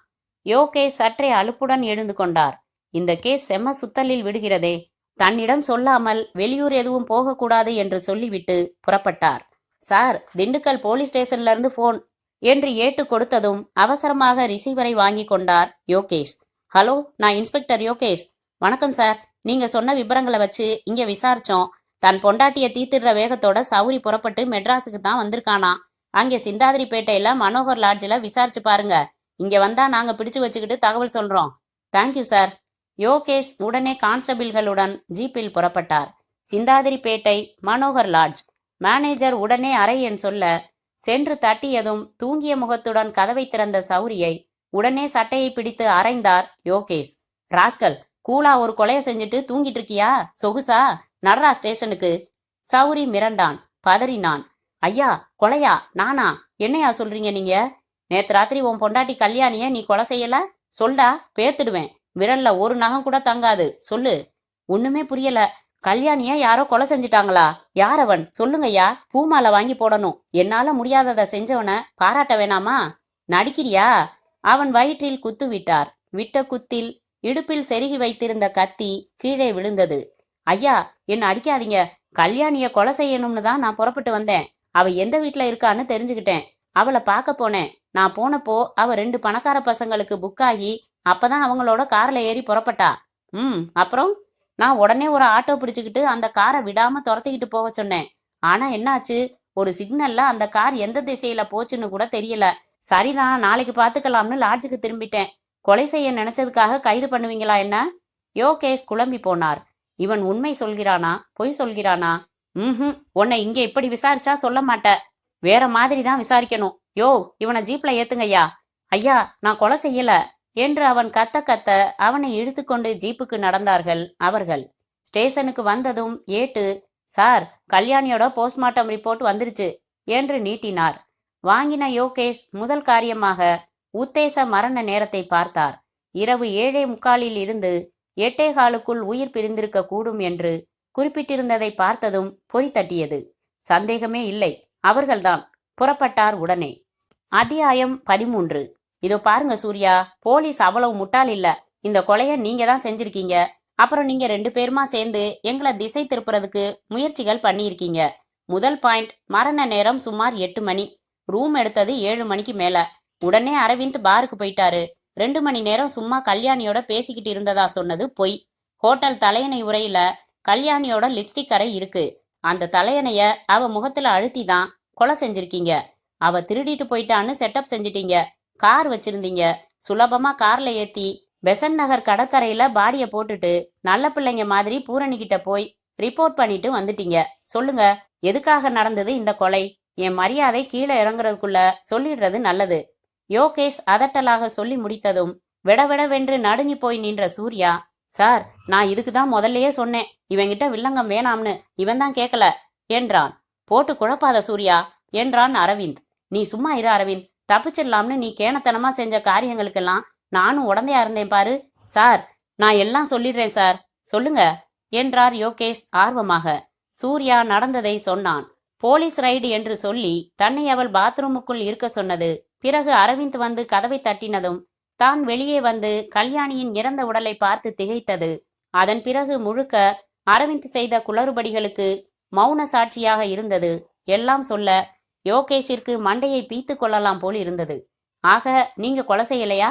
யோகேஷ் சற்றே அலுப்புடன் எழுந்து கொண்டார். இந்த கேஸ் செம்ம சுத்தலில் விடுகிறதே. தன்னிடம் சொல்லாமல் வெளியூர் எதுவும் போகக்கூடாது என்று சொல்லிவிட்டு புறப்பட்டார். சார், திண்டுக்கல் போலீஸ் ஸ்டேஷன்ல இருந்து போன் என்று ஏட்டு கொடுத்ததும் அவசரமாக ரிசீவரை வாங்கி கொண்டார் யோகேஷ். ஹலோ, நான் இன்ஸ்பெக்டர் யோகேஷ். வணக்கம் சார். நீங்க சொன்ன விபரங்களை வச்சு இங்க விசாரிச்சோம். தன் பொண்டாட்டிய தீத்திடுற வேகத்தோட சௌரி புறப்பட்டு மெட்ராஸுக்கு தான் வந்திருக்கானா. அங்கே சிந்தாதிரிப்பேட்டையில மனோகர் லாட்ஜில் விசாரிச்சு பாருங்க. இங்க வந்தா நாங்க பிடிச்சு வச்சுக்கிட்டு தகவல் சொல்றோம். Thank you sir. யோகேஷ் உடனே கான்ஸ்டபிள்களுடன் ஜீப்பில் புறப்பட்டார். சிந்தாதிரிப்பேட்டை மனோகர் லாட்ஜ். மேனேஜர் உடனே அறை என் சொல்ல சென்று தட்டியதும் தூங்கிய முகத்துடன் கதவை திறந்த சௌரியை உடனே சட்டையை பிடித்து அரைந்தார் யோகேஷ். ராஸ்கல், கூலா ஒரு கொலையை செஞ்சுட்டு தூங்கிட்டு இருக்கியா? சொகுசா? நடரா ஸ்டேஷனுக்கு. சௌரி மிரண்டான், பதறினான். ஐயா, கொலையா? நானா? என்னையா சொல்றீங்க நீங்க? நேத்து ராத்திரி உன் பொண்டாட்டி கல்யாணிய நீ கொலை செய்யல? சொல்டா, பேத்துடுவேன். விரல்ல ஒரு நகம் கூட தங்காது. சொல்லு. ஒண்ணுமே புரியல. கல்யாணிய யாரோ கொலை செஞ்சிட்டாங்களா? யாரவன்? சொல்லுங்கய்யா. பூமாலை வாங்கி போடணும். என்னால முடியாததை செஞ்சவனை பாராட்ட வேணாமா? நடிக்கிறியா? அவன் வயிற்றில் குத்து விட்டார். விட்ட குத்தில் இடுப்பில் செருகி வைத்திருந்த கத்தி கீழே விழுந்தது. ஐயா, என்ன அடிக்காதீங்க. கல்யாணிய கொலை செய்யணும்னு தான் நான் புறப்பட்டு வந்தேன். அவ எந்த வீட்டுல இருக்கான்னு தெரிஞ்சுக்கிட்டேன். அவளை பார்க்க போனேன். நான் போனப்போ அவ 2 பணக்கார பசங்களுக்கு புக் ஆகி அப்பதான் அவங்களோட கார்ல ஏறி புறப்பட்டா. அப்புறம் நான் உடனே ஒரு ஆட்டோ பிடிச்சுக்கிட்டு அந்த காரை விடாம துரத்திக்கிட்டு போக சொன்னேன். ஆனா என்னாச்சு? ஒரு சிக்னல்ல அந்த கார் எந்த திசையில போச்சுன்னு கூட தெரியல. சரிதான், நாளைக்கு பார்த்துக்கலாம்னு லாட்ஜுக்கு திரும்பிட்டேன். கொலை செய்ய நினைச்சதுக்காக கைது பண்ணுவீங்களா என்ன? யோகேஷ் குழம்பி போனார். இவன் உண்மை சொல்கிறானா பொய் சொல்கிறானா? உன்னை இங்க இப்படி விசாரிச்சா சொல்ல மாட்ட. வேற மாதிரி தான் விசாரிக்கணும். யோ, இவனை ஜீப்ல ஏத்துங்கய்யா. ஐயா, நான் கொலை செய்யல என்று அவன் கத்த கத்த அவனை இழுத்து கொண்டு ஜீப்புக்கு நடந்தார்கள் அவர்கள். ஸ்டேஷனுக்கு வந்ததும் ஏட்டு, சார், கல்யாணியோட போஸ்ட்மார்ட்டம் ரிப்போர்ட் வந்துருச்சு என்று நீட்டினார். வாங்கின யோகேஷ் முதல் காரியமாக உத்தேச மரண நேரத்தை பார்த்தார். இரவு 7:45 இருந்து 8:15 உயிர் பிரிந்திருக்க கூடும் என்று குறிப்பிட்டிருந்ததை பார்த்ததும் பொறி தட்டியது. சந்தேகமே இல்லை, அவர்கள்தான். புறப்பட்டார் உடனே. அத்தியாயம் 13. இதோ பாருங்க சூர்யா, போலீஸ் அவ்வளவு முட்டாள் இல்ல. இந்த கொலையை நீங்க தான் செஞ்சிருக்கீங்க. அப்புறம் நீங்க 2 பேருமா சேர்ந்து எங்களை திசை திருப்புறதுக்கு முயற்சிகள் பண்ணியிருக்கீங்க. முதல் பாயிண்ட், மரண நேரம் சுமார் 8 மணி. ரூம் எடுத்தது 7 மணிக்கு மேல. உடனே அரவிந்த் பாருக்கு போயிட்டாரு. 2 மணி நேரம் சும்மா கல்யாணியோட பேசிக்கிட்டு இருந்ததா சொன்னது பொய். ஹோட்டல் தலையணை உரையில கல்யாணியோட லிப்ஸ்டிக் அறை இருக்கு. அந்த தலையணைய அவ முகத்துல அழுத்தி தான் கொலை செஞ்சிருக்கீங்க. அவ திருடிட்டு போயிட்டான்னு செட்டப் செஞ்சிட்டீங்க. கார் வச்சிருந்தீங்க. சுலபமா கார்ல ஏத்தி பெசன் நகர் கடற்கரையில பாடிய போட்டுட்டு நல்ல பிள்ளைங்க மாதிரி பூரணிக்கிட்ட போய் ரிப்போர்ட் பண்ணிட்டு வந்துட்டீங்க. சொல்லுங்க, எதுக்காக நடந்தது இந்த கொலை? என் மரியாதை கீழே இறங்குறதுக்குள்ள சொல்லிடுறது நல்லது. யோகேஷ் அதட்டலாக சொல்லி முடித்ததும் விடவிடவென்று நடுங்கி போய் நின்ற சூர்யா, சார், நான் இதுக்கு தான் முதல்லையே சொன்னேன், இவங்கிட்ட வில்லங்கம் வேணாம்னு. இவன் தான் கேட்கல என்றான். போட்டு குழப்பாத சூர்யா என்றான் அரவிந்த். நீ சும்மா இரு அரவிந்த். தப்பிச்சிடலாம்னு நீ கேணத்தனமா செஞ்ச காரியங்களுக்கெல்லாம் நானும் உடந்தையா இருந்தேன் பாரு. சார், நான் எல்லாம் சொல்லிடுறேன் சார், சொல்லுங்க என்றார் யோகேஷ் ஆர்வமாக. சூர்யா நடந்ததை சொன்னான். போலீஸ் ரைடு என்று சொல்லி தன்னை அவள் பாத்ரூமுக்குள் இருக்க சொன்னது. பிறகு அரவிந்த் வந்து கதவை தட்டினதும் தான் வெளியே வந்து கல்யாணியின் இறந்த உடலை பார்த்து திகைத்தது. அதன் பிறகு முழுக்க அரவிந்த் செய்த குளறுபடிகளுக்கு மௌன சாட்சியாக இருந்தது. எல்லாம் சொல்ல யோகேஷிற்கு மண்டையை பீத்து கொள்ளலாம் போல் இருந்தது. ஆக நீங்க கொலை செய்யலையா?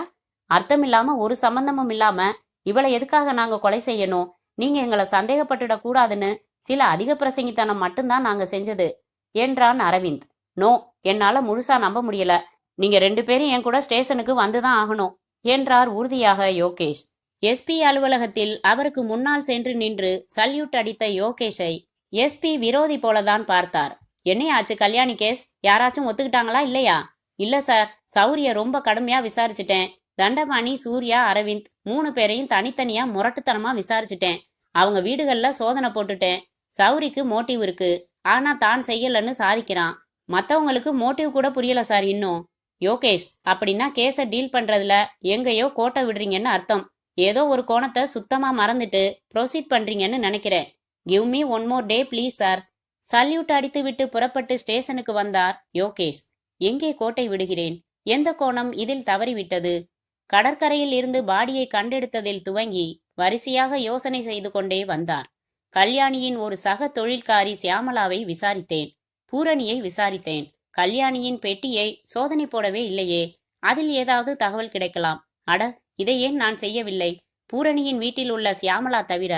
அர்த்தமில்லாம ஒரு சம்பந்தமும் இல்லாம இவளை எதுக்காக நாங்க கொலை செய்யணும்? நீங்க எங்களை சந்தேகப்பட்டுடக் கூடாதுன்னு சில அதிக பிரசங்கித்தனம் மட்டும்தான் நாங்க செஞ்சது என்றான் அரவிந்த். நோ, என்னால முழுசா நம்ப முடியல. நீங்க 2 பேரும் என் கூட ஸ்டேஷனுக்கு வந்துதான் ஆகணும் என்றார் உறுதியாக யோகேஷ். எஸ்பி அலுவலகத்தில் அவருக்கு முன்னால் சென்று நின்று சல்யூட் அடித்த யோகேஷை எஸ்பி விரோதி போலதான் பார்த்தார். என்னையாச்சு கல்யாணி கேஸ்? யாராச்சும் ஒத்துக்கிட்டாங்களா இல்லையா? இல்ல சார், சௌரிய ரொம்ப கடுமையா விசாரிச்சுட்டேன். தண்டபாணி, சூர்யா, அரவிந்த் 3 பேரையும் தனித்தனியா முரட்டுத்தனமா விசாரிச்சுட்டேன். அவங்க வீடுகள்ல சோதனை போட்டுட்டேன். சௌரிக்கு மோட்டிவ் இருக்கு, ஆனா தான் செய்யலன்னு சாதிக்கிறான். மற்றவங்களுக்கு மோட்டிவ் கூட புரியல சார் இன்னும். யோகேஷ், அப்படின்னா கேஸை டீல் பண்றதுல எங்கேயோ கோட்டை விடுறீங்கன்னு அர்த்தம். ஏதோ ஒரு கோணத்தை சுத்தமா மறந்துட்டு ப்ரொசீட் பண்றீங்கன்னு நினைக்கிறேன். Give me one more day please sir. Salute அடித்துவிட்டு புறப்பட்டு ஸ்டேஷனுக்கு வந்தார் யோகேஷ். எங்கே கோட்டை விடுகிறேன்? எந்த கோணம் இதில் தவறிவிட்டது? கடற்கரையில் இருந்து பாடியை கண்டெடுத்ததில் துவங்கி வரிசையாக யோசனை செய்து கொண்டே வந்தார். கல்யாணியின் ஒரு சக தொழில்காரி சியாமலாவை விசாரித்தேன். பூரணியை விசாரித்தேன். கல்யாணியின் பெட்டியை சோதனை போடவே இல்லையே. அதில் ஏதாவது தகவல் கிடைக்கலாம். அட, இதை ஏன் நான் செய்யவில்லை? பூரணியின் வீட்டில் உள்ள சியாமலா தவிர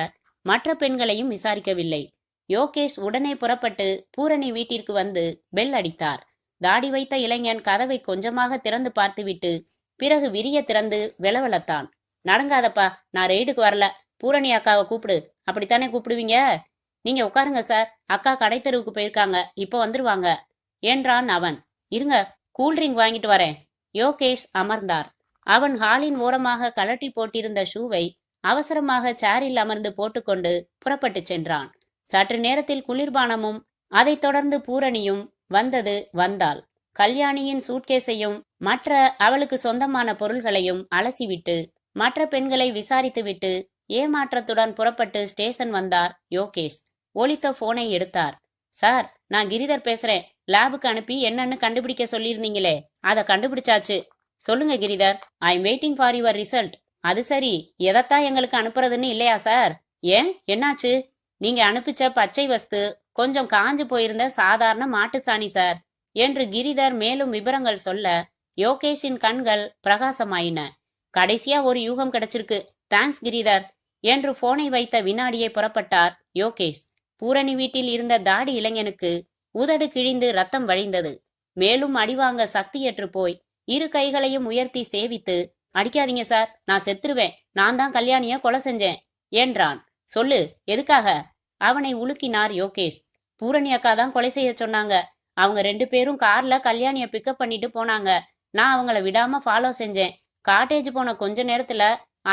மற்ற பெண்களையும் விசாரிக்கவில்லை. யோகேஷ் உடனே புறப்பட்டு பூரணி வீட்டிற்கு வந்து பெல் அடித்தார். தாடி வைத்த இளைஞன் கதவை கொஞ்சமாக திறந்து பார்த்துவிட்டு பிறகு விரிய திறந்து வெளவெளத்தான். நடங்காதப்பா, நான் ரெய்டுக்கு வரல. பூரணி அக்காவை கூப்பிடு. அப்படித்தானே கூப்பிடுவீங்க? நீங்க உட்காருங்க சார், அக்கா கடைத்தெருவுக்கு போயிருக்காங்க, இப்போ வந்துருவாங்க என்றான் அவன். இருங்க, கூல்ட்ரிங்க் வாங்கிட்டு வரேன். யோகேஷ் அமர்ந்தார். அவன் ஹாலின் ஓரமாக கழட்டி போட்டிருந்த ஷூவை அவசரமாக சேரில் அமர்ந்து போட்டுக்கொண்டு புறப்பட்டு சென்றான். சற்று நேரத்தில் குளிர்பானமும் அதைத் தொடர்ந்து பூரணியும் வந்தாள். கல்யாணியின் சூட்கேஸையும் மற்ற அவளுக்கு சொந்தமான பொருள்களையும் அலசிவிட்டு மற்ற பெண்களை விசாரித்துவிட்டு ஏமாற்றத்துடன் புறப்பட்டு ஸ்டேஷன் வந்தார் யோகேஷ். ஒலித்த போனை எடுத்தார். சார், நான் கிரிதர் பேசுறேன். லேபுக்கு அனுப்பி என்னன்னு கண்டுபிடிக்க சொல்லியிருந்தீங்களே, அதை கண்டுபிடிச்சாச்சு. சொல்லுங்க Giridhar, I am waiting for your result. அது சரி, எதைத்தான் எங்களுக்கு அனுப்புறதுன்னு இல்லையா சார்? ஏன், என்னாச்சு? நீங்க அனுப்பிச்ச பச்சை வஸ்து கொஞ்சம் காஞ்சு போயிருந்த சாதாரண மாட்டுச்சாணி சார் என்று கிரிதர் மேலும் விவரங்கள் சொல்ல யோகேஷின் கண்கள் பிரகாசமாயின. கடைசியா ஒரு யூகம் கிடைச்சிருக்கு. தேங்க்ஸ் கிரிதர் என்று போனை வைத்த வினாடியை புறப்பட்டார் யோகேஷ். பூரணி வீட்டில் இருந்த தாடி இளைஞனுக்கு உதடு கிழிந்து ரத்தம் வழிந்தது. மேலும் அடிவாங்க சக்தியற்று போய் இரு கைகளையும் உயர்த்தி சேவித்து, அடிக்காதீங்க சார், நான் செத்துருவேன். நான் தான் கல்யாணிய கொலை செஞ்சேன் என்றான். சொல்லு, எதுக்காக? அவனை உலுக்கினார் யோகேஷ். பூரணி அக்கா தான் கொலை செய்ய சொன்னாங்க. அவங்க 2 பேரும் கார்ல கல்யாணிய பிக்கப் பண்ணிட்டு போனாங்க. நான் அவங்கள விடாம ஃபாலோ செஞ்சேன். காட்டேஜ் போன கொஞ்ச நேரத்துல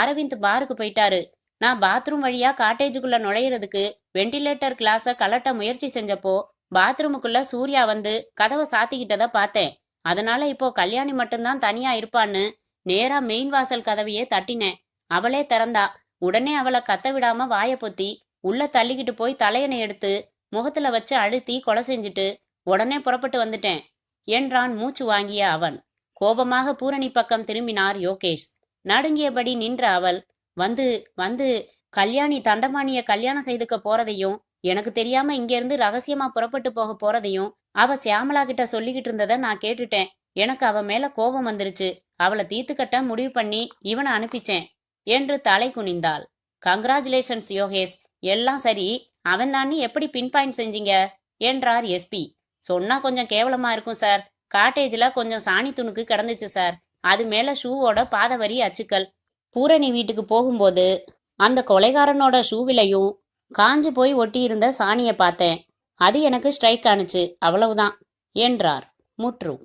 அரவிந்த் பாருக்கு போயிட்டாரு. நான் பாத்ரூம் வழியா காட்டேஜுக்குள்ள நுழையிறதுக்கு வெண்டிலேட்டர் கிளாஸை கலட்ட முயற்சி செஞ்சப்போ பாத்ரூமுக்குள்ள சூர்யா வந்து கதவை சாத்திக்கிட்டத பார்த்தேன். அதனால இப்போ கல்யாணி மட்டும்தான் தனியா இருப்பான்னு நேரா மெயின் வாசல் கதவையே தட்டினேன். அவளே திறந்தா. உடனே அவளை கத்த விடாம வாயை பொத்தி உள்ள தள்ளிக்கிட்டு போய் தலையணை எடுத்து முகத்துல வச்சு அழுத்தி கொலை செஞ்சுட்டு உடனே புறப்பட்டு வந்துட்டேன் என்றான் மூச்சு வாங்கிய அவன். கோபமாக பூரணி பக்கம் திரும்பினார் யோகேஷ். நடுங்கியபடி நின்ற அவள் வந்து கல்யாணி தண்டமானிய கல்யாணம் செய்துக்க போறதையும் எனக்கு தெரியாம இங்கிருந்து ரகசியமா புறப்பட்டு போக போறதையும் அவ சியாமலா கிட்ட சொல்லிக்கிட்டு இருந்ததை நான் கேட்டுட்டேன். எனக்கு அவ மேல கோபம் வந்துருச்சு. அவளை தீர்த்துக்கட்ட முடிவு பண்ணி இவனை அனுப்பிச்சேன் என்று தலை குனிந்தாள். கங்க்ராச்சுலேஷன்ஸ் யோகேஷ், எல்லாம் சரி. அவன் தானே எப்படி பின் பாயிண்ட் செஞ்சீங்க என்றார் எஸ்பி. சொன்னா கொஞ்சம் கேவலமா இருக்கும் சார். காட்டேஜ்ல கொஞ்சம் சாணி துணுக்கு கிடந்துச்சு சார். அது மேல ஷூவோட பாதவரி அச்சுக்கள். பூரணி வீட்டுக்கு போகும்போது அந்த கொலைகாரனோட ஷூவிலையும் காஞ்சு போய் ஒட்டியிருந்த சாணியை பார்த்தேன். அது எனக்கு ஸ்ட்ரைக் ஆனுச்சு, அவ்வளவுதான் என்றார். முற்றும்.